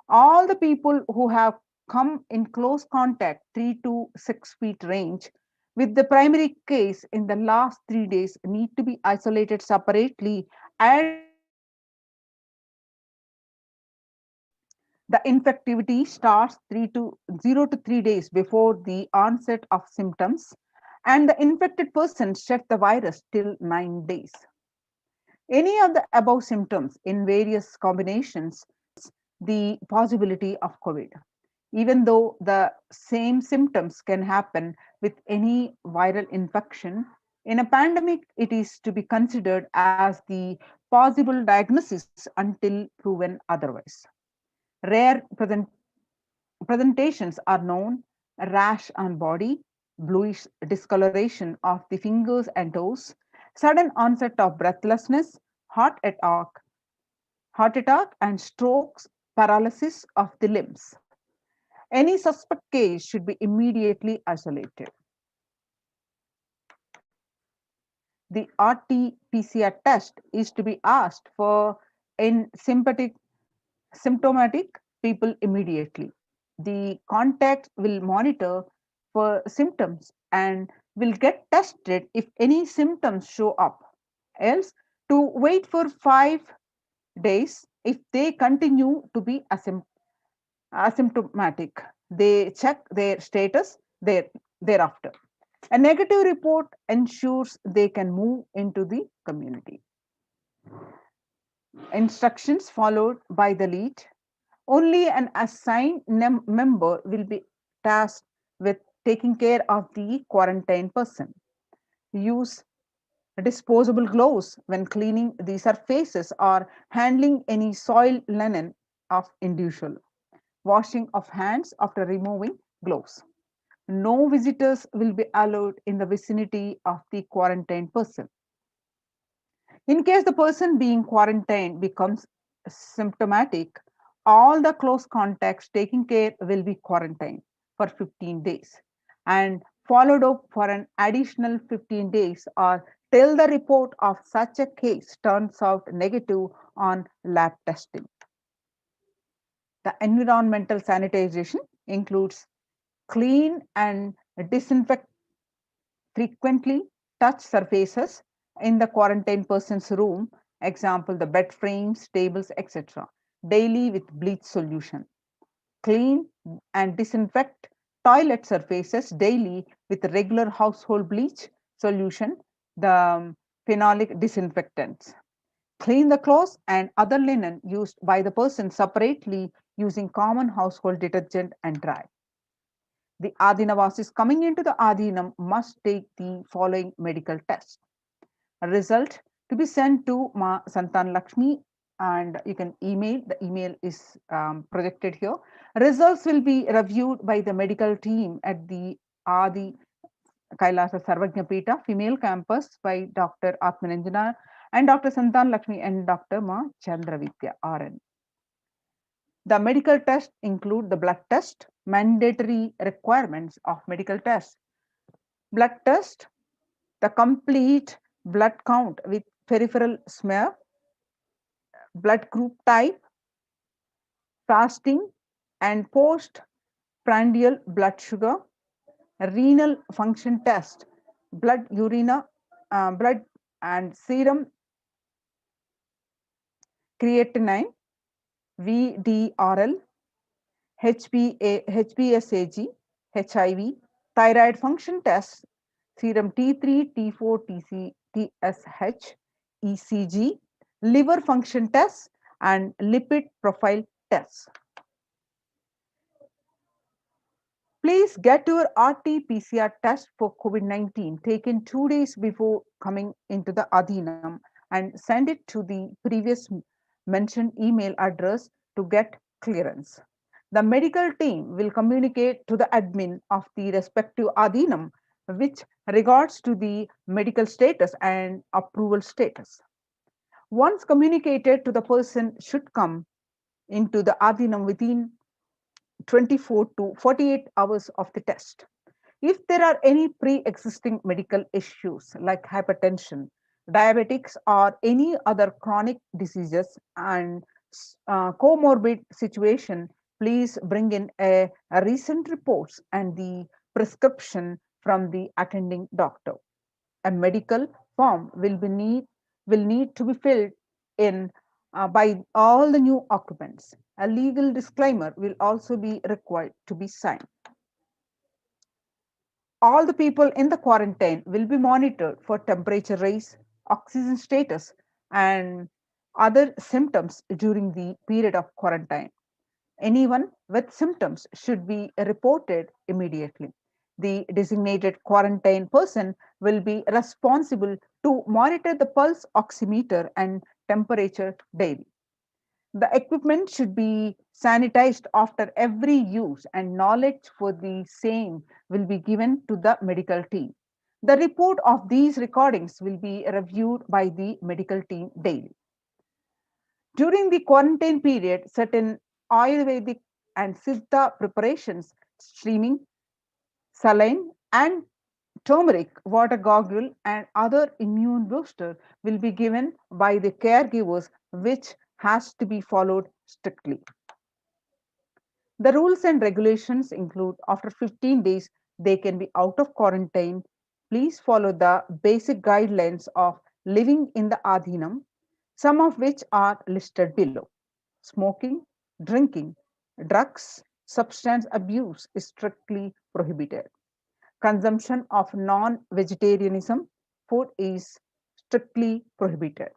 All the people who have come in close contact 3 to 6 feet range with the primary case in the last 3 days need to be isolated separately and the infectivity starts 0 to 3 days before the onset of symptoms, and the infected person shed the virus till 9 days. Any of the above symptoms in various combinations the possibility of COVID. Even though the same symptoms can happen with any viral infection, in a pandemic, it is to be considered as the possible diagnosis until proven otherwise. Rare presentations are known: rash on body, bluish discoloration of the fingers and toes, sudden onset of breathlessness, heart attack and strokes, paralysis of the limbs. Any suspect case should be immediately isolated. The RT-PCR test is to be asked for in symptomatic people immediately. The contact will monitor for symptoms and will get tested if any symptoms show up. Else, to wait for 5 days if they continue to be asymptomatic. They check their status thereafter. A negative report ensures they can move into the community. Instructions followed by the lead. Only an assigned member will be tasked with taking care of the quarantined person. Use disposable gloves when cleaning the surfaces or handling any soiled linen of individual. Washing of hands after removing gloves. No visitors will be allowed in the vicinity of the quarantined person. In case the person being quarantined becomes symptomatic, all the close contacts taking care will be quarantined for 15 days and followed up for an additional 15 days or till the report of such a case turns out negative on lab testing. The environmental sanitization includes clean and disinfect frequently touch surfaces in the quarantine person's room, example the bed frames, tables, etc., daily with bleach solution. Clean and disinfect toilet surfaces daily with regular household bleach solution, the phenolic disinfectants. Clean the clothes and other linen used by the person separately using common household detergent and dry. The Adinavasis coming into the Adinam must take the following medical test. A result to be sent to Ma Santan Lakshmi, and you can email. The email is projected here. Results will be reviewed by the medical team at the Adi Kailasa Sarvajñapita female campus by Dr. Atmananjana and Dr. Santan Lakshmi and Dr. Ma Chandravidya RN. The medical tests include the blood test, mandatory requirements of medical tests. Blood test, the complete blood count with peripheral smear, blood group type, fasting and postprandial blood sugar, renal function test, blood blood and serum creatinine, VDRL, HBsAg, HIV, thyroid function test, serum T3, T4, TSH, ECG, liver function test, and lipid profile tests. Please get your RT-PCR test for COVID-19 taken 2 days before coming into the Adhinam and send it to the previous mentioned email address to get clearance. The medical team will communicate to the admin of the respective Adhinam which regards to the medical status and approval status. Once communicated to the person should come into the Adhinam within 24 to 48 hours of the test. If there are any pre-existing medical issues like hypertension, diabetics, or any other chronic diseases and comorbid situation, please bring in a recent reports and the prescription from the attending doctor. A medical form will need to be filled in by all the new occupants. A legal disclaimer will also be required to be signed. All the people in the quarantine will be monitored for temperature rise, oxygen status, and other symptoms during the period of quarantine. Anyone with symptoms should be reported immediately. The designated quarantine person will be responsible to monitor the pulse oximeter and temperature daily. The equipment should be sanitized after every use and knowledge for the same will be given to the medical team. The report of these recordings will be reviewed by the medical team daily. During the quarantine period, certain Ayurvedic and Siddha preparations, streaming, saline, and turmeric water goggle and other immune booster will be given by the caregivers, which has to be followed strictly. The rules and regulations include after 15 days they can be out of quarantine. Please follow the basic guidelines of living in the Adhinam, some of which are listed below. Smoking, drinking, drugs, substance abuse is strictly prohibited. Consumption of non-vegetarianism food is strictly prohibited.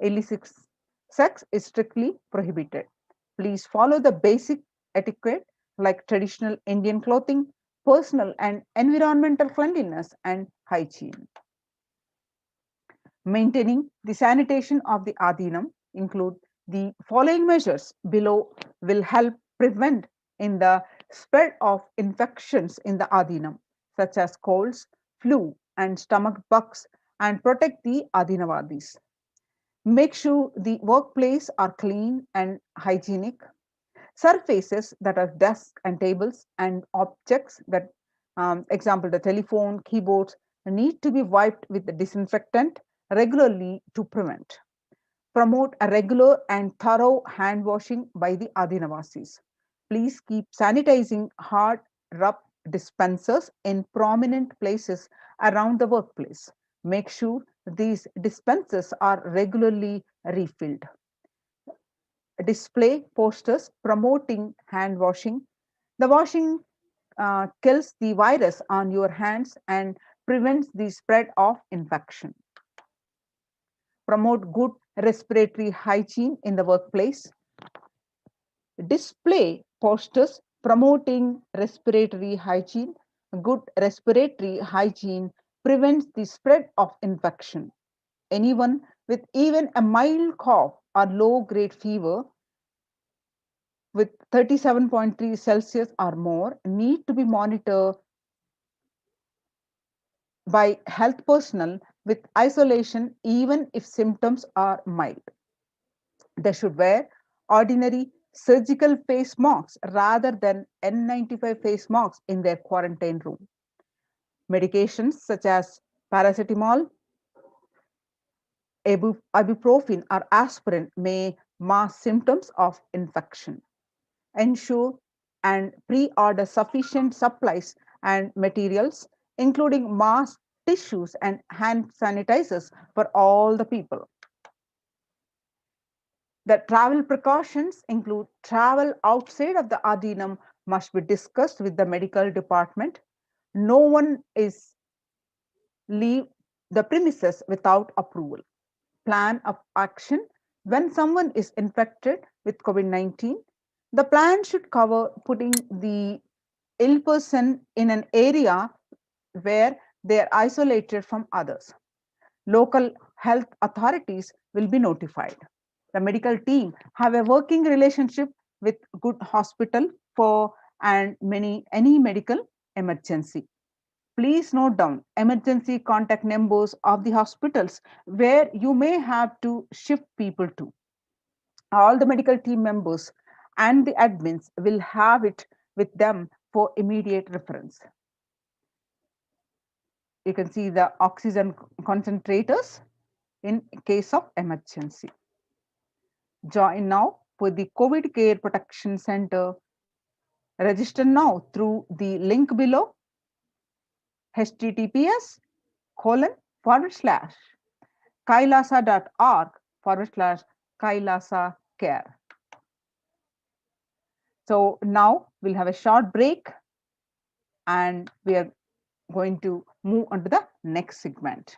Illicit sex is strictly prohibited. Please follow the basic etiquette like traditional Indian clothing, personal and environmental cleanliness, and hygiene. Maintaining the sanitation of the Adhinam include the following measures below will help prevent in the spread of infections in the Adhinam, such as colds, flu, and stomach bugs, and protect the Adhinavadis. Make sure the workplace are clean and hygienic. Surfaces that are desks and tables and objects that, example, the telephone, keyboards, need to be wiped with the disinfectant regularly to prevent. Promote a regular and thorough hand washing by the Adinavasis. Please keep sanitizing hard rub dispensers in prominent places around the workplace. Make sure these dispensers are regularly refilled. Display posters promoting hand washing. The washing kills the virus on your hands and prevents the spread of infection. Promote good respiratory hygiene in the workplace. Display posters promoting respiratory hygiene. Good respiratory hygiene prevents the spread of infection. Anyone with even a mild cough or low-grade fever with 37.3 Celsius or more need to be monitored by health personnel with isolation even if symptoms are mild. They should wear ordinary surgical face masks rather than N95 face masks in their quarantine room. Medications such as paracetamol, ibuprofen, or aspirin may mask symptoms of infection. Ensure and pre-order sufficient supplies and materials, including masks, tissues, and hand sanitizers for all the people. The travel precautions include travel outside of the Adinam must be discussed with the medical department. No one is leave the premises without approval. Plan of action when someone is infected with COVID-19. The plan should cover putting the ill person in an area where they are isolated from others. Local health authorities will be notified. The medical team have a working relationship with good hospital for and any medical emergency. Please note down emergency contact numbers of the hospitals where you may have to shift people to. All the medical team members and the admins will have it with them for immediate reference. You can see the oxygen concentrators in case of emergency. Join now for the COVID Care Protection Center. Register now through the link below, https://kailasa.org/Kailasa Care. So now we'll have a short break and we are going to move on to the next segment.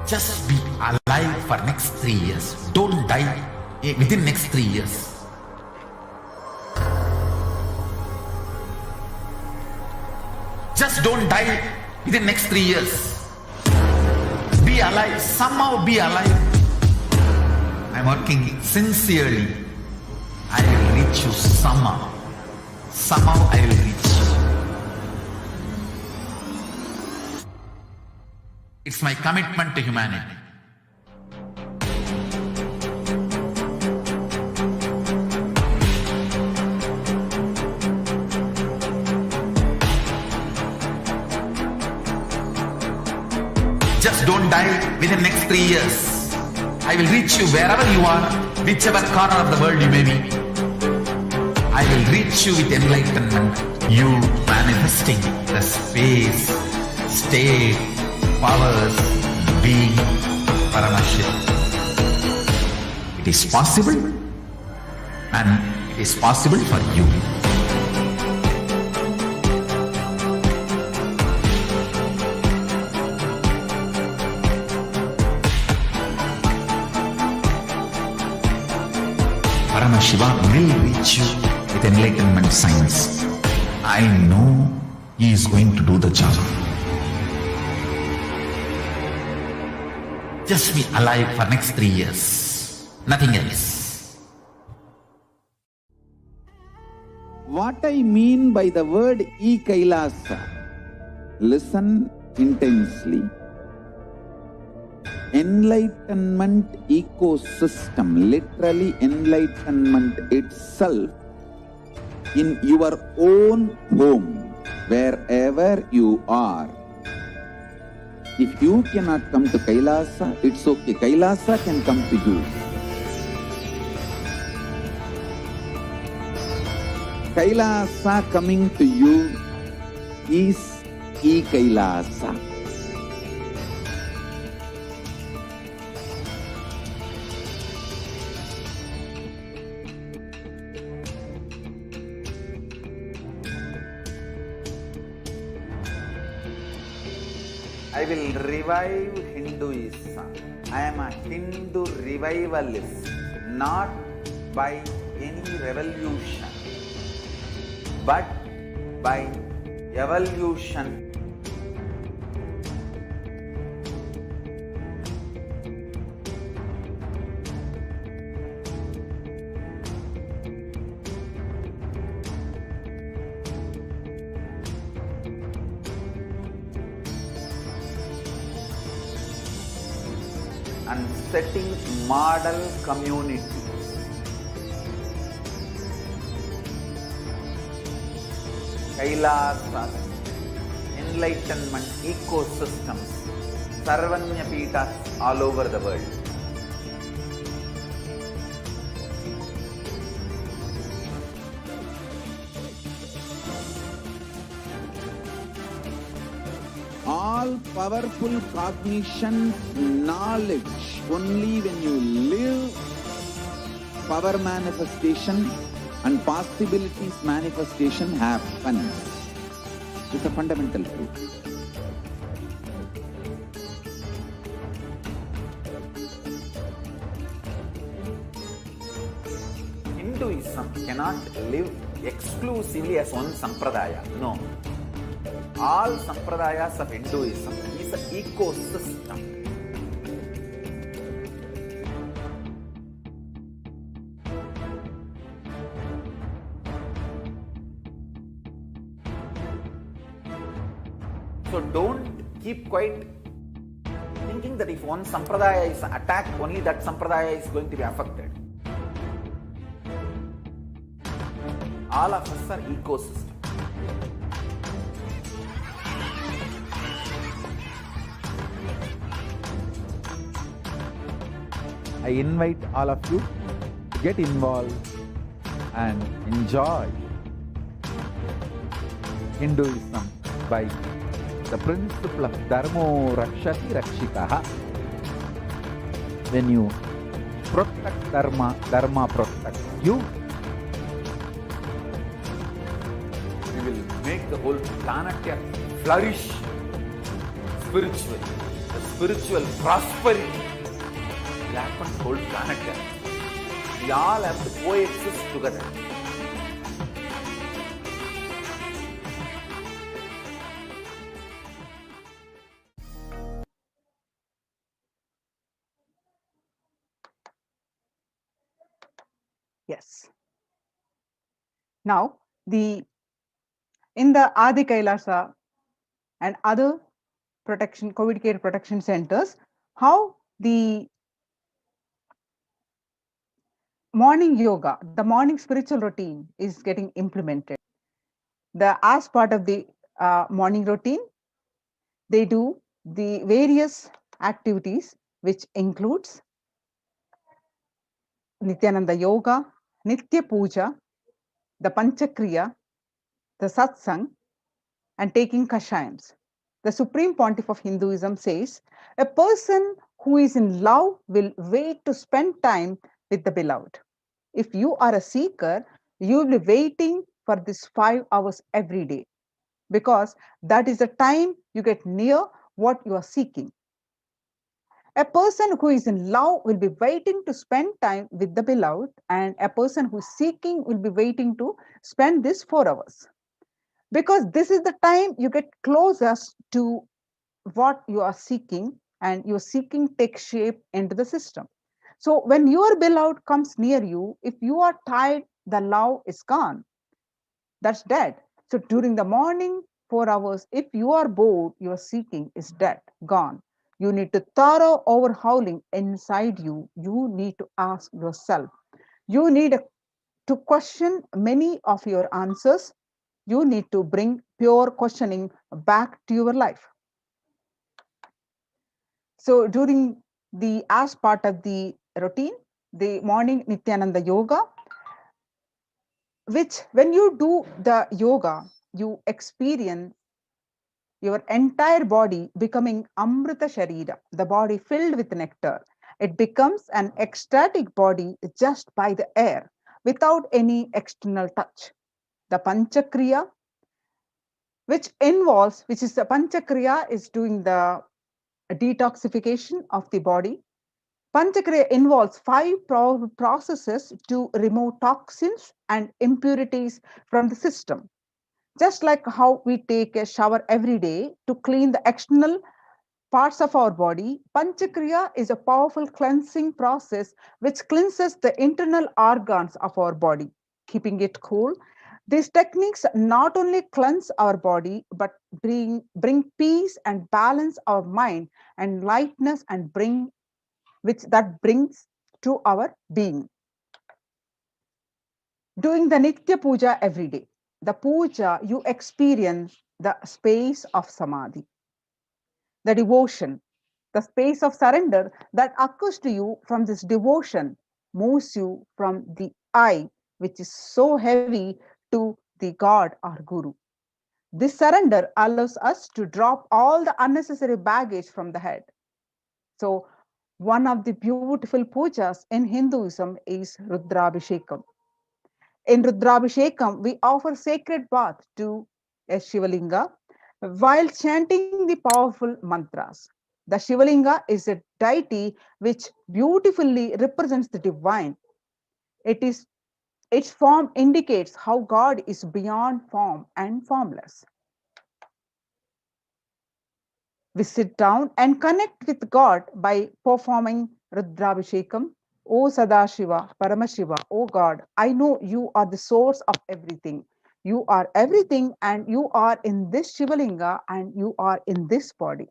Just be alive for next 3 years. Don't die within next 3 years. Just don't die within next 3 years. Be alive. Somehow be alive. I'm working sincerely. I will reach you somehow. Somehow I will reach you. It's my commitment to humanity. Just don't die within next 3 years. I will reach you wherever you are, whichever corner of the world you may be. I will reach you with enlightenment. You manifesting the space, state, powers, being Paramashivoham. It is possible, and it is possible for you. Paramashivoham will reach you with enlightenment science. I know he is going to do the job. just be alive for next 3 years. Nothing else. What I mean by the word e-Kailasa, listen intensely. Enlightenment ecosystem, literally enlightenment itself, in your own home, wherever you are. If you cannot come to Kailasa, it's okay. Kailasa can come to you. Kailasa coming to you is e-Kailasa. I will revive Hinduism. I am a Hindu revivalist, not by any revolution, but by evolution. And setting model community. Kailasas, enlightenment ecosystems, Sarvanya Pitas all over the world. All powerful cognition, knowledge, only when you live, power manifestation and possibilities manifestation happens. It's a fundamental truth. Hinduism cannot live exclusively as one sampradaya. No. All sampradayas of Hinduism is an ecosystem. So don't keep quiet thinking that if one sampradaya is attacked, only that sampradaya is going to be affected. All of us are ecosystem. I invite all of you to get involved and enjoy Hinduism by the principle of Dharmo Rakshati Rakshitaha. When you protect Dharma, Dharma protects you. We will make the whole planet flourish spiritually. The spiritual prosperity will happen to the whole planet. We all have to coexist together. Yes. Now, in the Adi Kailasa and other protection, COVID care protection centers, how the morning yoga, the morning spiritual routine is getting implemented. As part of the morning routine, they do the various activities, which includes Nithyananda Yoga, Nitya Puja, the Panchakriya, the Satsang, and taking Kashayams. The Supreme Pontiff of Hinduism says, a person who is in love will wait to spend time with the beloved. If you are a seeker, you will be waiting for this 5 hours every day, because that is the time you get near what you are seeking. A person who is in love will be waiting to spend time with the beloved, and a person who is seeking will be waiting to spend this 4 hours. Because this is the time you get closest to what you are seeking, and your seeking takes shape into the system. So when your beloved comes near you, if you are tired, the love is gone. That's dead. So during the morning 4 hours, if you are bored, your seeking is dead, gone. You need to thorough overhauling inside you. You need to ask yourself. You need to question many of your answers. You need to bring pure questioning back to your life. So during the as part of the routine, the morning Nithyananda yoga, which when you do the yoga, you experience your entire body becoming Amrita Sharira, the body filled with nectar. It becomes an ecstatic body just by the air, without any external touch. The Panchakriya, which is the Panchakriya, is doing the detoxification of the body. Panchakriya involves five processes to remove toxins and impurities from the system. Just like how we take a shower every day to clean the external parts of our body, Panchakriya is a powerful cleansing process which cleanses the internal organs of our body, keeping it cool. These techniques not only cleanse our body, but bring peace and balance our mind and lightness and bring which that brings to our being. Doing the Nitya Puja every day. The puja, you experience the space of samadhi, the devotion, the space of surrender that occurs to you from this devotion moves you from the I, which is so heavy, to the God or Guru. This surrender allows us to drop all the unnecessary baggage from the head. So, one of the beautiful pujas in Hinduism is Rudrabhishekam. In Rudrabhishekam, we offer sacred bath to a Shivalinga while chanting the powerful mantras. The Shivalinga is a deity which beautifully represents the divine. It is its form indicates how God is beyond form and formless. We sit down and connect with God by performing Rudrabhishekam. O Sadashiva, Paramashiva, O God, I know you are the source of everything. You are everything, and you are in this Shivalinga, and you are in this body.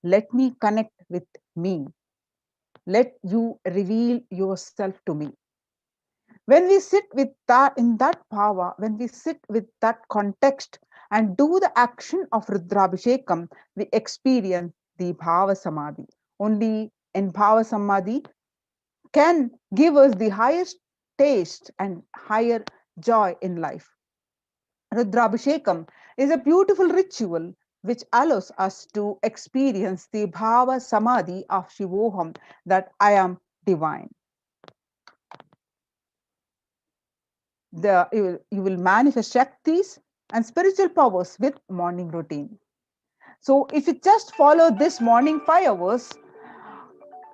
Let me connect with me. Let you reveal yourself to me. When we sit with that in that power, when we sit with that context and do the action of Rudrabhishekam, we experience the Bhava Samadhi. Only in Bhava Samadhi can give us the highest taste and higher joy in life. Rudrabhishekam is a beautiful ritual which allows us to experience the Bhava Samadhi of Shivoham, that I am divine. You will manifest Shaktis and spiritual powers with morning routine. So if you just follow this morning 5 hours,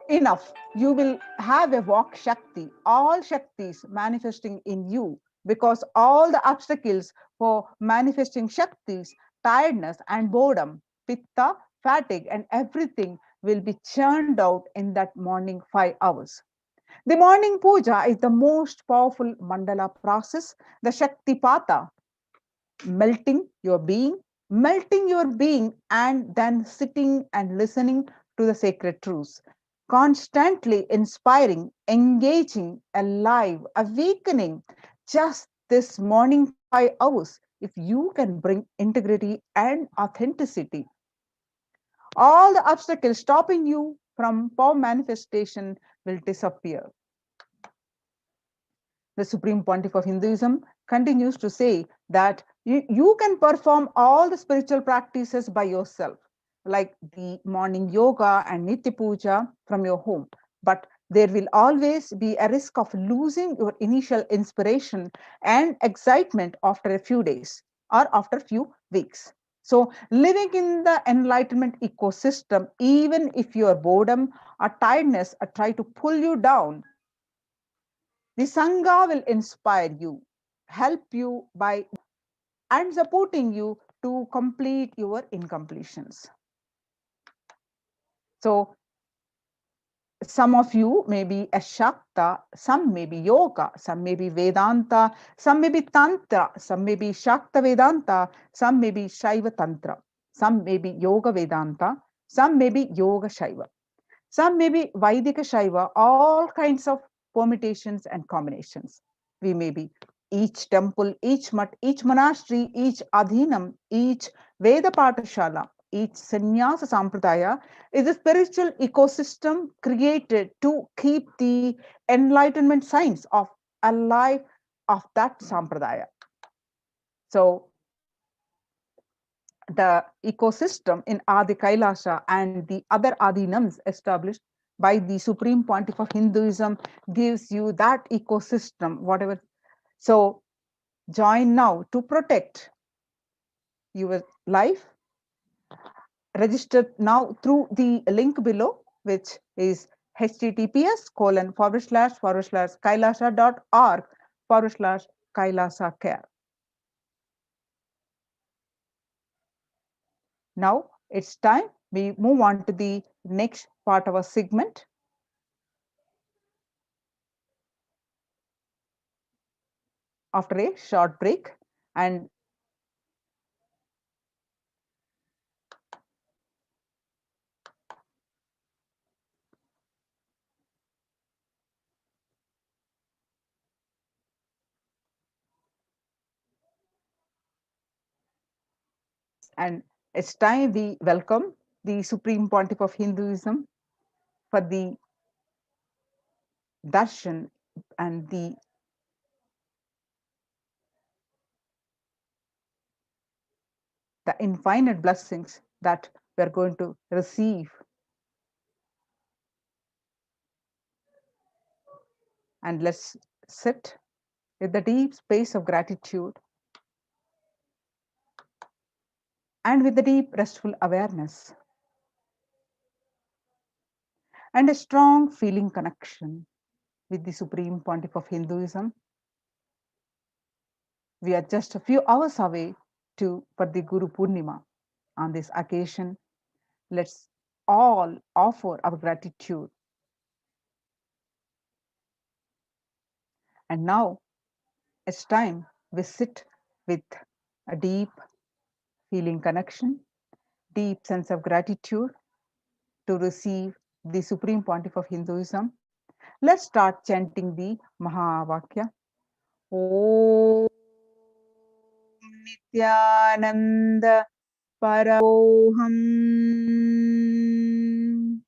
enough. You will have a walk Shakti, all Shaktis manifesting in you, because all the obstacles for manifesting Shaktis, tiredness and boredom, pitta, fatigue, and everything will be churned out in that morning 5 hours. The morning puja is the most powerful mandala process, the Shakti Pata, melting your being, and then sitting and listening to the sacred truths. Constantly inspiring, engaging, alive, awakening. Just this morning 5 hours, if you can bring integrity and authenticity, all the obstacles stopping you from power manifestation will disappear. The Supreme Pontiff of Hinduism continues to say that you can perform all the spiritual practices by yourself, like the morning yoga and Nitya Puja from your home. But there will always be a risk of losing your initial inspiration and excitement after a few days or after a few weeks. So, living in the enlightenment ecosystem, even if your boredom or tiredness try to pull you down, the Sangha will inspire you, help you by and supporting you to complete your incompletions. So some of you may be a Shakta, some may be Yoga, some may be Vedanta, some may be Tantra, some may be Shakta Vedanta, some may be Shaiva Tantra, some may be Yoga Vedanta, some may be Yoga Shaiva, some may be Vaidika Shaiva, all kinds of permutations and combinations. We may be each temple, each mutt, each monastery, each adhinam, each Veda Patashala, each sannyasa sampradaya is a spiritual ecosystem created to keep the enlightenment signs of alive of that sampradaya. So the ecosystem in Adi Kailasha and the other adhinams established by the Supreme Pontiff of Hinduism gives you that ecosystem, whatever. So join now to protect your life. Register now through the link below, which is https://kailasha.org/kailasa care. Now it's time we move on to the next part of our segment. After a short break, and it's time we welcome the Supreme Pontiff of Hinduism for the darshan and the infinite blessings that we are going to receive. And let's sit with the deep space of gratitude and with the deep restful awareness and a strong feeling connection with the Supreme Pontiff of Hinduism. We are just a few hours away for the Guru Purnima. On this occasion, let's all offer our gratitude. And now it's time we sit with a deep feeling connection, deep sense of gratitude to receive the Supreme Pontiff of Hinduism. Let's start chanting the Mahavakya. Om Nithyananda Paramashivoham.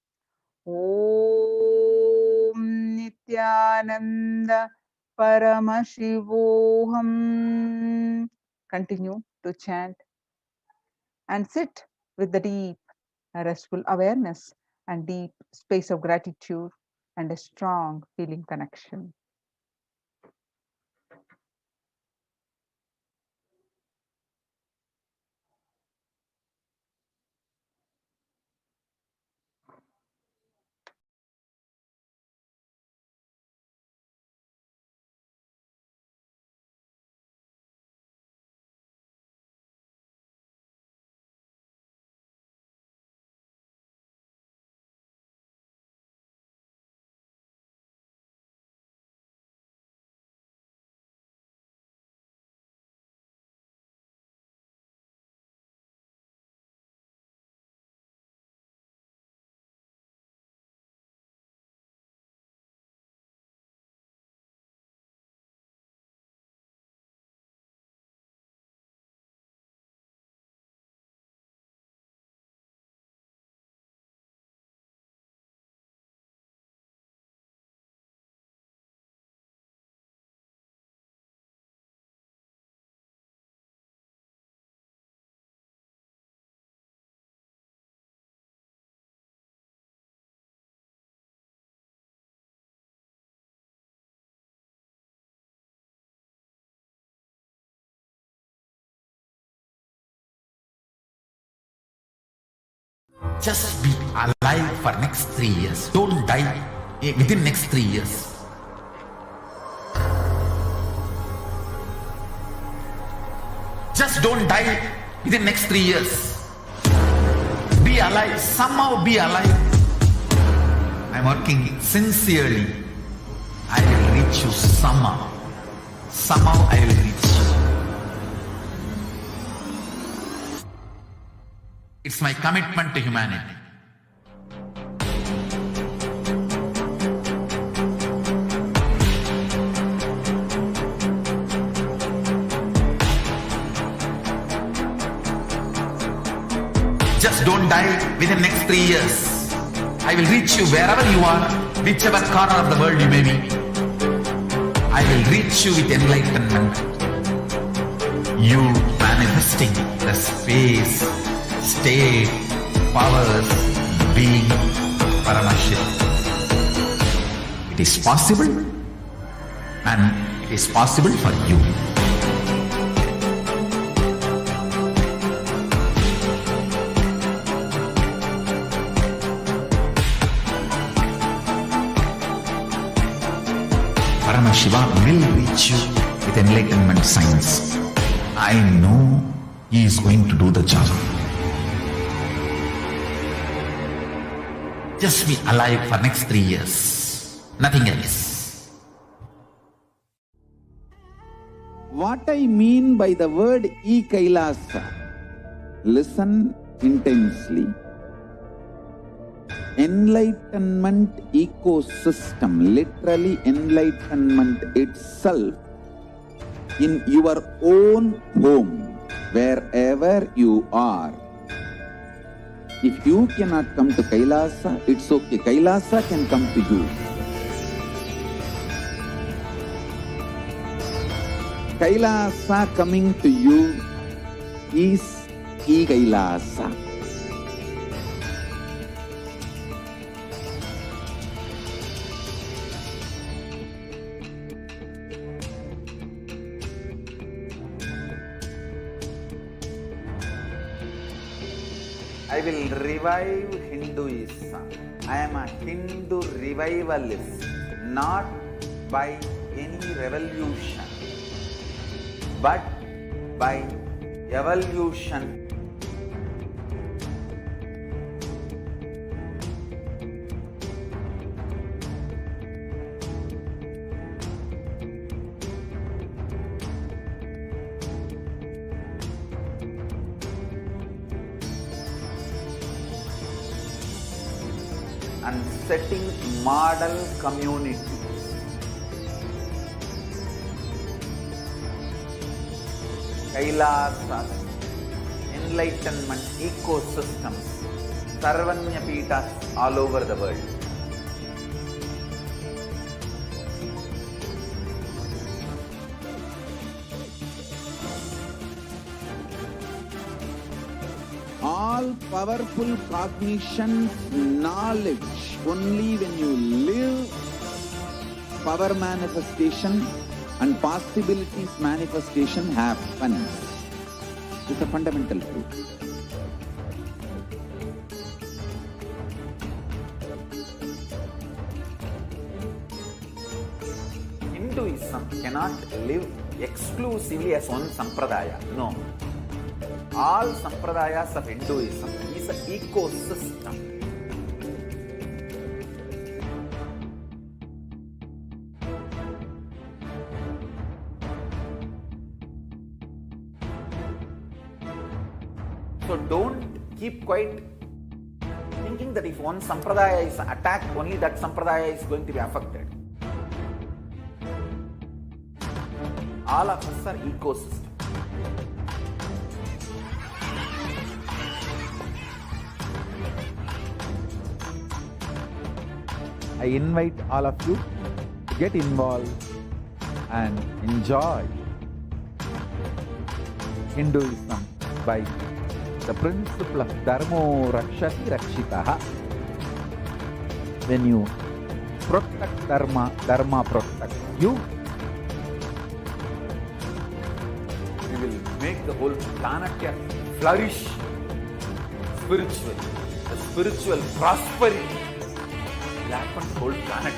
Om Nithyananda Paramashivoham. Continue to chant and sit with the deep restful awareness and deep space of gratitude and a strong feeling connection. Just be alive for next 3 years. Don't die within next 3 years. Just don't die within next 3 years. Be alive. Somehow be alive. I'm working sincerely. I will reach you somehow. Somehow I will reach you. It's my commitment to humanity. Just don't die within the next 3 years. I will reach you wherever you are, whichever corner of the world you may be. I will reach you with enlightenment. You manifesting the space, state, powers, being Paramashivoham. It is possible, and it is possible for you. Paramashivoham will reach you with enlightenment science. I know he is going to do the job. Just be alive for next 3 years. Nothing else. What I mean by the word e-Kailasa, listen intensely. Enlightenment ecosystem, literally enlightenment itself, in your own home, wherever you are. If you cannot come to Kailasa, it's okay. Kailasa can come to you. Kailasa coming to you is e-Kailasa. I will revive Hinduism. I am a Hindu revivalist, not by any revolution, but by evolution. And setting model communities. Kailasas, enlightenment ecosystems, Sarvanya Pitas all over the world. All powerful cognition, knowledge, only when you live, power manifestation and possibilities manifestation happens. It's a fundamental truth. Hinduism cannot live exclusively as one sampradaya. No. All sampradayas of Hinduism is an ecosystem. So don't keep quiet thinking that if one sampradaya is attacked, only that sampradaya is going to be affected. All of us are ecosystems. I invite all of you to get involved and enjoy Hinduism by the principle of Dharmo Rakshati Rakshitaha. When you protect Dharma, Dharma protects you. We will make the whole planet flourish spiritually. The spiritual prosperity will happen to the whole planet.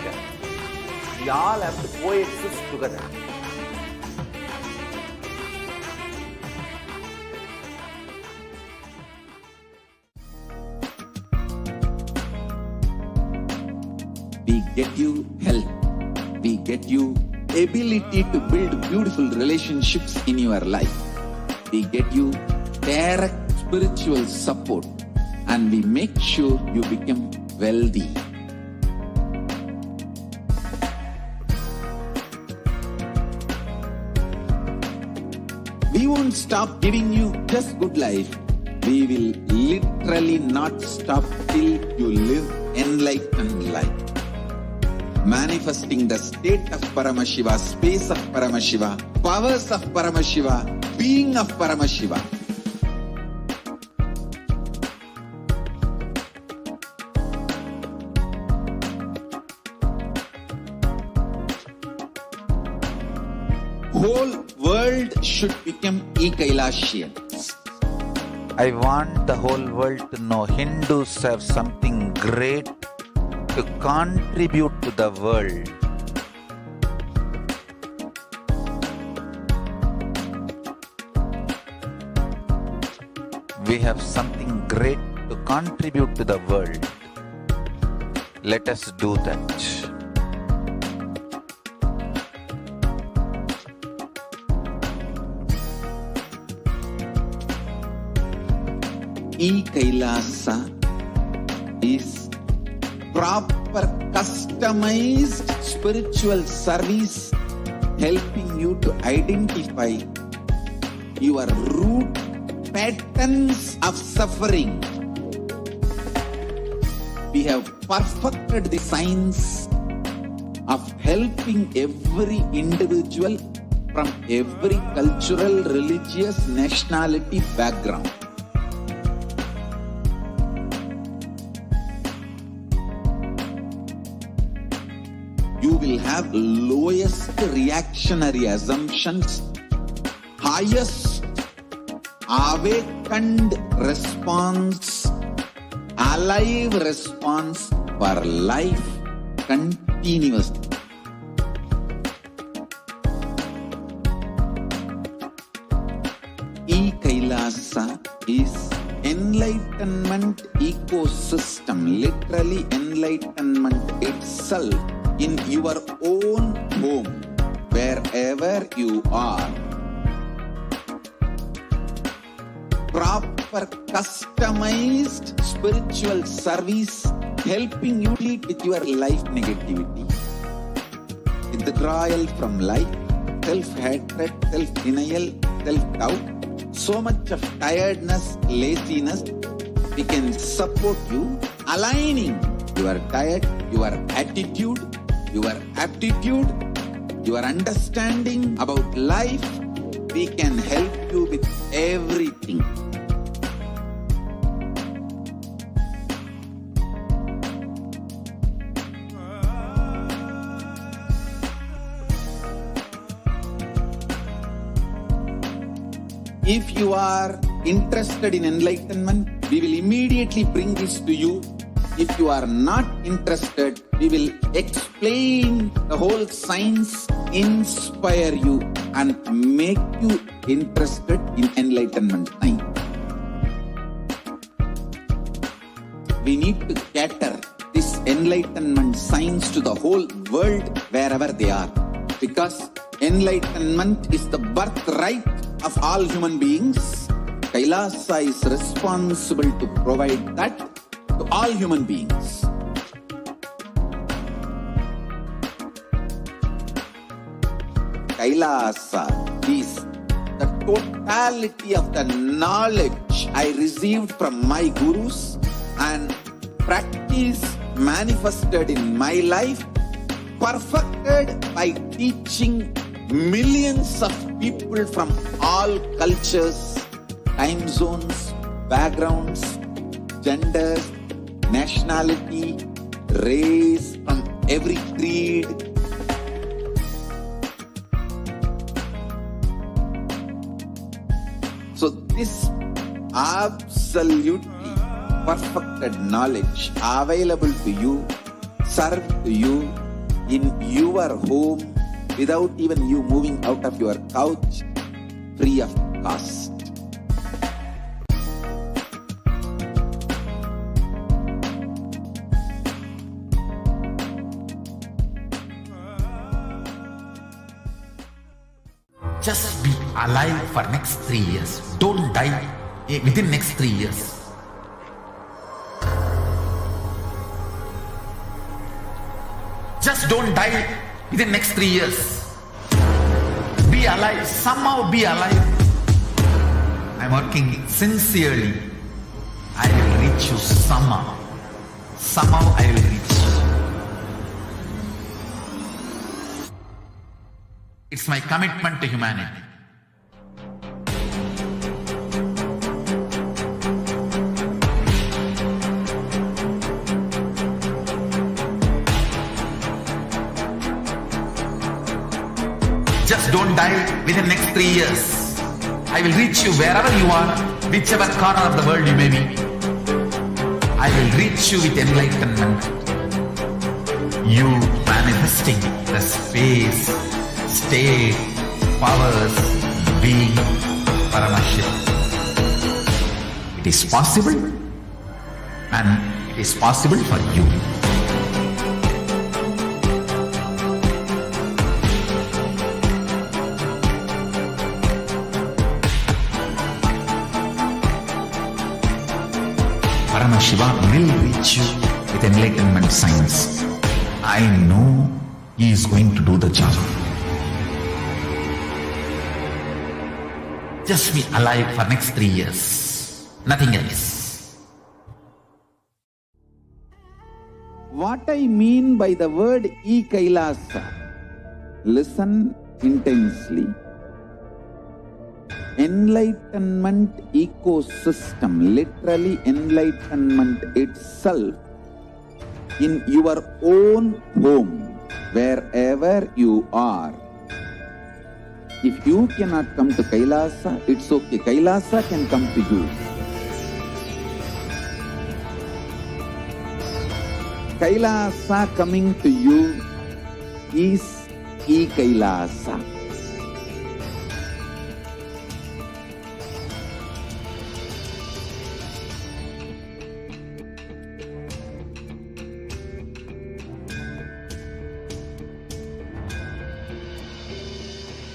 We all have to coexist together. We get you help. We get you ability to build beautiful relationships in your life. We get you direct spiritual support, and we make sure you become wealthy. We won't stop giving you just good life. We will literally not stop till you live enlightened life. Manifesting the state of Paramashiva, space of Paramashiva, powers of Paramashiva, being of Paramashiva. Whole world should become Ekailashians. I want the whole world to know Hindus have something great to contribute to the world. We have something great to contribute to the world. Let us do that. E-Kailasa is proper customized spiritual service helping you to identify your root patterns of suffering. We have perfected the science of helping every individual from every cultural, religious, nationality background. You will have lowest reactionary assumptions, highest awakened response, alive response for life continuously. E-Kailasa is enlightenment ecosystem, literally enlightenment itself in your own home, wherever you are. Proper customized spiritual service helping you deal with your life negativity, withdrawal from life, self-hatred, self-denial, self-doubt, so much of tiredness, laziness. We can support you, aligning your diet, your attitude, your aptitude, your understanding about life. We can help you with everything. If you are interested in enlightenment, we will immediately bring this to you. If you are not interested, we will explain the whole science, inspire you, and make you interested in enlightenment science. We need to cater this enlightenment science to the whole world wherever they are, because enlightenment is the birthright of all human beings. Kailasa is responsible to provide that to all human beings. Kailasa is the totality of the knowledge I received from my gurus and practice manifested in my life, perfected by teaching millions of people from all cultures, time zones, backgrounds, genders, nationality, race, from every creed. So this absolutely perfected knowledge available to you, served to you in your home without even you moving out of your couch, free of cost. Just be alive for next 3 years. Don't die within next 3 years. Just don't die within next 3 years. Be alive. Somehow be alive. I'm working sincerely. I will reach you somehow. Somehow I will reach you. It's my commitment to humanity. Just don't die within next 3 years. I will reach you wherever you are, whichever corner of the world you may be. I will reach you with enlightenment. You manifesting the space, state, powers, being Paramashivoham. It is possible, and it is possible for you. Paramashivoham will reach you with enlightenment science. I know he is going to do the job. Just be alive for next 3 years. Nothing else. What I mean by the word e-Kailasa, listen intensely. Enlightenment ecosystem, literally enlightenment itself, in your own home, wherever you are. If you cannot come to Kailasa, it's okay. Kailasa can come to you. Kailasa coming to you is e-Kailasa.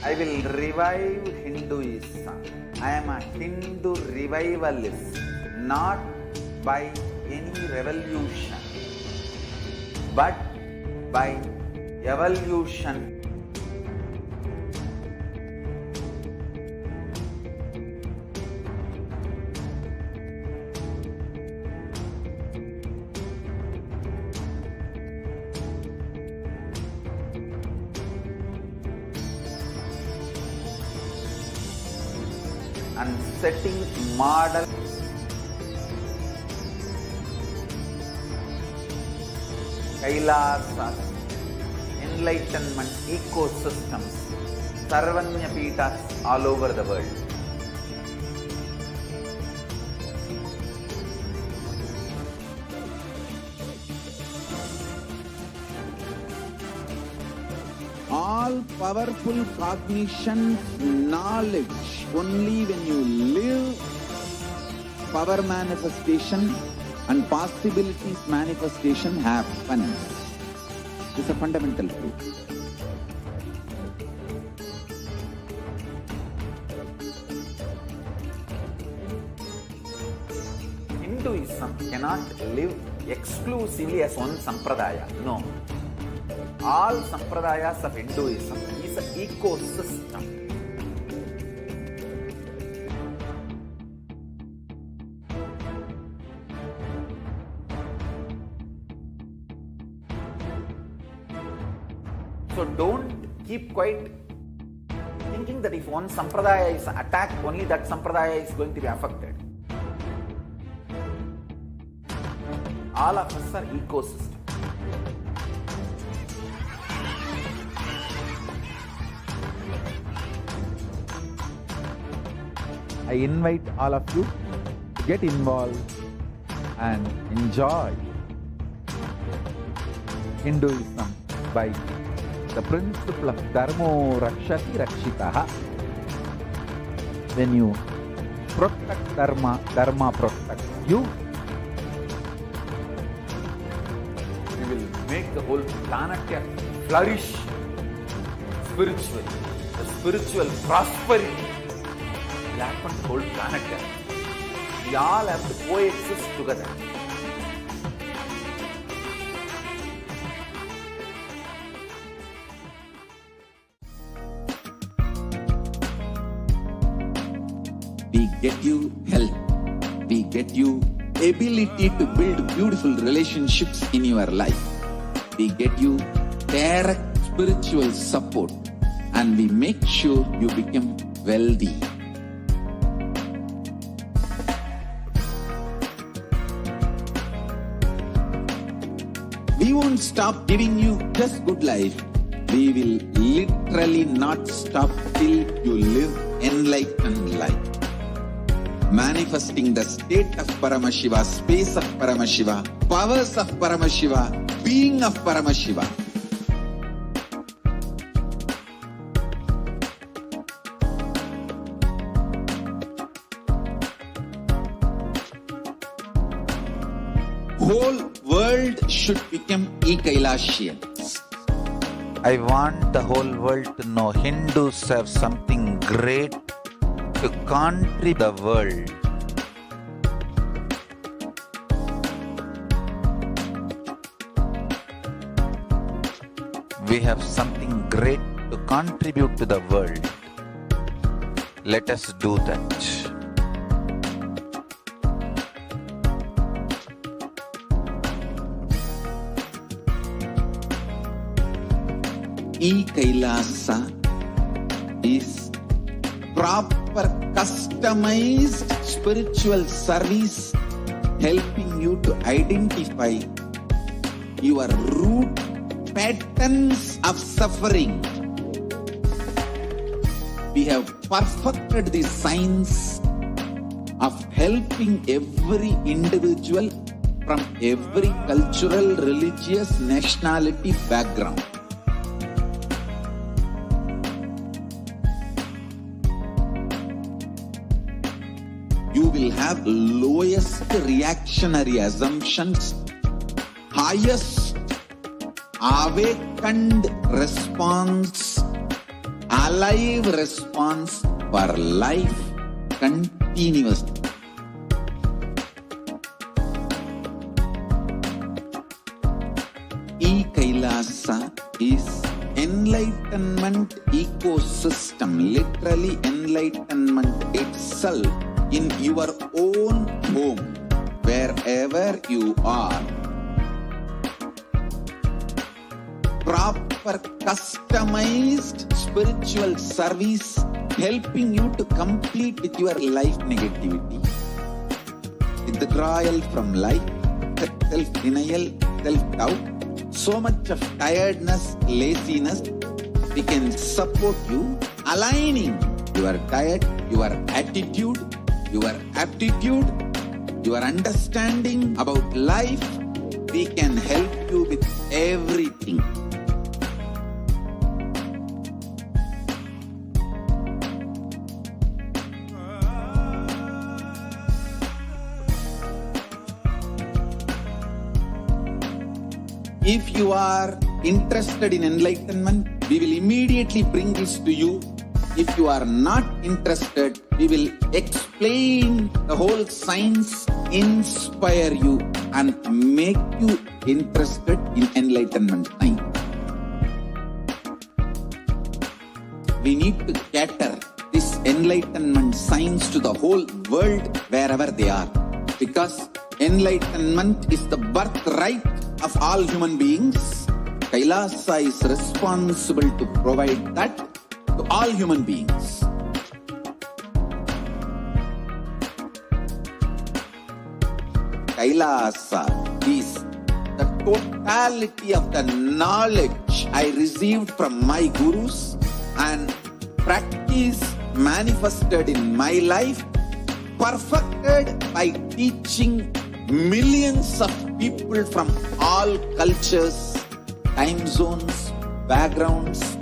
I will revive Hinduism. I am a Hindu revivalist, not by any revolution, but by evolution. And setting model Kailasas, enlightenment ecosystems, Sarvanya Pitas all over the world. All powerful cognition, knowledge, only when you live, power manifestation and possibilities manifestation happens. This is a fundamental truth. Hinduism cannot live exclusively as one sampradaya. No. All sampradayas of Hinduism is an ecosystem. So don't keep quiet thinking that if one sampradaya is attacked, only that sampradaya is going to be affected. All of us are ecosystems. I invite all of you to get involved and enjoy Hinduism by the principle of Dharmo Rakshati Rakshitaha. When you protect Dharma, Dharma protects you. We will make the whole planet flourish spiritually. The spiritual prosperity will happen to the whole planet Earth. We all have to coexist together. We get you health. We get you ability to build beautiful relationships in your life. We get you direct spiritual support, and we make sure you become wealthy. We won't stop giving you just good life. We will literally not stop till you live enlightened life. Manifesting the state of Paramashiva, space of Paramashiva, powers of Paramashiva, being of Paramashiva. Whole world should become Kailashians. I want the whole world to know Hindus have something great to contribute to the world. We have something great to contribute to the world. Let us do that. Kailasa is proper customized spiritual service helping you to identify your root patterns of suffering. We have perfected the science of helping every individual from every cultural, religious, nationality background. You will have lowest reactionary assumptions, highest awakened response, alive response for life continuously. Kailasa is enlightenment ecosystem, literally enlightenment itself in your own home, wherever you are. Proper customized spiritual service helping you to complete with your life negativity, withdrawal from life, self-denial, self-doubt, so much of tiredness, laziness. We can support you aligning your diet, your attitude, your aptitude, your understanding about life. We can help you with everything. If you are interested in enlightenment, we will immediately bring this to you. If you are not interested, we will explain the whole science, inspire you, and make you interested in enlightenment time. We need to cater this enlightenment science to the whole world wherever they are, because enlightenment is the birthright of all human beings. Kailasa is responsible to provide that to all human beings. Kailasa is the totality of the knowledge I received from my gurus and practice manifested in my life, perfected by teaching millions of people from all cultures, time zones, backgrounds,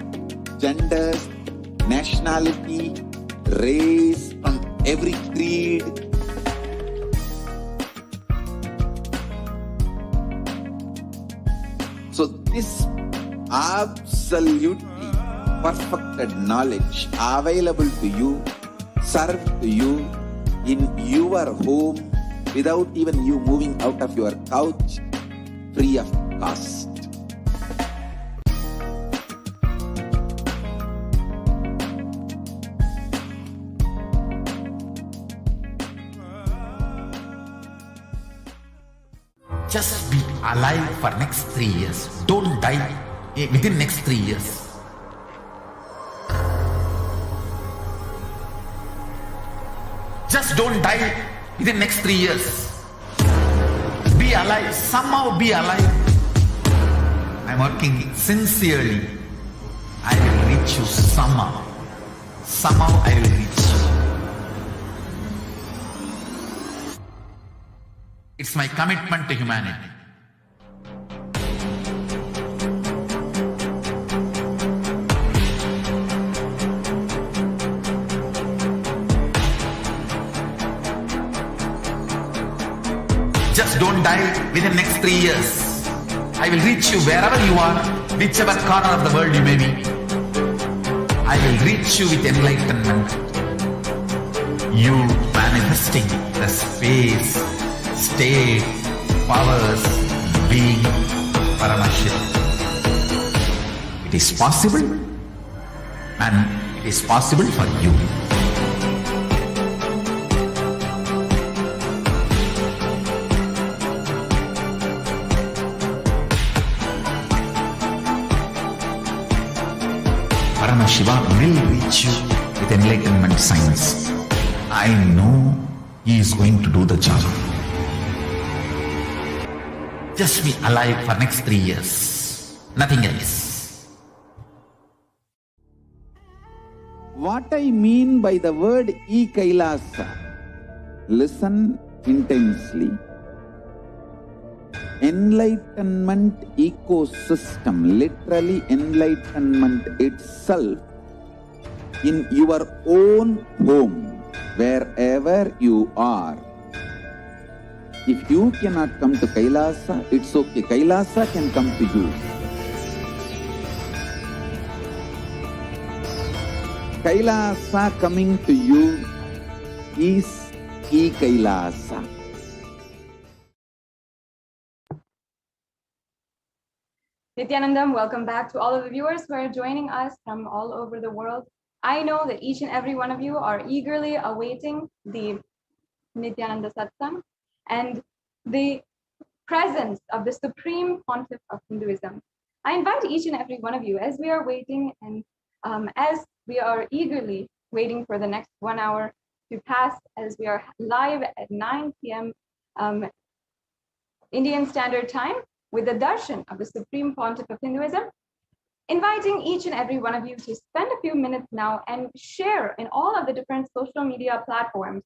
genders, nationality, race, from every creed. So this absolutely perfected knowledge available to you, served to you in your home without even you moving out of your couch, free of cost. Just be alive for next 3 years. Don't die within next 3 years. Just don't die within next 3 years. Be alive. Somehow be alive. I'm working sincerely. I will reach you somehow. Somehow I will reach you. It's my commitment to humanity. Just don't die within next 3 years. I will reach you wherever you are, whichever corner of the world you may be. I will reach you with enlightenment. You manifesting the space, state, powers, being Paramashivoham. It is possible, and it is possible for you. Paramashivoham will reach you with enlightenment science. I know he is going to do the job. Just be alive for next 3 years. Nothing else. What I mean by the word e-Kailasa, listen intensely. Enlightenment ecosystem, literally enlightenment itself, in your own home, wherever you are. If you cannot come to Kailasa, it's okay. Kailasa can come to you. Kailasa coming to you is e-Kailasa. Nithyanandam, welcome back to all of the viewers who are joining us from all over the world. I know that each and every one of you are eagerly awaiting the Nithyananda Satsang and the presence of the Supreme Pontiff of Hinduism. I invite each and every one of you, as we are waiting and as we are eagerly waiting for the next 1 hour to pass, as we are live at 9 p.m. Indian Standard Time with the darshan of the Supreme Pontiff of Hinduism, inviting each and every one of you to spend a few minutes now and share in all of the different social media platforms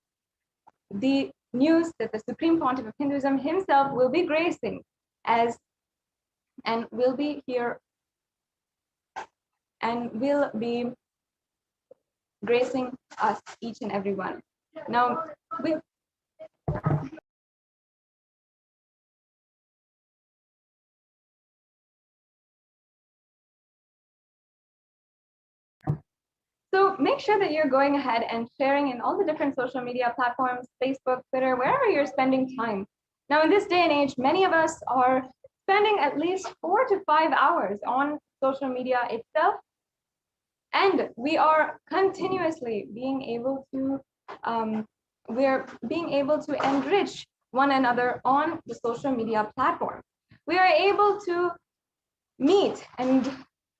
the news that the Supreme Pontiff of Hinduism himself will be gracing as and will be here and will be gracing us, each and every one. Now, so make sure that you're going ahead and sharing in all the different social media platforms, Facebook, Twitter, wherever you're spending time. Now, in this day and age, many of us are spending at least 4 to 5 hours on social media itself. And we are continuously being able to, enrich one another on the social media platform. We are able to meet and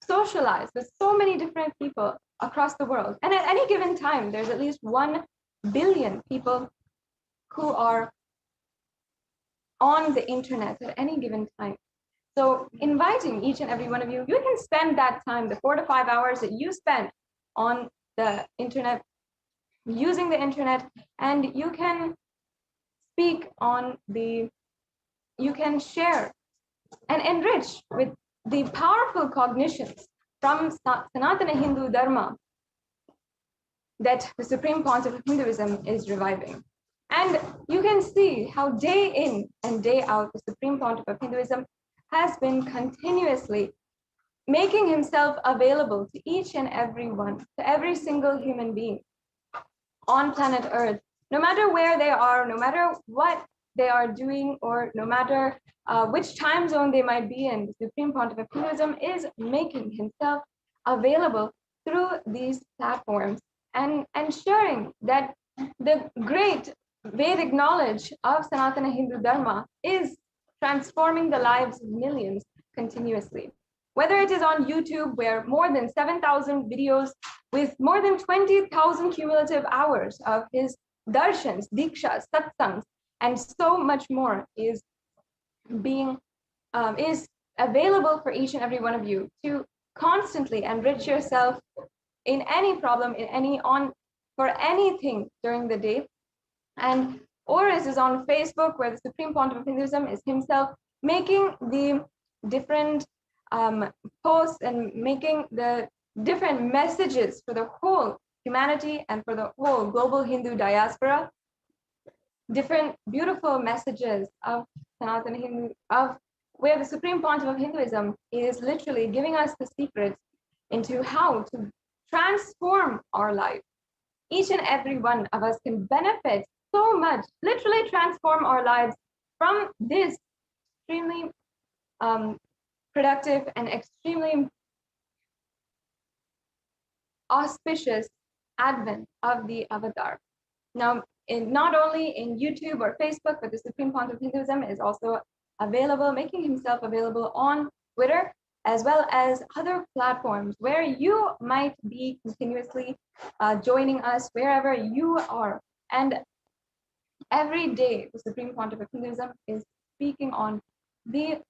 socialize with so many different people across the world. And at any given time, there's at least 1 billion people who are on the internet at any given time. So inviting each and every one of you, you can spend that time, the 4 to 5 hours that you spend on the internet, using the internet, and you can speak on you can share and enrich with the powerful cognitions from Sanatana Hindu Dharma that the Supreme Pontiff of Hinduism is reviving. And you can see how day in and day out, the Supreme Pontiff of Hinduism has been continuously making himself available to each and every one, to every single human being on planet Earth, no matter where they are, no matter what they are doing, or no matter which time zone they might be in. The Supreme Pontiff of Hinduism is making himself available through these platforms and ensuring that the great Vedic knowledge of Sanatana Hindu Dharma is transforming the lives of millions continuously. Whether it is on YouTube, where more than 7,000 videos with more than 20,000 cumulative hours of his darshans, dikshas, satsangs, and so much more is available for each and every one of you to constantly enrich yourself in any problem, for anything during the day. And Oris is on Facebook, where the Supreme Pontiff of Hinduism is himself making the different posts and making the different messages for the whole humanity and for the whole global Hindu diaspora, different beautiful messages of Sanatana Hindu, of where the Supreme Pontiff of Hinduism is literally giving us the secrets into how to transform our life. Each and every one of us can benefit so much, literally transform our lives from this extremely productive and extremely auspicious advent of the avatar. Now, not only in YouTube or Facebook, but the Supreme Pontiff of Hinduism is also available, making himself available on Twitter, as well as other platforms where you might be continuously joining us wherever you are. And every day, the Supreme Pontiff of Hinduism is speaking on the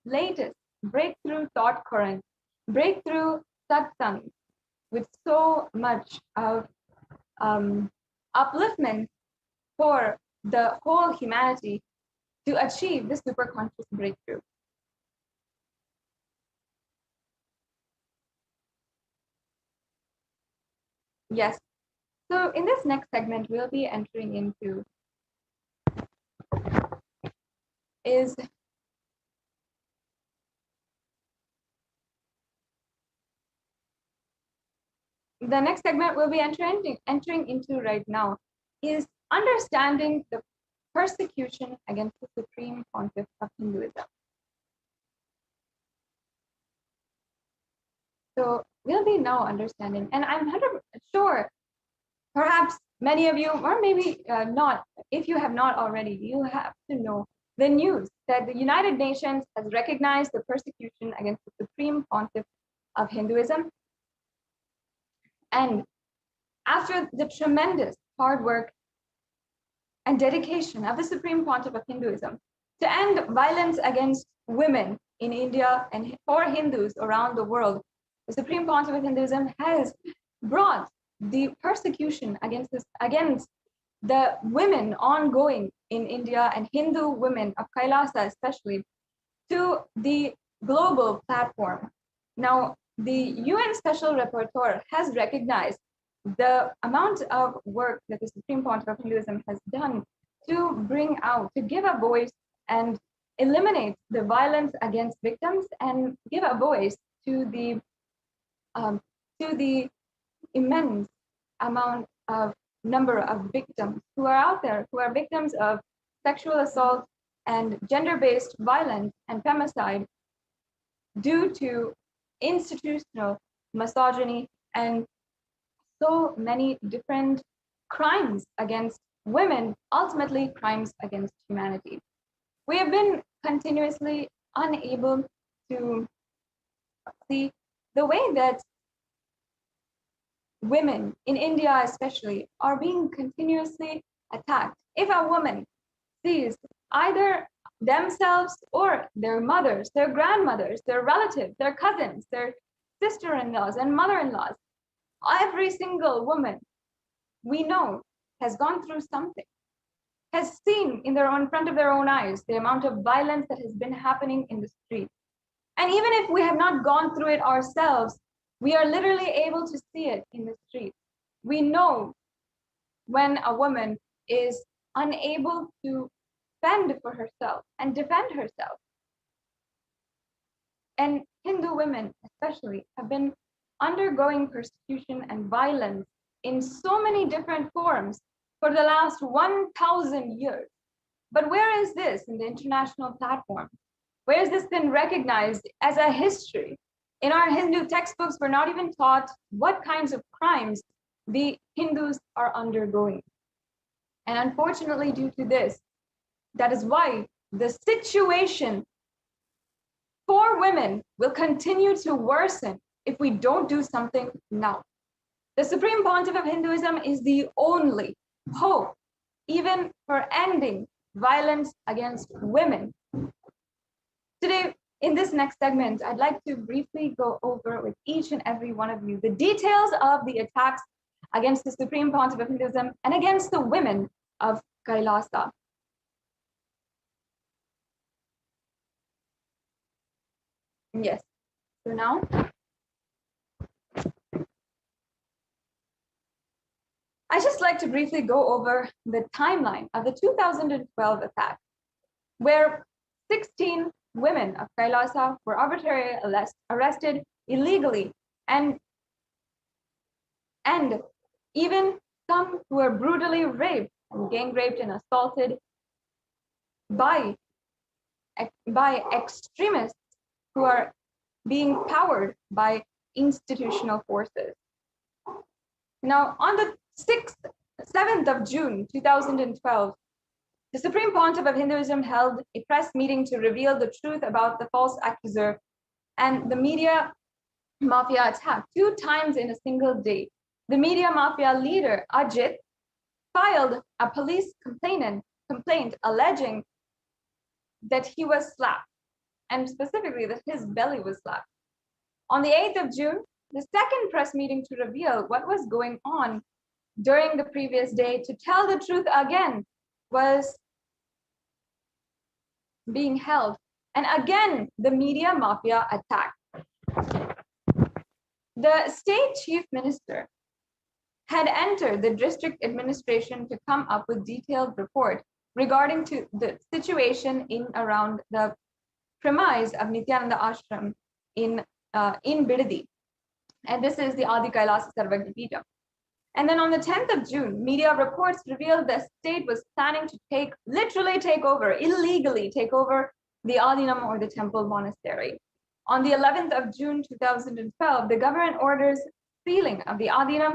latest breakthrough thought current, breakthrough satsang, with so much of upliftment for the whole humanity to achieve this superconscious breakthrough. Yes. So in this next segment, we'll be entering into the next segment we'll be entering into right now is understanding the persecution against the Supreme Pontiff of Hinduism. So we'll be now understanding, and I'm 100% sure, perhaps many of you, or maybe not, if you have not already, you have to know the news that the United Nations has recognized the persecution against the Supreme Pontiff of Hinduism. And after the tremendous hard work and dedication of the Supreme Pontiff of Hinduism to end violence against women in India and for Hindus around the world, the Supreme Pontiff of Hinduism has brought the persecution against the women ongoing in India and Hindu women of Kailasa especially to the global platform. Now, the UN Special Rapporteur has recognized the amount of work that the Supreme Pontiff of Hinduism has done to bring out, to give a voice and eliminate the violence against victims and give a voice to the immense amount of number of victims who are out there, who are victims of sexual assault and gender-based violence and femicide due to institutional misogyny and so many different crimes against women, ultimately crimes against humanity. We have been continuously unable to see the way that women in India especially are being continuously attacked. If a woman sees either themselves or their mothers, their grandmothers, their relatives, their cousins, their sister-in-laws and mother-in-laws, every single woman we know has gone through something, has seen in front of their own eyes the amount of violence that has been happening in the street. And even if we have not gone through it ourselves, we are literally able to see it in the street. We know when a woman is unable to fend for herself and defend herself. and Hindu women especially have been undergoing persecution and violence in so many different forms for the last 1,000 years. But where is this in the international platform? Where has this been recognized as a history? In our Hindu textbooks, we're not even taught what kinds of crimes the Hindus are undergoing. And unfortunately, due to this, that is why the situation for women will continue to worsen if we don't do something now. The Supreme Pontiff of Hinduism is the only hope, even for ending violence against women. Today, in this next segment, I'd like to briefly go over with each and every one of you the details of the attacks against the Supreme Pontiff of Hinduism and against the women of Kailasa. Yes, so now, I just like to briefly go over the timeline of the 2012 attack, where 16 women of Kailasa were arbitrarily arrested illegally, and even some who were brutally raped and gang raped and assaulted by extremists who are being powered by institutional forces. Now, on the 7th of June 2012, the Supreme Pontiff of Hinduism held a press meeting to reveal the truth about the false accuser and the media mafia attack 2 times in a single day. The media mafia leader, Ajit, filed a police complaint alleging that he was slapped, and specifically that his belly was slapped. On the 8th of June, the second press meeting to reveal what was going on during the previous day, to tell the truth again, was being held. And again, the media mafia attacked. The state chief minister had entered the district administration to come up with detailed report regarding to the situation in around the premise of Nithyananda Ashram in Bidadi. And this is the Adi Kailasa Sarvagya. And then on the 10th of June, media reports revealed the state was planning to illegally take over the Adinam, or the temple monastery. On the 11th of June 2012, the government orders sealing of the Adinam,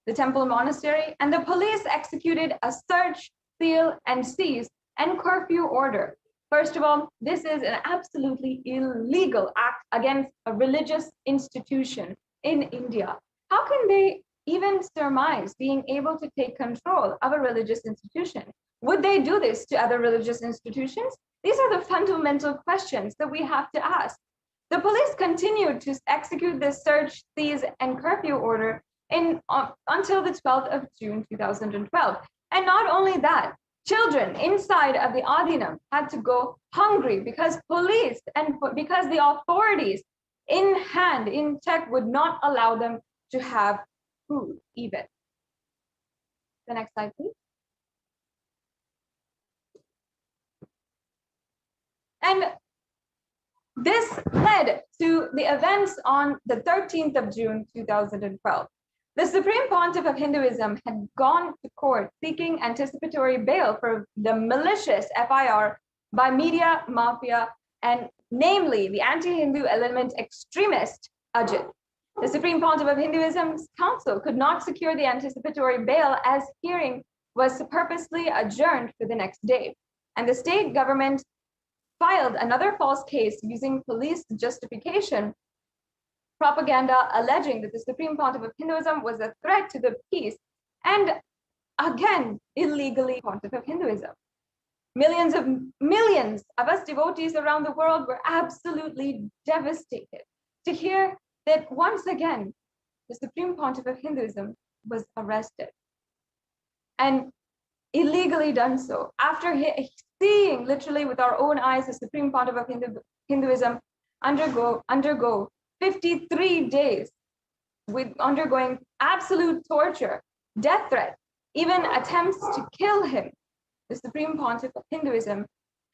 the temple monastery, and the police executed a search, seal, and seize and curfew order. First of all, this is an absolutely illegal act against a religious institution in India. How can they even surmise being able to take control of a religious institution? Would they do this to other religious institutions? These are the fundamental questions that we have to ask. The police continued to execute this search, seize, and curfew order until the 12th of June 2012. And not only that, children inside of the Adinam had to go hungry because police and because the authorities in check would not allow them to have food even. The next slide, please. And this led to the events on the 13th of June 2012. The Supreme Pontiff of Hinduism had gone to court seeking anticipatory bail for the malicious FIR by media mafia, and namely the anti-Hindu element extremist Ajit. The Supreme Pontiff of Hinduism's council could not secure the anticipatory bail as hearing was purposely adjourned for the next day. And the state government filed another false case using police justification propaganda alleging that the Supreme Pontiff of Hinduism was a threat to the peace, and again, illegally Pontiff of Hinduism. Millions of us devotees around the world were absolutely devastated to hear that once again, the Supreme Pontiff of Hinduism was arrested, and illegally done so after seeing literally with our own eyes the Supreme Pontiff of Hinduism undergo 53 days with undergoing absolute torture, death threats, even attempts to kill him. The Supreme Pontiff of Hinduism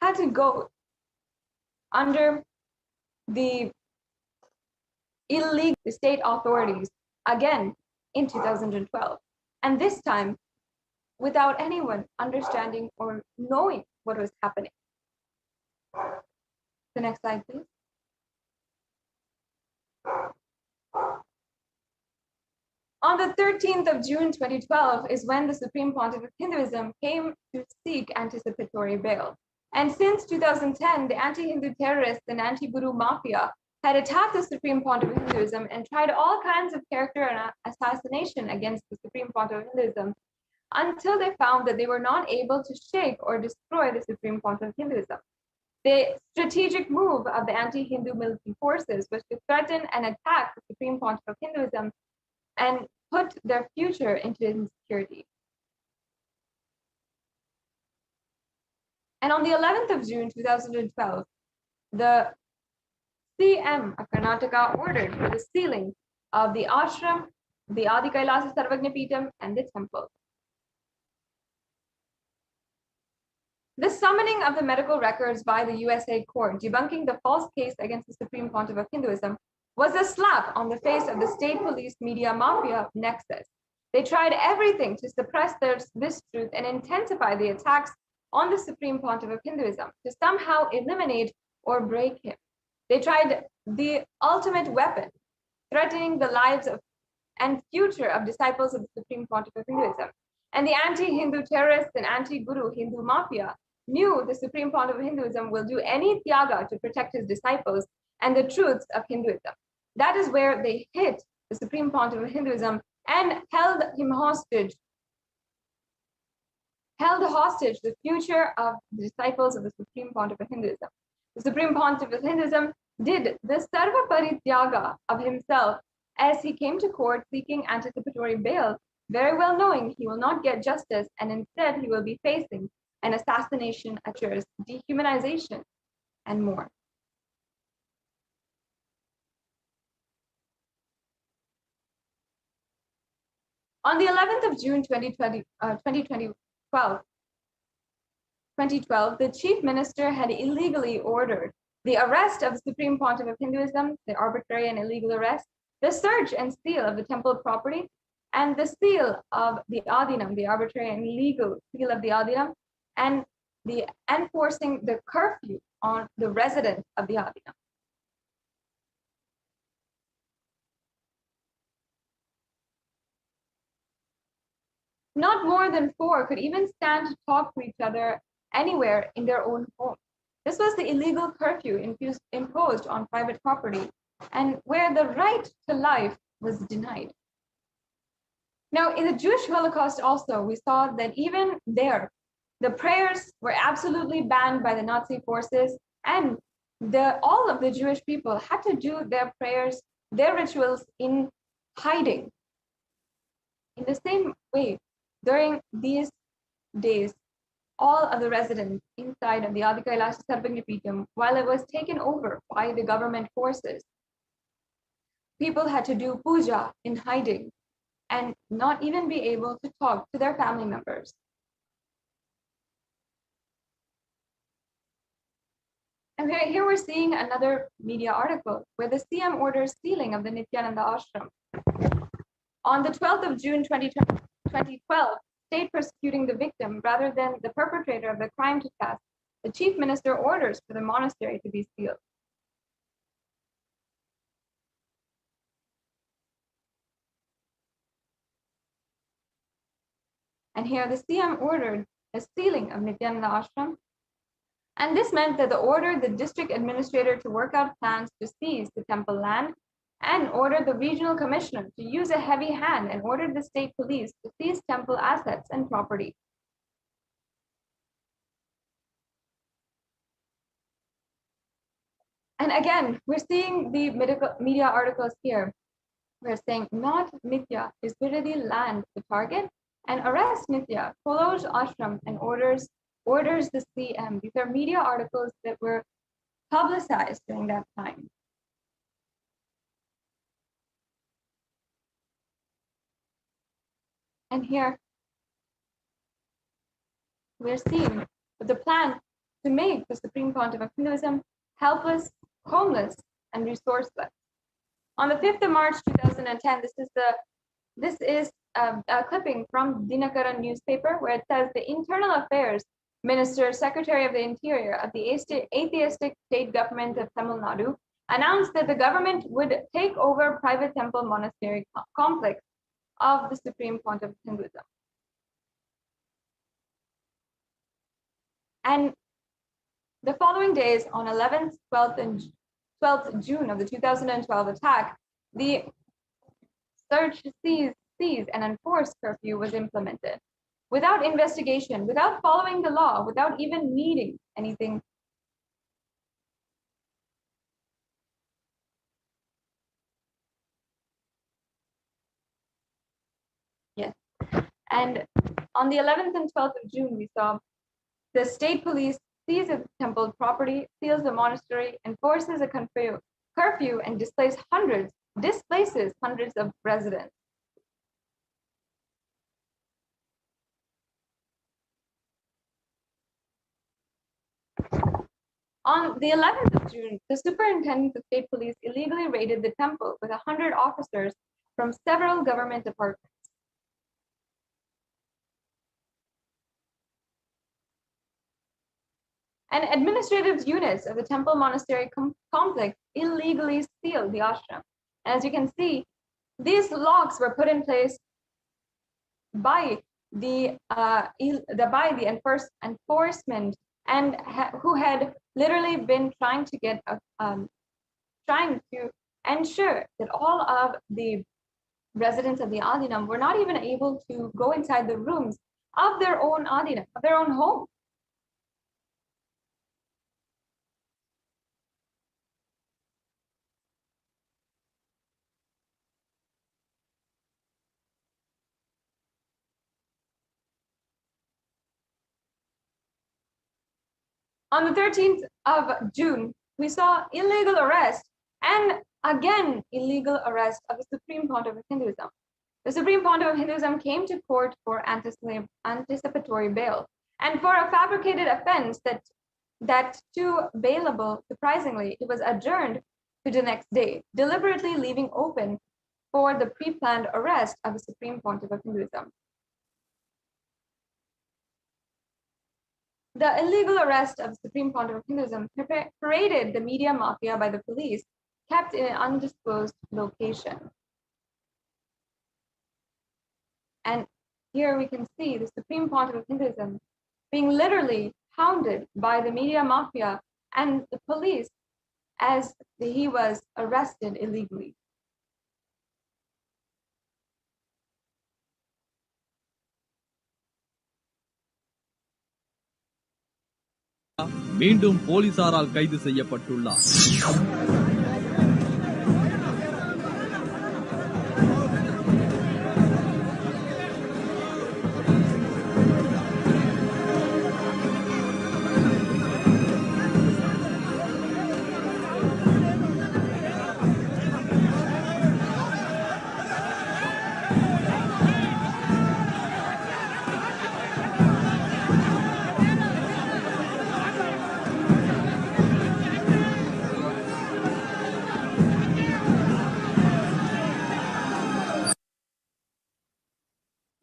had to go under the illegal state authorities again in 2012. And this time, without anyone understanding or knowing what was happening. The next slide, please. On the 13th of June 2012 is when the Supreme Pontiff of Hinduism came to seek anticipatory bail. And since 2010, the anti-Hindu terrorists and anti-Guru mafia had attacked the Supreme Pontiff of Hinduism and tried all kinds of character and assassination against the Supreme Pontiff of Hinduism until they found that they were not able to shake or destroy the Supreme Pontiff of Hinduism. The strategic move of the anti-Hindu military forces was to threaten and attack the Supreme Pontiff of Hinduism and put their future into insecurity. And on the 11th of June 2012, the CM of Karnataka ordered for the sealing of the ashram, the Adi Kailasa Sarvagna Peetham, and the temple. The summoning of the medical records by the USA court debunking the false case against the Supreme Pontiff of Hinduism was a slap on the face of the state police media mafia nexus. They tried everything to suppress this truth and intensify the attacks on the Supreme Pontiff of Hinduism to somehow eliminate or break him. They tried the ultimate weapon, threatening the lives of and future of disciples of the Supreme Pontiff of Hinduism. And the anti-Hindu terrorists and anti-Guru Hindu mafia knew the Supreme Pontiff of Hinduism will do any tyaga to protect his disciples and the truths of Hinduism. That is where they hit the Supreme Pontiff of Hinduism and held hostage the future of the disciples of the Supreme Pontiff of Hinduism. The Supreme Pontiff of Hinduism did the Sarva Parityaga of himself as he came to court seeking anticipatory bail, very well knowing he will not get justice and instead he will be facing an assassination, dehumanization, and more. On the 11th of June 2012, the Chief Minister had illegally ordered the arrest of the Supreme Pontiff of Hinduism, the arbitrary and illegal arrest, the search and seal of the temple property, and the seal of the Adinam, the arbitrary and illegal seal of the Adinam, and the enforcing the curfew on the residents of the Adinam. Not more than 4 could even stand to talk to each other anywhere in their own home. This was the illegal curfew imposed on private property and where the right to life was denied. Now, in the Jewish Holocaust also, we saw that even there, the prayers were absolutely banned by the Nazi forces, and all of the Jewish people had to do their prayers, their rituals in hiding. In the same way, during these days, all of the residents inside of the Adi Kailasa Sarvagna Peetham, while it was taken over by the government forces, people had to do puja in hiding and not even be able to talk to their family members. And here we're seeing another media article where the CM orders sealing of the Nithyananda ashram. On the 12th of June 2012, state persecuting the victim rather than the perpetrator of the crime to task, the chief minister orders for the monastery to be sealed. And here the CM ordered the sealing of Nithyananda ashram. And this meant that the ordered the district administrator to work out plans to seize the temple land and ordered the regional commissioner to use a heavy hand and ordered the state police to seize temple assets and property. And again, we're seeing the media articles here. We're saying not Nithya is Viradi land the target and arrest Nithya, follows ashram and orders the CM. These are media articles that were publicized during that time. And here we're seeing the plan to make the Supreme Pontiff of Hinduism helpless, homeless, and resourceless. On the 5th of March 2010, this is a clipping from Dinakaran newspaper where it says the Internal Affairs Minister, Secretary of the Interior of the atheistic state government of Tamil Nadu, announced that the government would take over private temple monastery complex of the Supreme Pontiff of Hinduism. And the following days, on 11th, 12th, and 12th June of the 2012 attack, the search, seize, and enforce curfew was implemented without investigation, without following the law, without even needing anything. Yes. And on the 11th and 12th of June, we saw the state police seizes the temple property, seals the monastery, enforces a curfew, and displaces hundreds of residents. On the 11th of June, the superintendent of state police illegally raided the temple with 100 officers from several government departments. And administrative units of the temple monastery complex illegally sealed the ashram. And as you can see, these locks were put in place by the enforcement and who had literally been trying to ensure that all of the residents of the Adinam were not even able to go inside the rooms of their own Adinam, of their own home. On the 13th of June, we saw illegal arrest and again illegal arrest of the Supreme Pontiff of Hinduism. The Supreme Pontiff of Hinduism came to court for anticipatory bail and for a fabricated offense that too bailable, surprisingly, it was adjourned to the next day, deliberately leaving open for the pre-planned arrest of the Supreme Pontiff of Hinduism. The illegal arrest of the Supreme Pontiff of Hinduism paraded the media mafia by the police, kept in an undisclosed location. And here we can see the Supreme Pontiff of Hinduism being literally hounded by the media mafia and the police as he was arrested illegally. மீண்டும் போலீசாரால் கைது செய்யப்பட்டுள்ளார்.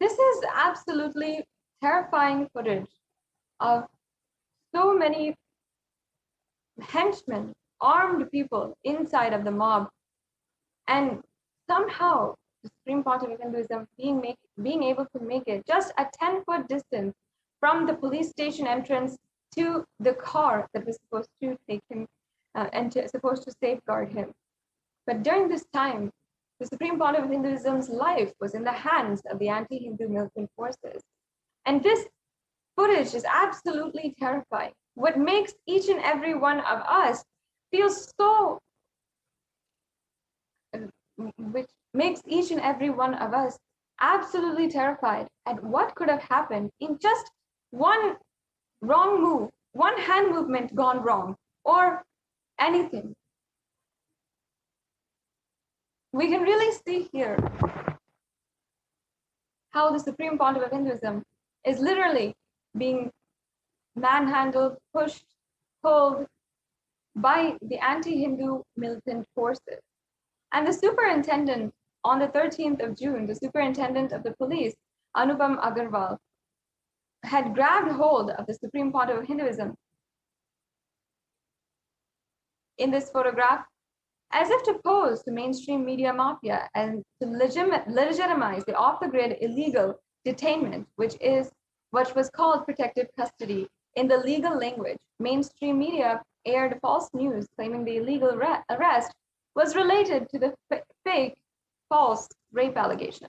This is absolutely terrifying footage of so many henchmen, armed people inside of the mob, and somehow the Supreme Pontiff of Hinduism being able to make it just a 10-foot distance from the police station entrance to the car that was supposed to take him and supposed to safeguard him. But during this time, the Supreme Pontiff of Hinduism's life was in the hands of the anti-Hindu militant forces. And this footage is absolutely terrifying. What makes each and every one of us feel so, which makes each and every one of us absolutely terrified at what could have happened in just one wrong move, one hand movement gone wrong, or anything. We can really see here how the Supreme Pontiff of Hinduism is literally being manhandled, pushed, pulled, by the anti-Hindu militant forces. And the superintendent, on the 13th of June, the superintendent of the police, Anupam Agarwal, had grabbed hold of the Supreme Pontiff of Hinduism in this photograph as if to pose to mainstream media mafia and to legitimize the off-the-grid illegal detainment, which was called protective custody. In the legal language, mainstream media aired false news claiming the illegal arrest was related to the fake, false rape allegation.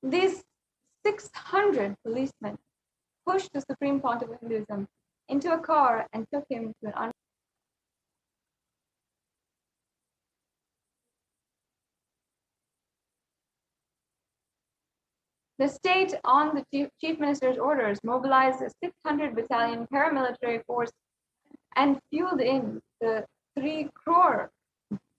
These 600 policemen pushed the Supreme Pontiff of Hinduism into a car and took him to an The state, on the chief minister's orders, mobilized a 600 battalion paramilitary force and fueled in the 3 crore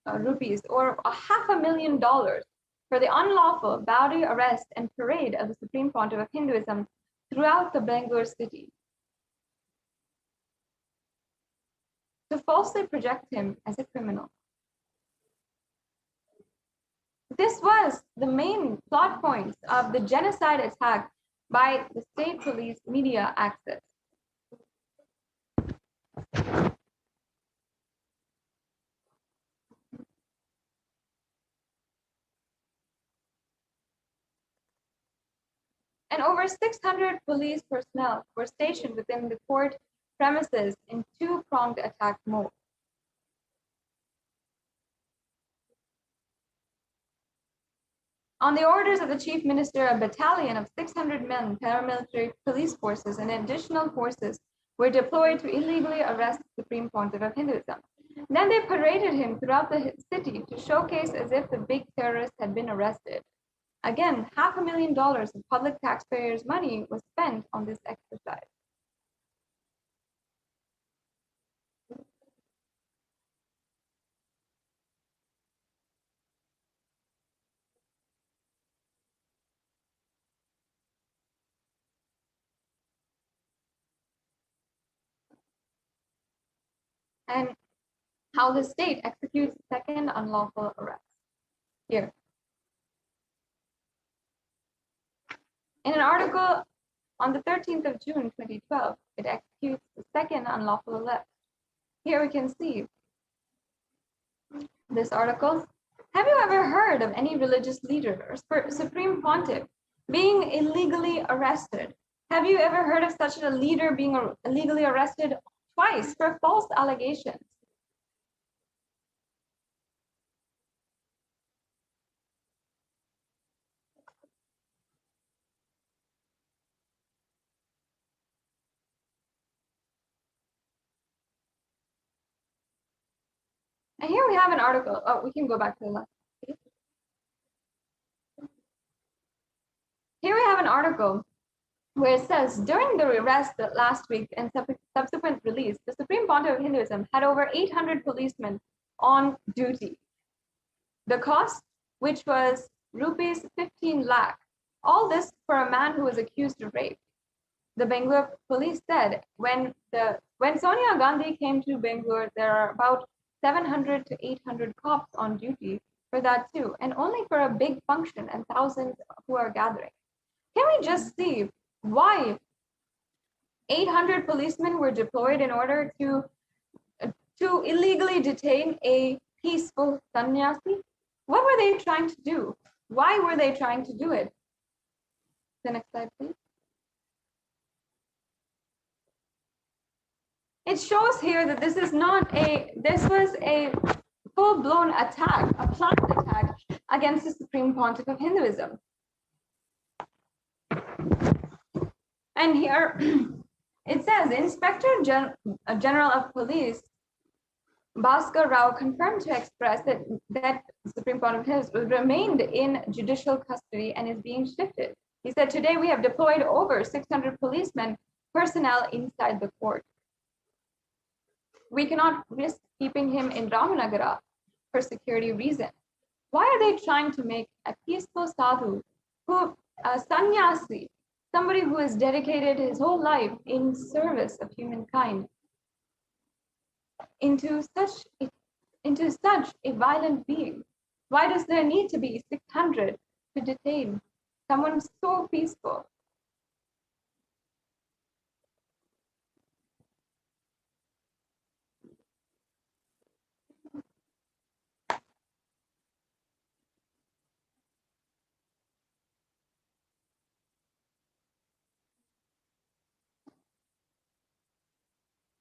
rupees, or $500,000, for the unlawful Baudi arrest and parade of the Supreme Pontiff of Hinduism throughout the Bangalore city, to falsely project him as a criminal. This was the main plot points of the genocide attack by the state police media access. And over 600 police personnel were stationed within the court premises in 2-pronged attack mode. On the orders of the chief minister, a battalion of 600 men, paramilitary police forces, and additional forces were deployed to illegally arrest the Supreme Pontiff of Hinduism. Then they paraded him throughout the city to showcase as if the big terrorist had been arrested. Again, $500,000 of public taxpayers' money was spent on this exercise. And how the state executes second unlawful arrest. Here. In an article on the 13th of June 2012, it executes the second unlawful arrest. Here we can see this article. Have you ever heard of any religious leader or Supreme Pontiff being illegally arrested? Have you ever heard of such a leader being illegally arrested twice for false allegations? And here we have an article. Oh, we can go back to the left. Here we have an article where it says, during the arrest last week and subsequent release, the Supreme Pontiff of Hinduism had over 800 policemen on duty. The cost, which was rupees 15 lakh, all this for a man who was accused of rape. The Bangalore police said when Sonia Gandhi came to Bangalore, there are about 700 to 800 cops on duty for that too, and only for a big function and thousands who are gathering. Can we just see why 800 policemen were deployed in order to illegally detain a peaceful sannyasi? What were they trying to do? Why were they trying to do it? The next slide, please. It shows here that this was a full-blown attack, a planned attack against the Supreme Pontiff of Hinduism. And here it says, Inspector General of Police Bhaskar Rao confirmed to Express that Supreme Pontiff of Hinduism remained in judicial custody and is being shifted. He said, today we have deployed over 600 policemen personnel inside the court. We cannot risk keeping him in Ramanagara for security reasons. Why are they trying to make a peaceful sadhu who A sannyasi, somebody who has dedicated his whole life in service of humankind, into such a violent being? Why does there need to be 600 to detain someone so peaceful?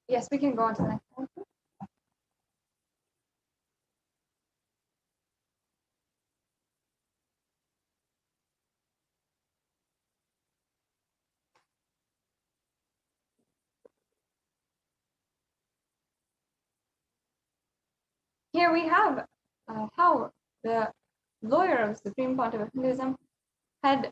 Yes, we can go on to the next one. Here we have how the lawyer of Supreme Pontiff of Hinduism had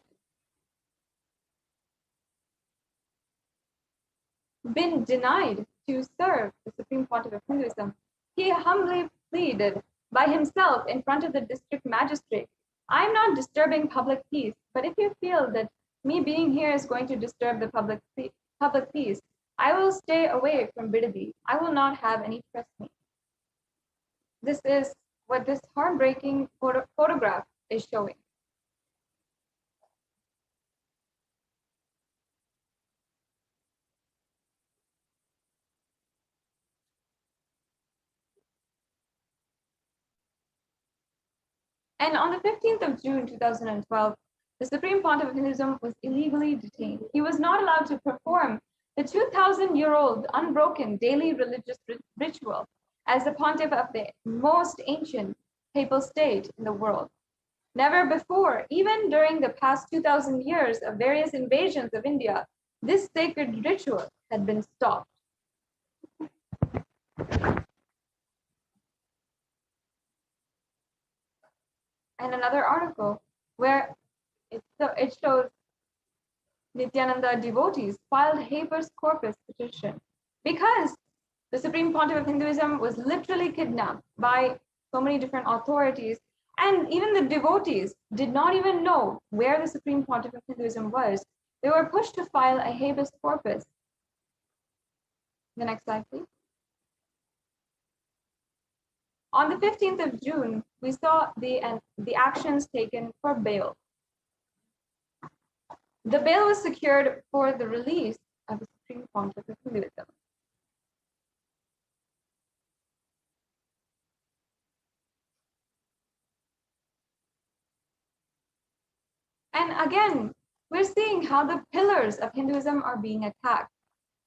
been denied to serve the Supreme Pontiff of Hinduism. He humbly pleaded by himself in front of the district magistrate, I'm not disturbing public peace, but if you feel that me being here is going to disturb the public peace, I will stay away from Bidadi. I will not have any press meet. This is what this heartbreaking photograph is showing. And on the 15th of June 2012, the Supreme Pontiff of Hinduism was illegally detained. He was not allowed to perform the 2,000-year-old unbroken daily religious ritual as the pontiff of the most ancient papal state in the world. Never before, even during the past 2,000 years of various invasions of India, this sacred ritual had been stopped. And another article where it shows Nithyananda devotees filed habeas corpus petition because the Supreme Pontiff of Hinduism was literally kidnapped by so many different authorities, and even the devotees did not even know where the Supreme Pontiff of Hinduism was. They were pushed to file a habeas corpus. The next slide, please. On the 15th of June, we saw the actions taken for bail. The bail was secured for the release of the Supreme Pontiff of Hinduism. And again, we're seeing how the pillars of Hinduism are being attacked.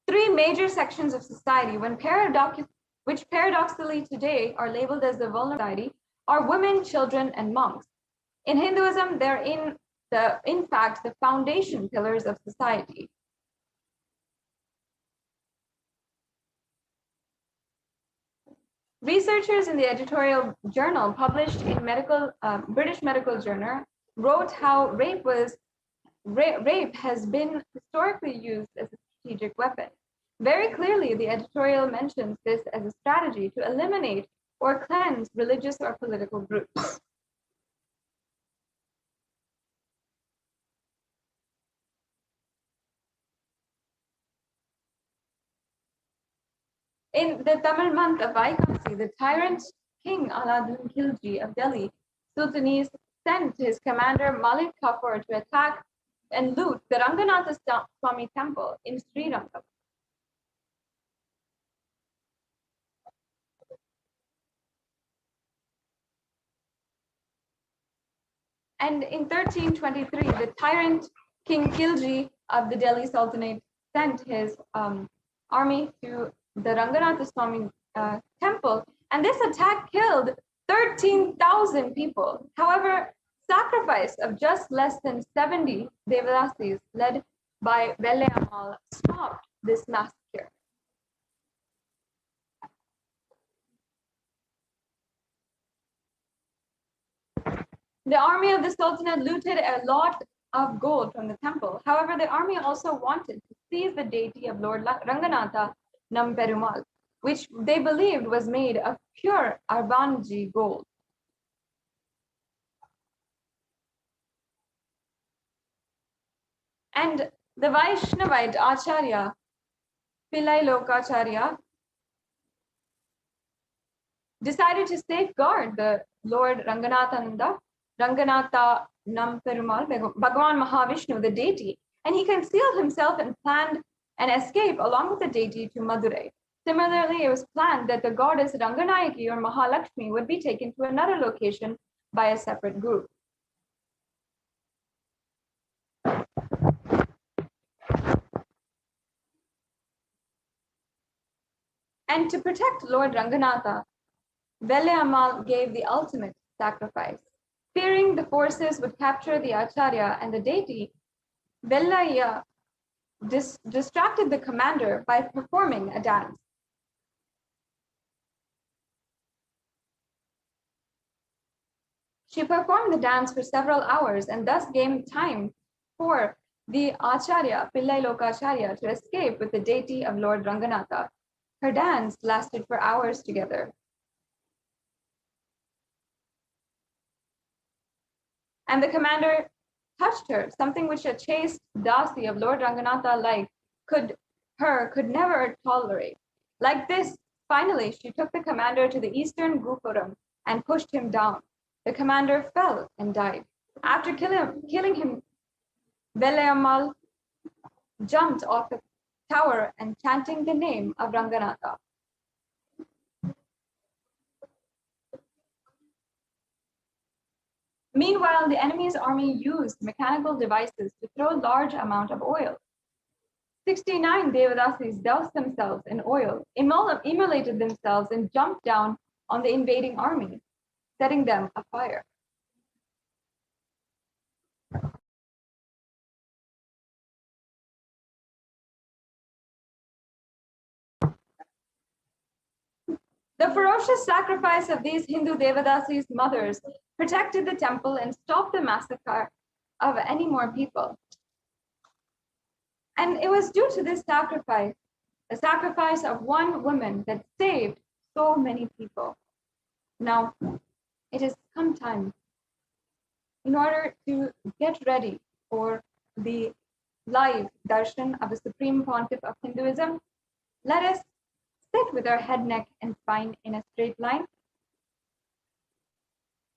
Three major sections of society, which paradoxically today are labeled as the vulnerable society, are women, children, and monks. In Hinduism, they're in fact the foundation pillars of society. Researchers in the editorial journal published in British Medical Journal wrote how rape has been historically used as a strategic weapon. Very clearly, the editorial mentions this as a strategy to eliminate or cleanse religious or political groups. In the Tamil month of Vaikamsi, the tyrant King Alauddin Khilji of Delhi Sultanate sent his commander Malik Kafur to attack and loot the Ranganatha Swami temple in Srirangam. And in 1323, the tyrant King Khilji of the Delhi Sultanate sent his army to the Ranganatha Swami temple, and this attack killed 13,000 people. However, sacrifice of just less than 70 Devadasis led by Velle Ammal stopped this massacre. The army of the Sultanate looted a lot of gold from the temple. However, the army also wanted to seize the deity of Lord Ranganatha Namperumal, which they believed was made of pure Arbanji gold. And the Vaishnavite Acharya, Pillai Lokacharya, decided to safeguard the Lord Ranganatha Nam Perumal, Bhagavan Mahavishnu, the deity, and he concealed himself and planned an escape along with the deity to Madurai. Similarly, it was planned that the goddess Ranganayaki or Mahalakshmi would be taken to another location by a separate group. And to protect Lord Ranganatha, Vellayammal gave the ultimate sacrifice. Fearing the forces would capture the Acharya and the deity, Vellayya distracted the commander by performing a dance. She performed the dance for several hours and thus gained time for the Acharya, Pillai Lokacharya, to escape with the deity of Lord Ranganatha. Her dance lasted for hours together. And the commander touched her, something which a chaste dasi of Lord Ranganatha could never tolerate. Like this, finally, she took the commander to the eastern Gupuram and pushed him down. The commander fell and died. After killing him, Vellayammal jumped off the tower and chanting the name of Ranganatha. Meanwhile, the enemy's army used mechanical devices to throw large amount of oil. 69 Devadasis doused themselves in oil, immolated themselves, and jumped down on the invading army, setting them afire. The ferocious sacrifice of these Hindu Devadasis' mothers protected the temple and stopped the massacre of any more people. And it was due to this sacrifice, the sacrifice of one woman, that saved so many people. Now, it has come time, in order to get ready for the live darshan of the Supreme Pontiff of Hinduism, let us sit with our head, neck, and spine in a straight line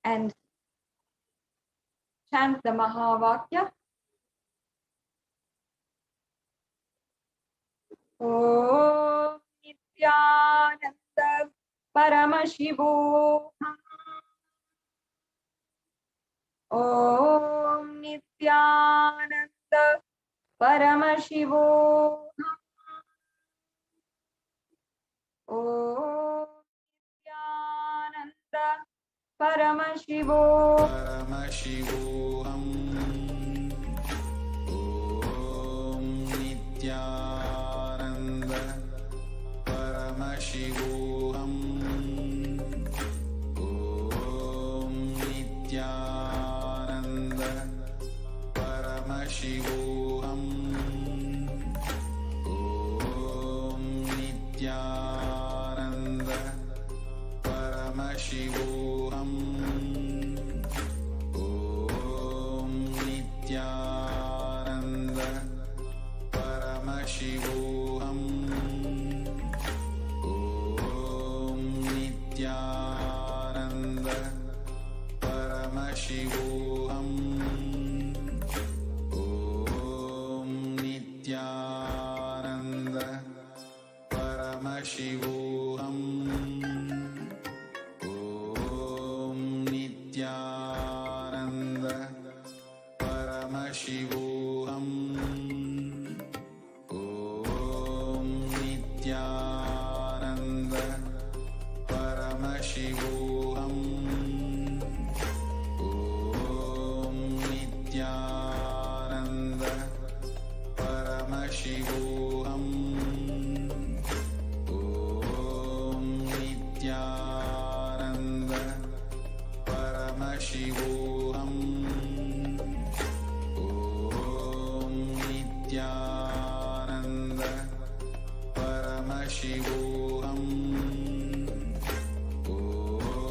and chant the Mahavakya. Om Nithyananda Paramashivoham. Om Nithyananda Paramashivoham. Om Nithyananda Paramashivoham. Om Nithyananda Paramashivoham. Om Nithyananda Paramashivoham. Om Nithyananda Paramashivoham. Om Nithyananda Paramashivoham. Om Nithyananda Paramashivoham. Om Nithyananda Paramashivoham. Om Nithyananda Paramashivoham. Om Nithyananda Paramashivoham. Om Nithyananda Paramashivoham. Om Nithyananda Paramashivoham. Om Nithyananda Paramashivoham. Om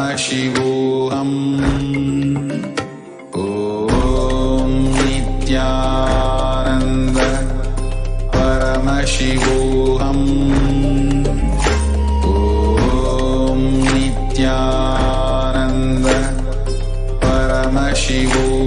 Paramashivoham. Om Nithyananda Paramashivoham. Om Nithyananda Paramashivoham.